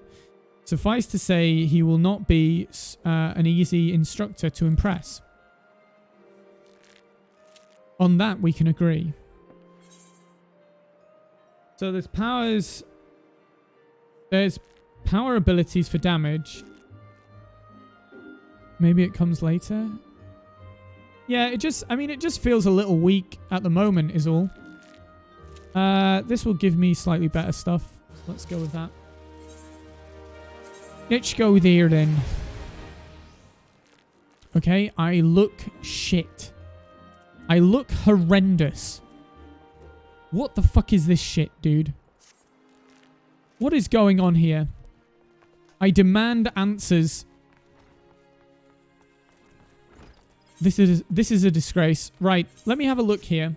Suffice to say, he will not be an easy instructor to impress. On that, we can agree. So there's powers... There's power abilities for damage. Maybe it comes later. Yeah, it just feels a little weak at the moment is all. This will give me slightly better stuff. Let's go with that. Let's go there then. Okay, I look shit. I look horrendous. What the fuck is this shit, dude? What is going on here? I demand answers. This is a disgrace. Right, let me have a look here.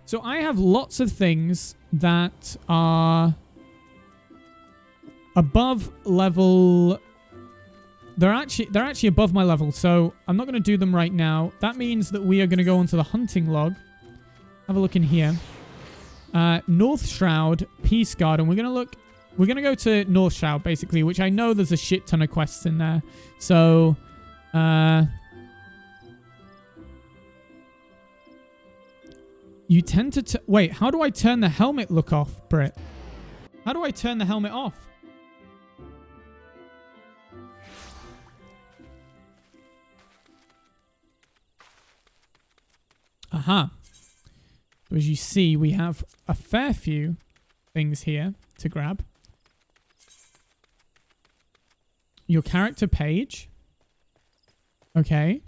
So I have lots of things that are above level. They're actually above my level, so I'm not going to do them right now. That means that we are going to go onto the hunting log. Have a look in here. North Shroud, Peace Garden. We're going to go to North Shroud, basically, which I know there's a shit ton of quests in there. So, you tend to... Wait, how do I turn the helmet look off, Britt? How do I turn the helmet off? Aha. So as you see, we have a fair few things here to grab. Your character page. Okay.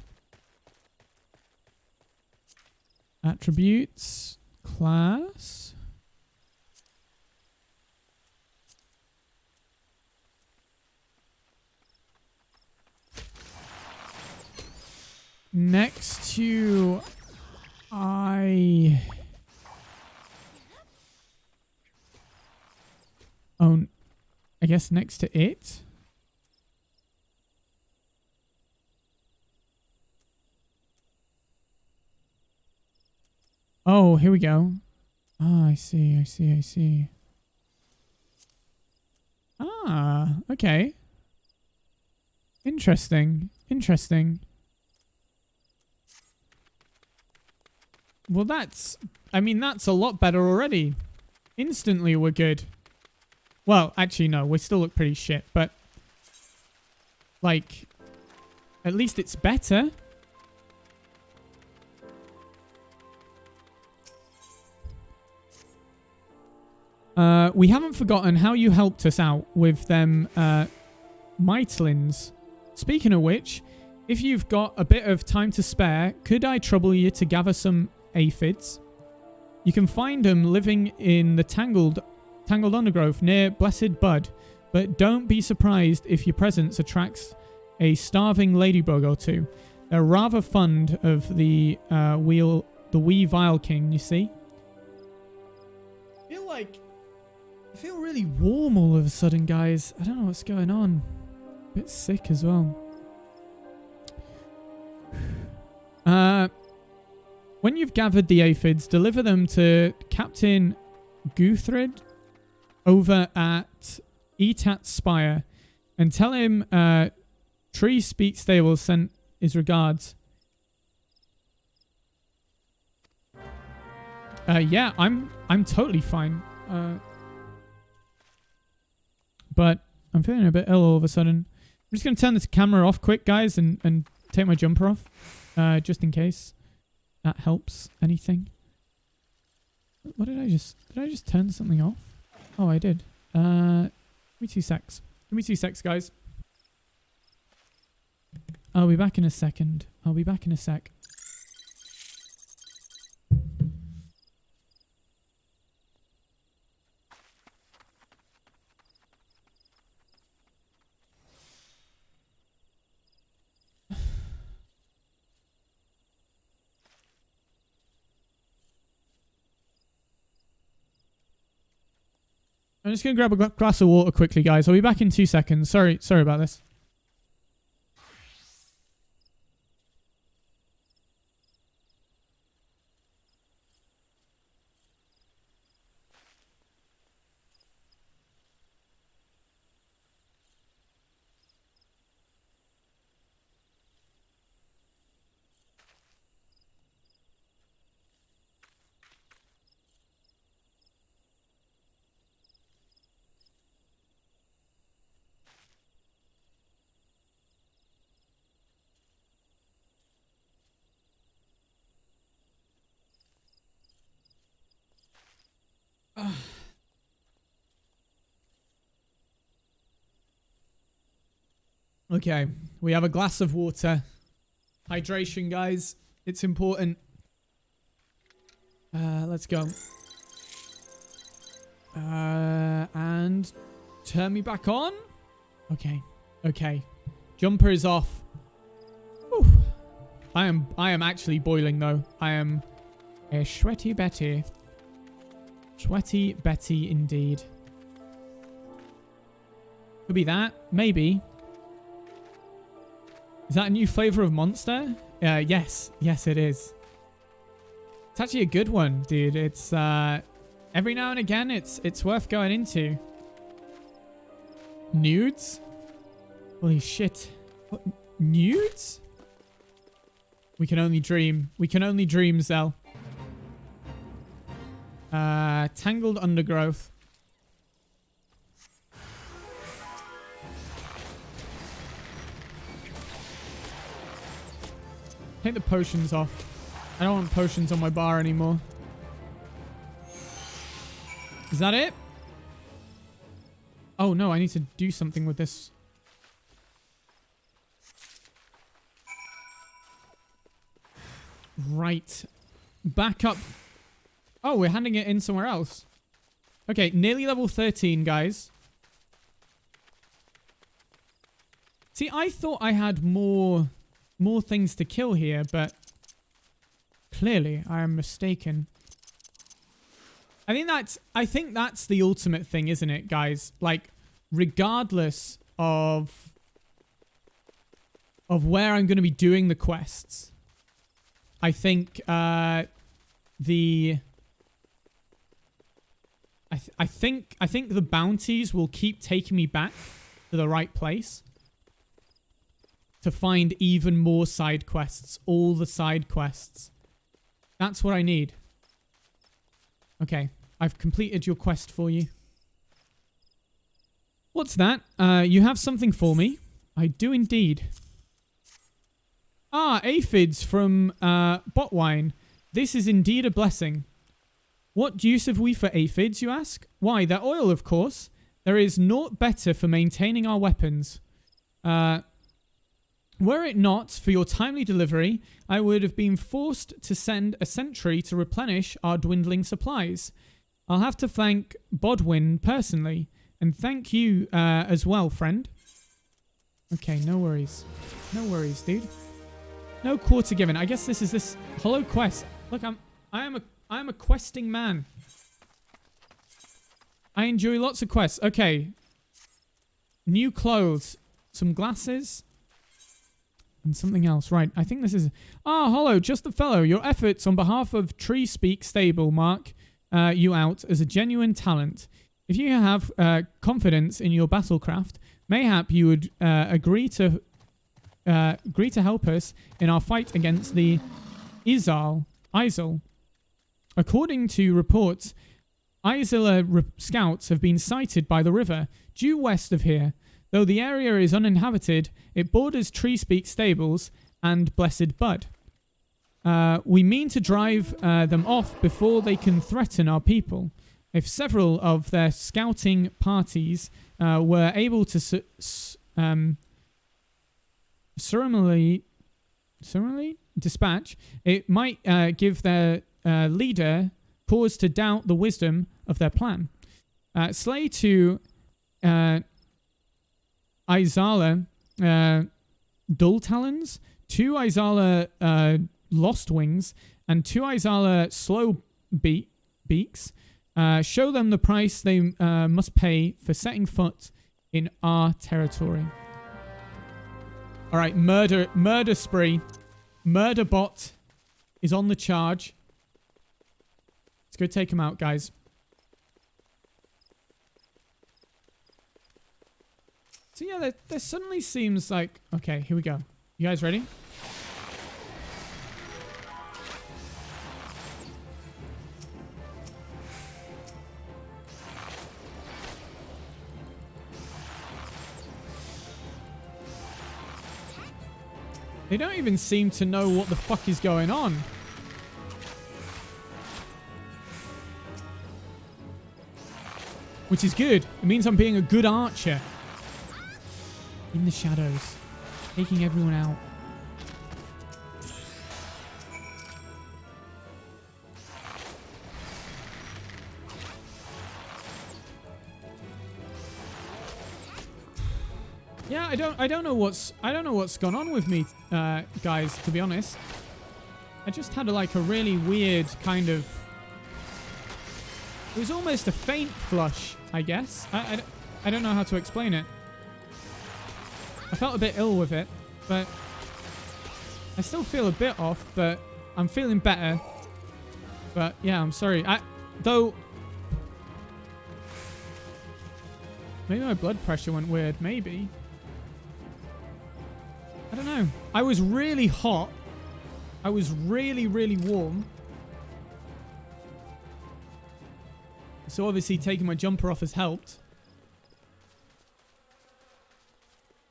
Attributes. Class. Next to I guess next to it. Oh, here we go. Ah, I see. Ah, okay. Interesting. Well, that's a lot better already. Instantly, we're good. Well, actually, no, we still look pretty shit, but like, at least it's better. We haven't forgotten how you helped us out with them Mitelins. Speaking of which, if you've got a bit of time to spare, could I trouble you to gather some aphids? You can find them living in the tangled undergrowth near Blessed Bud, but don't be surprised if your presence attracts a starving ladybug or two. They're rather fond of the wee Vile King, you see. I feel really warm all of a sudden, guys. I don't know what's going on. A bit sick as well. When you've gathered the aphids, deliver them to Captain Guthred over at Etat's Spire and tell him Tree Speak Stable sent his regards. Yeah, I'm totally fine. But I'm feeling a bit ill all of a sudden. I'm just going to turn this camera off quick, guys, and take my jumper off. Just in case that helps anything. What did I just... Did I just turn something off? Oh, I did. Give me 2 secs. Give me 2 secs, guys. I'll be back in a second. I'll be back in a sec. I'm just going to grab a glass of water quickly, guys. I'll be back in 2 seconds. Sorry about this. Okay, we have a glass of water. Hydration, guys. It's important. Let's go. And turn me back on. Okay. Jumper is off. Whew. I am actually boiling though. I am a sweaty Betty. Sweaty Betty indeed. Could be that. Maybe. Is that a new flavor of Monster? Yes. Yes, it is. It's actually a good one, dude. It's every now and again it's worth going into. Nudes? Holy shit. What? Nudes? We can only dream. We can only dream, Zell. Tangled undergrowth. Take the potions off. I don't want potions on my bar anymore. Is that it? Oh no, I need to do something with this. Right. Back up. Oh, we're handing it in somewhere else. Okay, nearly level 13, guys. See, I thought I had more things to kill here, but clearly I am mistaken. I think that's the ultimate thing, isn't it, guys? Like, regardless of where I'm going to be doing the quests, I think I think the bounties will keep taking me back to the right place to find even more side quests, all the side quests. That's what I need. Okay, I've completed your quest for you. What's that? You have something for me? I do indeed. Ah, aphids from Botwine. This is indeed a blessing. What use have we for aphids, you ask? Why, their oil, of course. There is naught better for maintaining our weapons. Were it not for your timely delivery, I would have been forced to send a sentry to replenish our dwindling supplies. I'll have to thank Bodwin personally, and thank you as well, friend. Okay, no worries. No worries, dude. No quarter given. I guess this is this hollow quest. Look, I am a questing man. I enjoy lots of quests. Okay. New clothes. Some glasses. And something else. Right, I think this is... Ah, Hollow, just the fellow. Your efforts on behalf of Tree Speak Stable mark you out as a genuine talent. If you have confidence in your battlecraft, mayhap you would agree to help us in our fight against the Izal. According to reports, Izala scouts have been sighted by the river, due west of here. Though the area is uninhabited, it borders Treespeak Stables and Blessed Bud. We mean to drive them off before they can threaten our people. If several of their scouting parties were able to ceremonially dispatch, it might give their leader cause to doubt the wisdom of their plan. Slay to Izala Dull Talons, 2 Izala Lost Wings, and 2 Izala Slow Beaks. Show them the price they must pay for setting foot in our territory. All right, murder spree. Murder bot is on the charge. Let's go take him out, guys. So yeah, there suddenly seems like... Okay, here we go. You guys ready? They don't even seem to know what the fuck is going on. Which is good. It means I'm being a good archer. In the shadows. Taking everyone out. Yeah, I don't know what's gone on with me, guys, to be honest. I just had a really weird kind of... It was almost a faint flush, I guess. I don't know how to explain it. I felt a bit ill with it, but I still feel a bit off, but I'm feeling better. But yeah, I'm sorry. Though maybe my blood pressure went weird, maybe. I don't know. I was really hot. I was really, really warm. So obviously taking my jumper off has helped.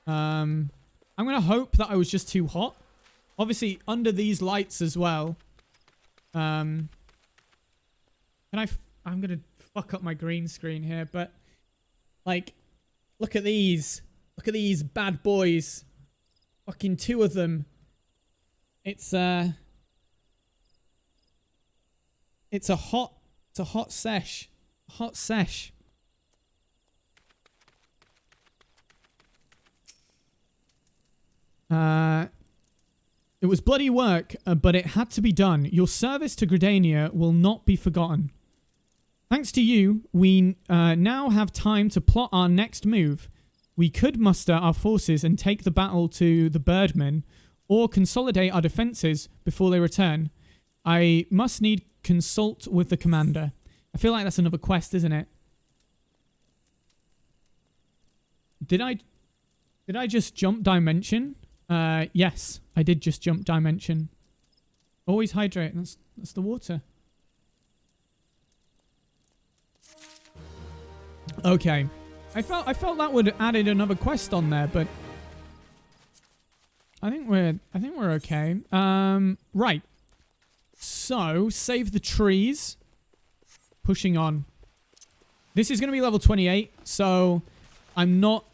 I'm going to hope that I was just too hot. Obviously under these lights as well. Can I... I'm going to fuck up my green screen here, but... Like, look at these. Look at these bad boys. Fucking 2 of them. It's a hot sesh. Hot sesh. It was bloody work, but it had to be done. Your service to Gridania will not be forgotten. Thanks to you, we now have time to plot our next move. We could muster our forces and take the battle to the Birdmen, or consolidate our defenses before they return. I must need consult with the commander. I feel like that's another quest, isn't it? Did I just jump dimension? Yes, I did just jump dimension. Always hydrate. That's the water. Okay. I felt that would have added another quest on there, but I think we're okay. Right. So, save the trees. Pushing on. This is going to be level 28, so I'm not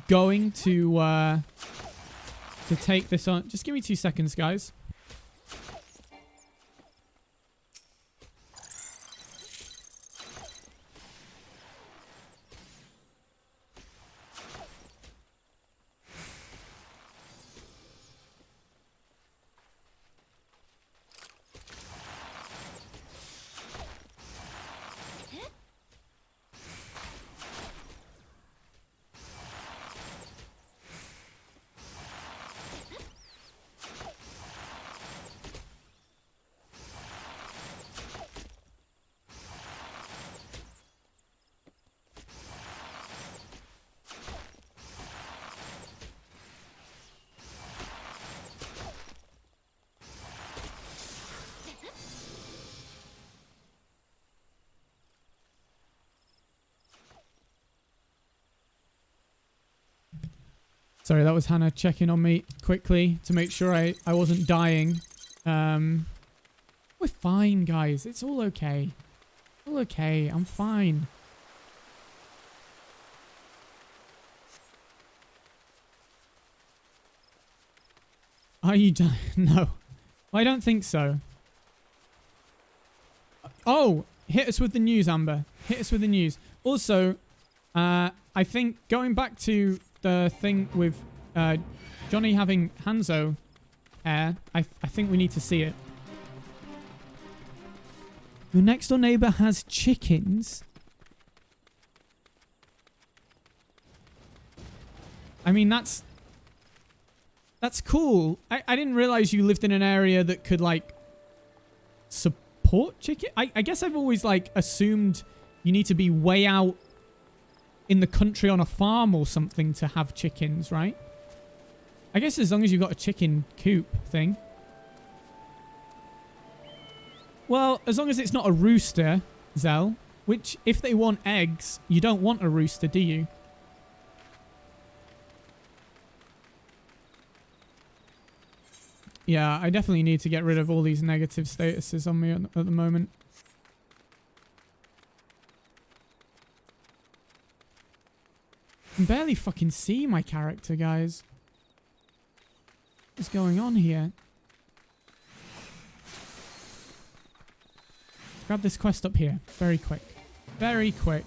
going to take this on. Just give me 2 seconds, guys. Sorry, that was Hannah checking on me quickly to make sure I wasn't dying. We're fine, guys. It's all okay. All okay. I'm fine. Are you dying? No. I don't think so. Oh! Hit us with the news, Amber. Hit us with the news. Also, I think going back to the thing with Johnny having Hanzo hair, I think we need to see it. Your next door neighbor has chickens? I mean, that's cool. I didn't realize you lived in an area that could, like, support chicken. I guess I've always, like, assumed you need to be way out in the country on a farm or something to have chickens, right? I guess as long as you've got a chicken coop thing. Well, as long as it's not a rooster, Zell. Which, if they want eggs, you don't want a rooster, do you? Yeah, I definitely need to get rid of all these negative statuses on me at the moment. I can barely fucking see my character, guys. What's going on here? Grab this quest up here. Very quick. Very quick.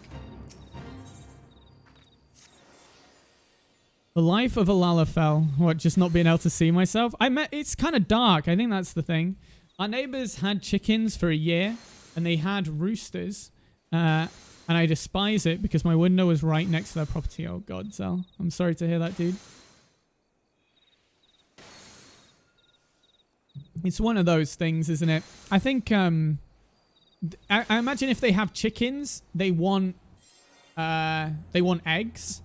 The life of a Lalafell. What, just not being able to see myself? It's kind of dark. I think that's the thing. Our neighbors had chickens for a year, and they had roosters. And I despise it because my window was right next to their property. Oh God, Zell. I'm sorry to hear that, dude. It's one of those things, isn't it? I think, I imagine if they have chickens, they want eggs.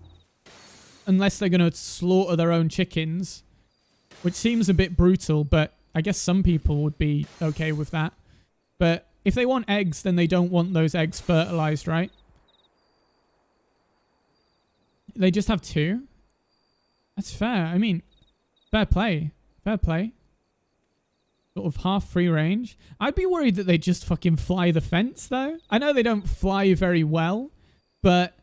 Unless they're going to slaughter their own chickens. Which seems a bit brutal, but I guess some people would be okay with that. But if they want eggs, then they don't want those eggs fertilized, right? They just have 2? That's fair. I mean, fair play. Fair play. sort of half free range. I'd be worried that they just fucking fly the fence, though. I know they don't fly very well, but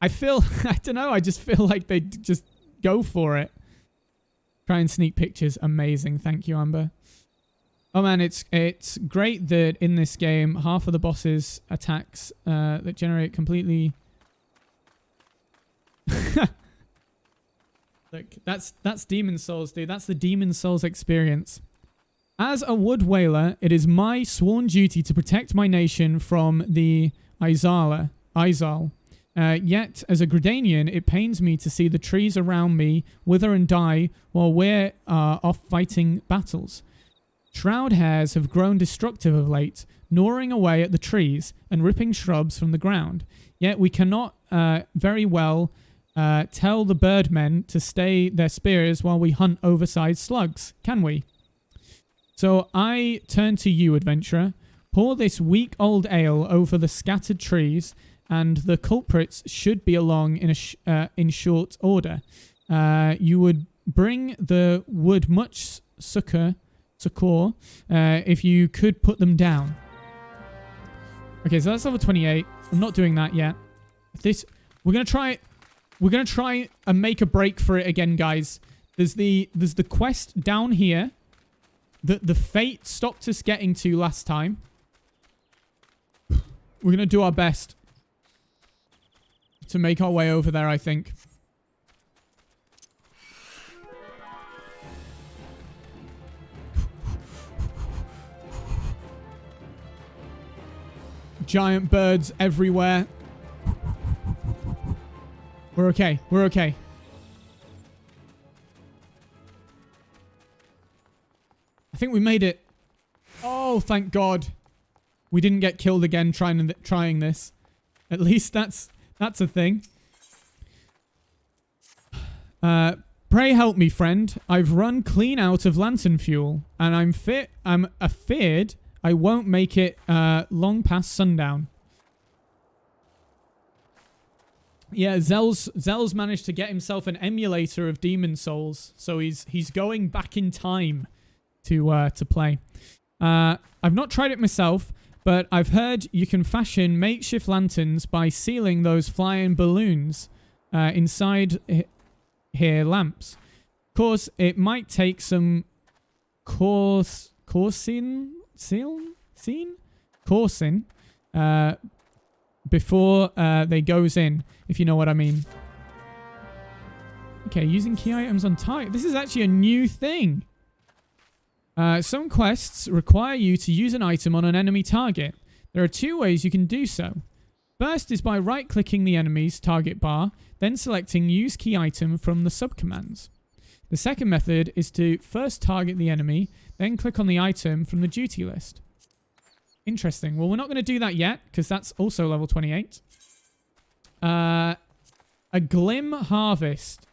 I feel, I don't know, I just feel like they just go for it. Try and sneak pictures. Amazing. Thank you, Amber. Oh man, it's great that in this game, half of the boss's attacks that generate completely... Look, that's Demon Souls, dude. That's the Demon Souls experience. As a wood whaler, it is my sworn duty to protect my nation from the Izal. Yet, as a Gridanian, it pains me to see the trees around me wither and die while we're off fighting battles. Shroud hares have grown destructive of late, gnawing away at the trees and ripping shrubs from the ground. Yet we cannot very well tell the birdmen to stay their spears while we hunt oversized slugs, can we? So I turn to you, adventurer. Pour this week-old ale over the scattered trees, and the culprits should be along in short order. You would bring the wood much succor if you could put them down. Okay, so that's level 28. I'm not doing that yet. We're gonna try and make a break for it again, guys. There's the quest down here that the fate stopped us getting to last time. We're gonna do our best to make our way over there, I think. Giant birds everywhere. We're okay. We're okay. I think we made it. Oh, thank God. We didn't get killed again trying this. At least that's a thing. Pray help me, friend. I've run clean out of lantern fuel, and I'm afeared I won't make it long past sundown. Yeah, Zell's managed to get himself an emulator of Demon Souls, so he's going back in time to play. I've not tried it myself, but I've heard you can fashion makeshift lanterns by sealing those flying balloons inside here lamps. Of course, it might take some coursing before they goes in, if you know what I mean. Okay, using key items on target. This is actually a new thing. Some quests require you to use an item on an enemy target. There are two ways you can do so. First is by right-clicking the enemy's target bar, then selecting Use Key Item from the subcommands. The second method is to first target the enemy, then click on the item from the duty list. Interesting. Well, we're not going to do that yet, because that's also level 28. A Glim Harvest,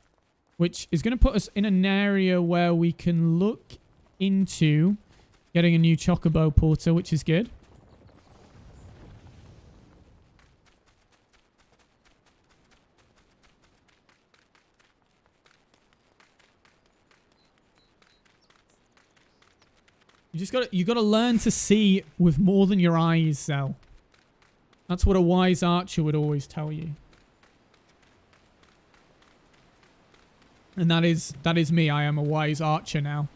which is going to put us in an area where we can look into getting a new Chocobo Porter, which is good. You gotta learn to see with more than your eyes, Zell. That's what a wise archer would always tell you. And that is me. I am a wise archer now.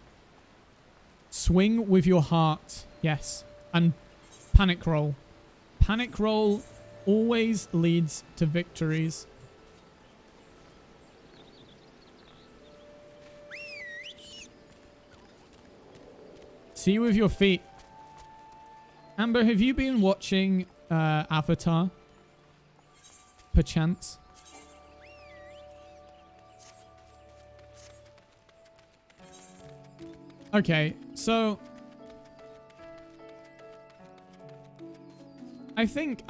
Swing with your heart. Yes. And panic roll. Panic roll always leads to victories. See with your feet. Amber, have you been watching Avatar? Perchance? Okay, so I think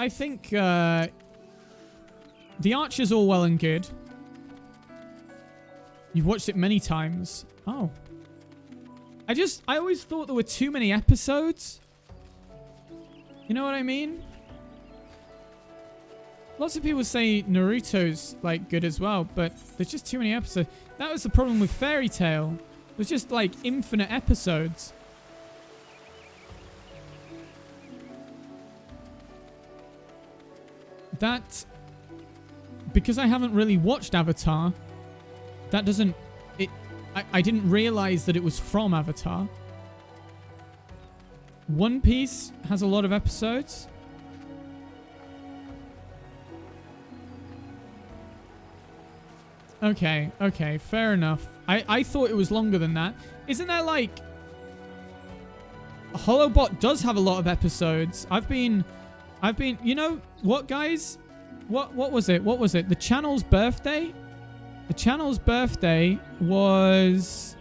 the Archer's all well and good. You've watched it many times. Oh. I always thought there were too many episodes. You know what I mean? Lots of people say Naruto's like good as well, but there's just too many episodes. That was the problem with Fairy Tail. It was just like infinite episodes. that... Because I haven't really watched Avatar, that doesn't... I didn't realize that it was from Avatar. One Piece has a lot of episodes. Okay, okay, fair enough. I thought it was longer than that. Isn't there like... Holobot does have a lot of episodes. I've been... You know what, guys? What was it? What was it? The channel's birthday? The channel's birthday was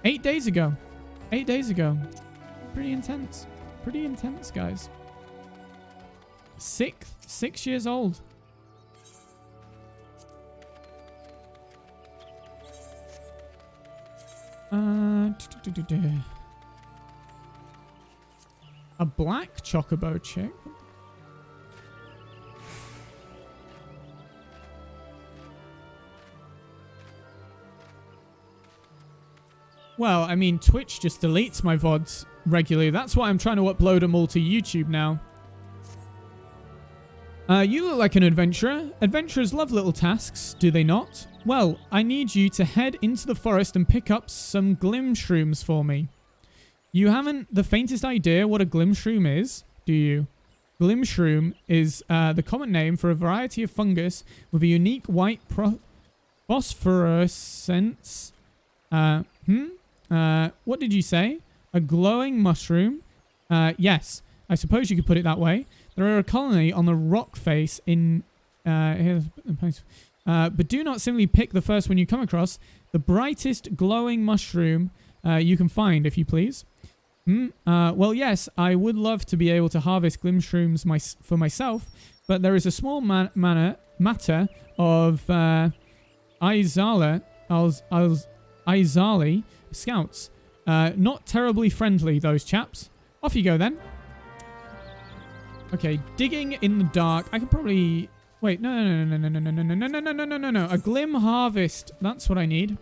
8 days ago. 8 days ago. Pretty intense. Pretty intense, guys. 6 years old. A black chocobo chick? Well, I mean, Twitch just deletes my VODs regularly. That's why I'm trying to upload them all to YouTube now. You look like an adventurer. Adventurers love little tasks, do they not? Well, I need you to head into the forest and pick up some glimshrooms for me. You haven't the faintest idea what a glimshroom is, do you? Glimshroom is the common name for a variety of fungus with a unique white phosphorescence. What did you say? A glowing mushroom? Yes, I suppose you could put it that way. There are a colony on the rock face in... but do not simply pick the first one you come across. The brightest glowing mushroom you can find, if you please. Well, yes, I would love to be able to harvest glimshrooms for myself, but there is a small matter of Izali scouts. Not terribly friendly, those chaps. Off you go, then. Okay, digging in the dark. I could probably... Wait, no. A glim harvest. That's what I need.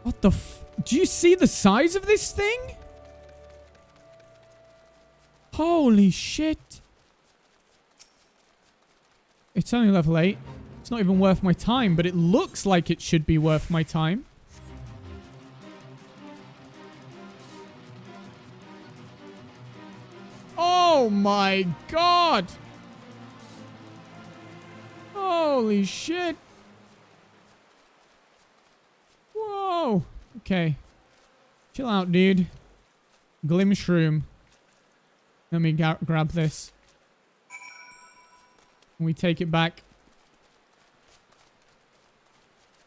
What the do you see the size of this thing? Holy shit. It's only level 8. It's not even worth my time, but it looks like it should be worth my time. Oh my god! Holy shit! Whoa! Okay. Chill out, dude. Glimshroom. Let me grab this. We take it back.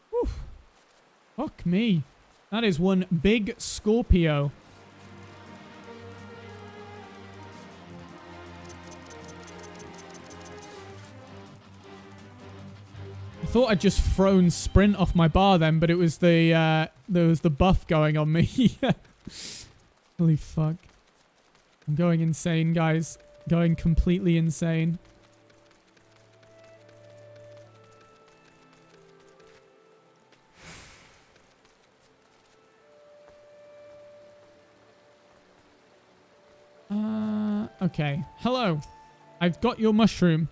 Whew. Fuck me. That is one big Scorpio. I thought I'd just thrown sprint off my bar then, but it was the there was the buff going on me. Holy fuck. I'm going insane, guys. Going completely insane. Okay. Hello. I've got your mushroom.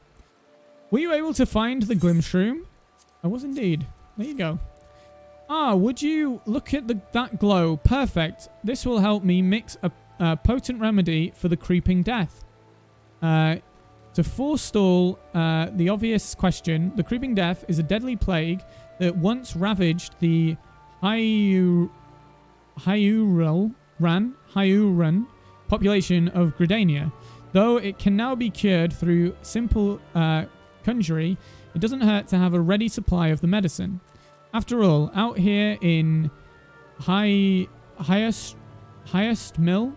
Were you able to find the glimshroom? I was indeed. There you go. Ah, would you look at that glow? Perfect. This will help me mix a potent remedy for the creeping death. To forestall the obvious question, the creeping death is a deadly plague that once ravaged the Hyuran population of Gridania. Though it can now be cured through simple conjury, it doesn't hurt to have a ready supply of the medicine. After all, out here in highest mill,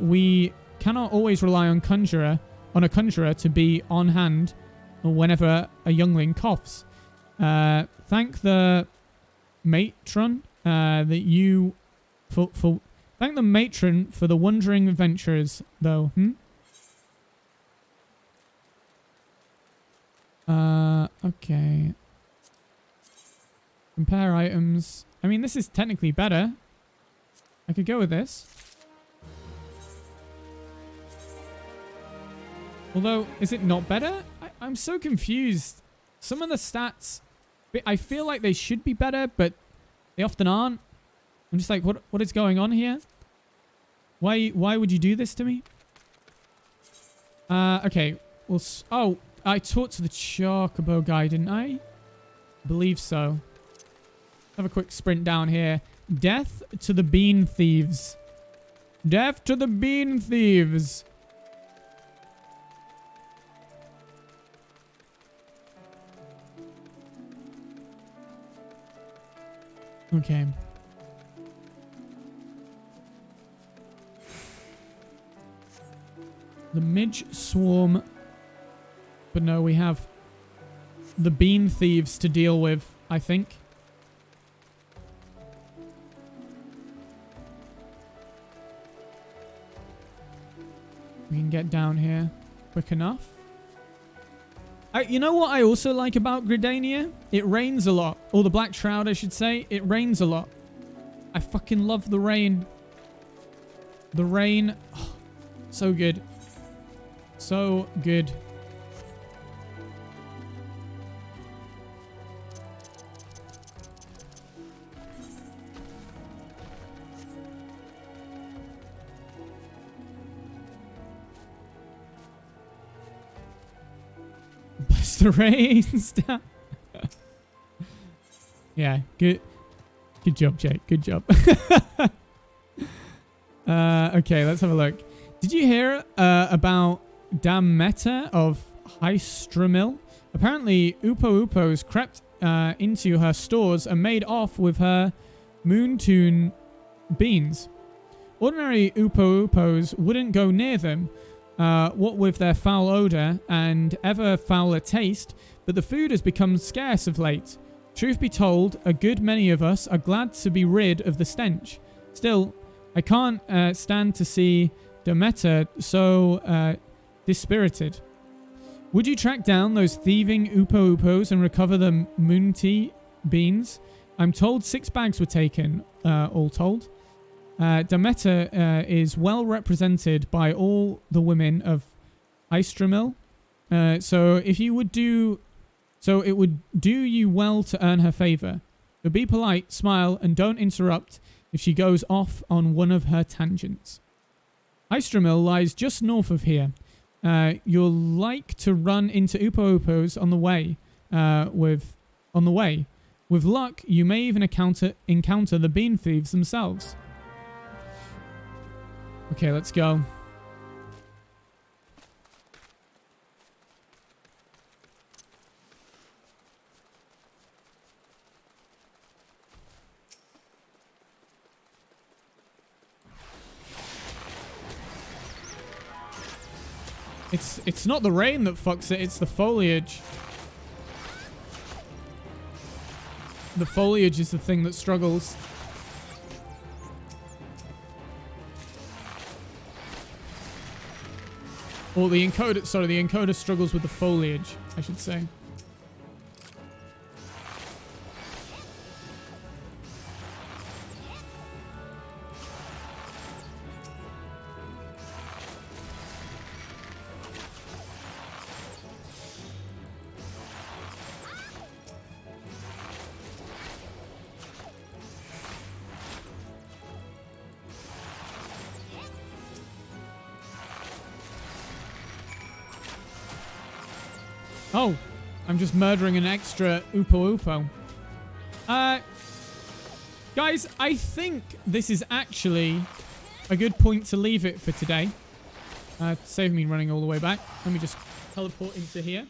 we cannot always rely on a conjurer to be on hand whenever a youngling coughs. Thank the matron thank the matron for the wandering adventurers, though. Okay. Compare items. I mean, this is technically better. I could go with this. Although, is it not better? I'm so confused. Some of the stats, I feel like they should be better, but they often aren't. I'm just like, what is going on here? Why would you do this to me? Okay. Well, oh, I talked to the Chocobo guy, didn't I? Believe so. Have a quick sprint down here. Death to the bean thieves. Death to the bean thieves. Okay. The midge swarm. But no, we have the bean thieves to deal with, I think. We can get down here quick enough. You know what I also like about Gridania? It rains a lot. Or the Black Shroud, I should say. It rains a lot. I fucking love the rain. The rain. Oh, so good. So good. Bless the rains down. Yeah, good job, Jake. Good job. Okay, let's have a look. Did you hear about Dameta of Hystramil? Apparently, Upo Upos crept into her stores and made off with her Moontune beans. Ordinary Upo Upos wouldn't go near them, what with their foul odor and ever fouler taste, but the food has become scarce of late. Truth be told, a good many of us are glad to be rid of the stench. Still, I can't stand to see Dameta so dispirited. Would you track down those thieving Upo Upos and recover the Moontea beans? I'm told 6 bags were taken, all told. Dameta is well represented by all the women of Hystramil. So it would do you well to earn her favor. But be polite, smile, and don't interrupt if she goes off on one of her tangents. Hystramil lies just north of here. You'll like to run into Upo Upos on the way. With luck, you may even encounter the bean thieves themselves. Okay, let's go. It's not the rain that fucks it, it's the foliage. The foliage is the thing that struggles. Or the encoder struggles with the foliage, I should say. Oh, I'm just murdering an extra Upo Upo. Guys, I think this is actually a good point to leave it for today. Save me running all the way back. Let me just teleport into here.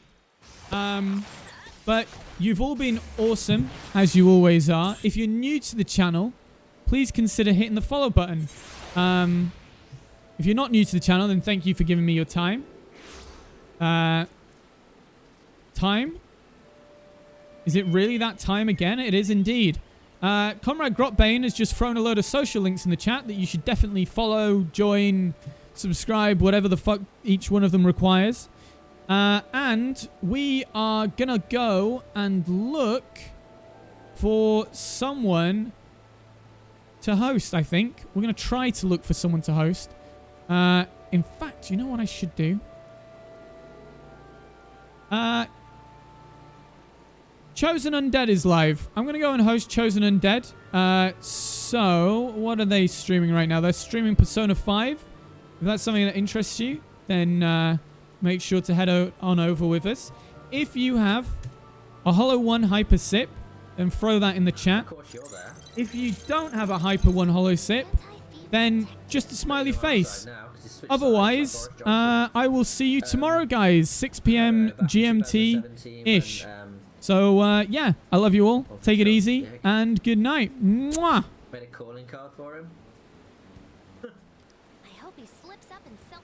But you've all been awesome, as you always are. If you're new to the channel, please consider hitting the follow button. If you're not new to the channel, then thank you for giving me your time. Time? Is it really that time again? It is indeed. Comrade Grotbane has just thrown a load of social links in the chat that you should definitely follow, join, subscribe, whatever the fuck each one of them requires. And we are gonna go and look for someone to host, I think. We're going to try to look for someone to host. In fact, you know what I should do? Chosen Undead is live. I'm going to go and host Chosen Undead. So, what are they streaming right now? They're streaming Persona 5. If that's something that interests you, then make sure to head on over with us. If you have a Hollow 1 Hyper Sip, then throw that in the chat. Of course you're there. If you don't have a Hyper 1 Hollow Sip, then just a smiley face. Otherwise, I will see you tomorrow, guys. 6 p.m. GMT-ish. So, yeah, I love you all. Take it easy, and good night. Mwah! Made a calling card for him. I hope he slips up and self